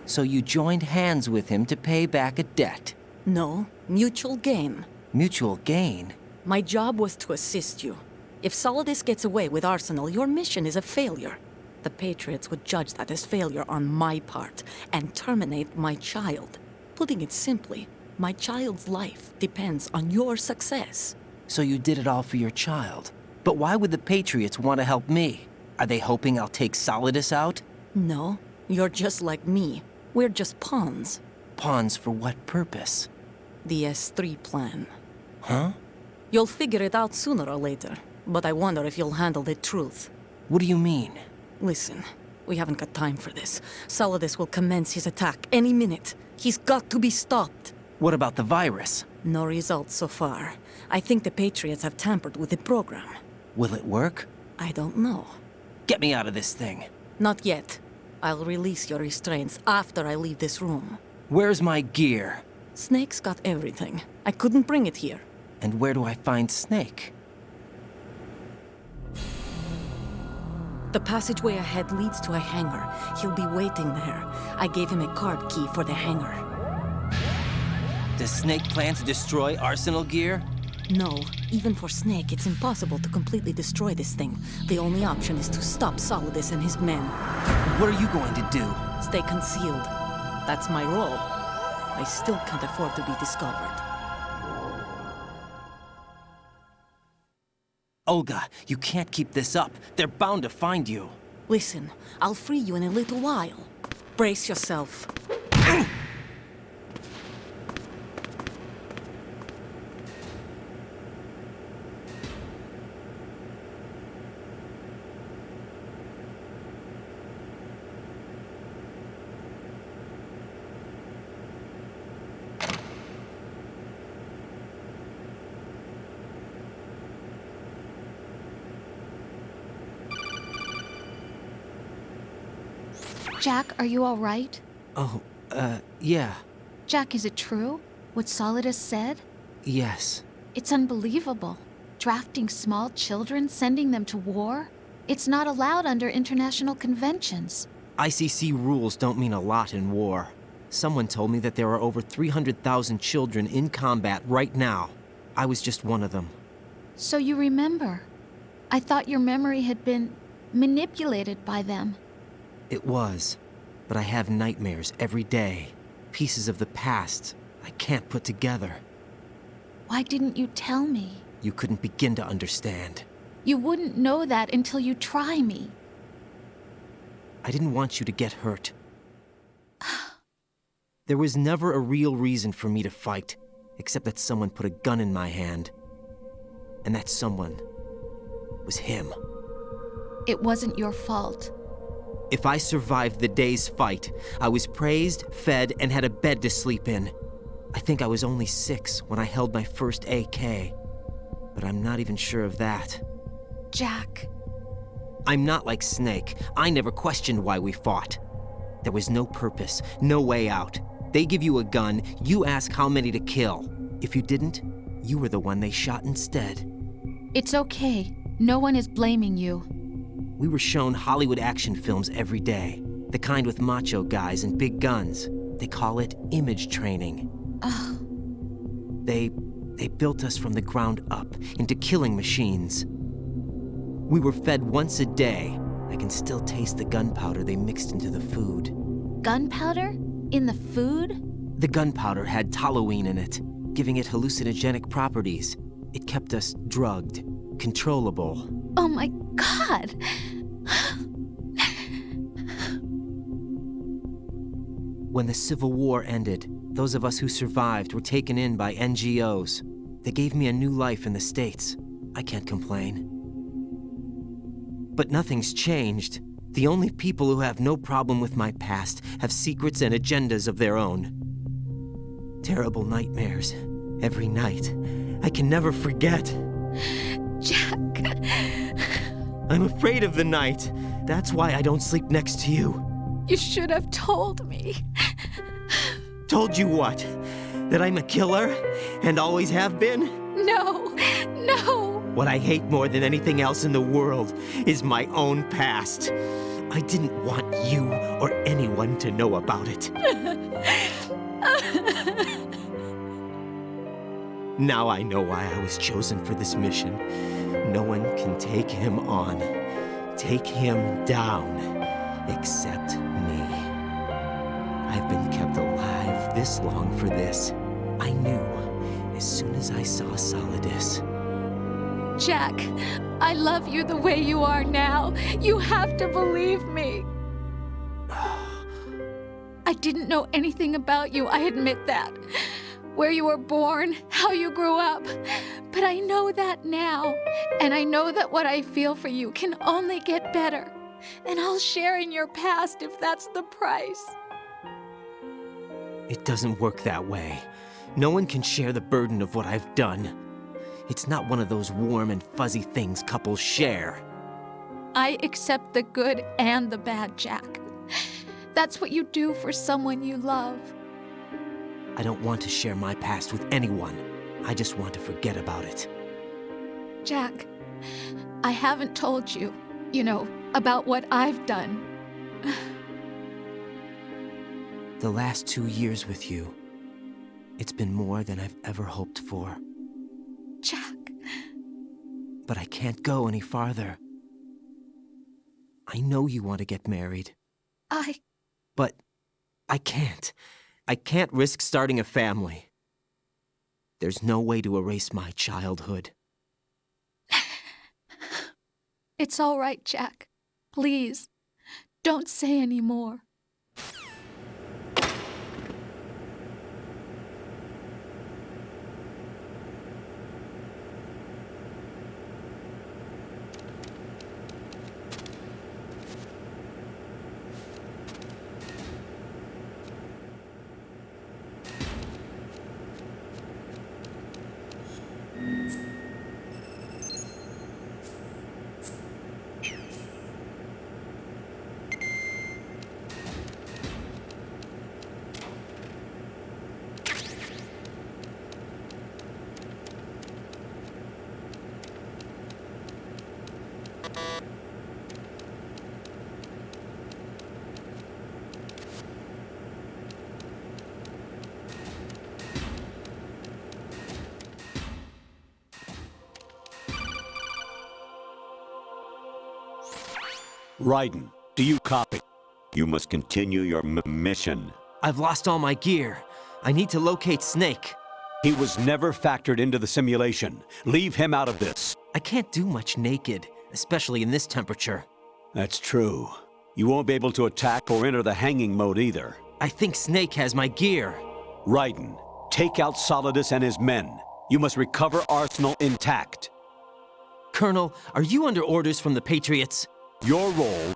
So you joined hands with him to pay back a debt? No, mutual gain. Mutual gain? My job was to assist you. If Solidus gets away with Arsenal, your mission is a failure. The Patriots would judge that as failure on my part and terminate my child. Putting it simply, my child's life depends on your success. So you did it all for your child. But why would the Patriots want to help me? Are they hoping I'll take Solidus out? No, you're just like me. We're just pawns. Pawns for what purpose? The S3 plan. Huh? You'll figure it out sooner or later, but I wonder if you'll handle the truth. What do you mean? Listen, we haven't got time for this. Solidus will commence his attack any minute. He's got to be stopped. What about the virus? No results so far. I think the Patriots have tampered with the program. Will it work? I don't know. Get me out of this thing. Not yet. I'll release your restraints after I leave this room. Where's my gear? Snake's got everything. I couldn't bring it here. And where do I find Snake? The passageway ahead leads to a hangar. He'll be waiting there. I gave him a card key for the hangar. Does Snake plan to destroy Arsenal gear? No. Even for Snake, it's impossible to completely destroy this thing. The only option is to stop Solidus and his men. What are you going to do? Stay concealed. That's my role. I still can't afford to be discovered. Olga, you can't keep this up. They're bound to find you. Listen, I'll free you in a little while. Brace yourself. Jack, are you all right? Oh, yeah. Jack, is it true? What Solidus said? Yes. It's unbelievable. Drafting small children, sending them to war? It's not allowed under international conventions. ICC rules don't mean a lot in war. Someone told me that there are over 300,000 children in combat right now. I was just one of them. So you remember. I thought your memory had been manipulated by them. It was, but I have nightmares every day. Pieces of the past I can't put together. Why didn't you tell me? You couldn't begin to understand. You wouldn't know that until you try me. I didn't want you to get hurt. There was never a real reason for me to fight, except that someone put a gun in my hand. And that someone was him. It wasn't your fault. If I survived the day's fight, I was praised, fed, and had a bed to sleep in. I think I was only 6 when I held my first AK. But I'm not even sure of that. Jack. I'm not like Snake. I never questioned why we fought. There was no purpose, no way out. They give you a gun, you ask how many to kill. If you didn't, you were the one they shot instead. It's okay. No one is blaming you. We were shown Hollywood action films every day. The kind with macho guys and big guns. They call it image training. They built us from the ground up into killing machines. We were fed once a day. I can still taste the gunpowder they mixed into the food. Gunpowder? In the food? The gunpowder had toluene in it, giving it hallucinogenic properties. It kept us drugged, controllable. Oh my God! When the Civil War ended, those of us who survived were taken in by NGOs. They gave me a new life in the States. I can't complain. But nothing's changed. The only people who have no problem with my past have secrets and agendas of their own. Terrible nightmares. Every night. I can never forget. Jack. I'm afraid of the night. That's why I don't sleep next to you. You should have told me. Told you what? That I'm a killer and always have been? No, no! What I hate more than anything else in the world is my own past. I didn't want you or anyone to know about it. Now I know why I was chosen for this mission. No one can take him on, take him down, except me. I've been kept alive this long for this. I knew as soon as I saw Solidus. Jack, I love you the way you are now. You have to believe me. I didn't know anything about you, I admit that. Where you were born, how you grew up. But I know that now. And I know that what I feel for you can only get better. And I'll share in your past if that's the price. It doesn't work that way. No one can share the burden of what I've done. It's not one of those warm and fuzzy things couples share. I accept the good and the bad, Jack. That's what you do for someone you love. I don't want to share my past with anyone. I just want to forget about it. Jack, I haven't told you, about what I've done. The last 2 years with you, it's been more than I've ever hoped for. Jack. But I can't go any farther. I know you want to get married. But I can't. I can't risk starting a family. There's no way to erase my childhood. It's all right, Jack. Please, don't say any more. Raiden, do you copy? You must continue your mission. I've lost all my gear. I need to locate Snake. He was never factored into the simulation. Leave him out of this. I can't do much naked, especially in this temperature. That's true. You won't be able to attack or enter the hanging mode either. I think Snake has my gear. Raiden, take out Solidus and his men. You must recover Arsenal intact. Colonel, are you under orders from the Patriots? Your role,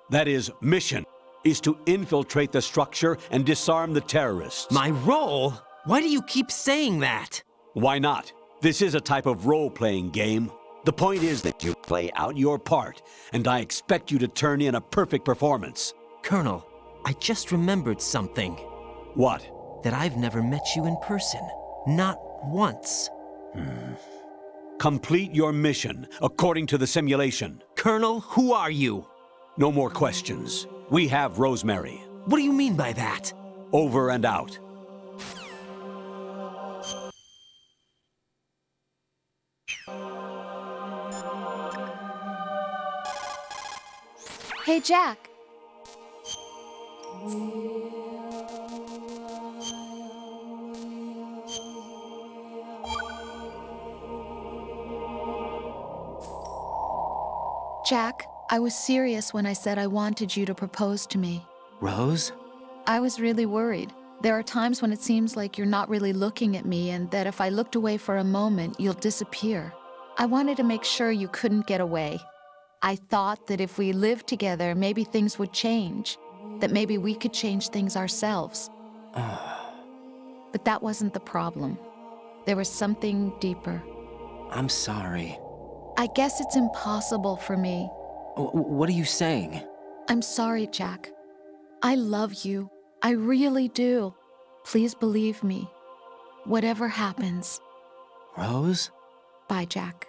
that is, mission, is to infiltrate the structure and disarm the terrorists. My role? Why do you keep saying that? Why not? This is a type of role-playing game. The point is that you play out your part, and I expect you to turn in a perfect performance. Colonel, I just remembered something. What? That I've never met you in person. Not once. Complete your mission, according to the simulation. Colonel, who are you? No more questions. We have Rosemary. What do you mean by that? Over and out. Hey, Jack. Jack, I was serious when I said I wanted you to propose to me. Rose? I was really worried. There are times when it seems like you're not really looking at me and that if I looked away for a moment, you'll disappear. I wanted to make sure you couldn't get away. I thought that if we lived together, maybe things would change. That maybe we could change things ourselves. But that wasn't the problem. There was something deeper. I'm sorry. I guess it's impossible for me. What are you saying? I'm sorry, Jack. I love you. I really do. Please believe me. Whatever happens. Rose? Bye, Jack.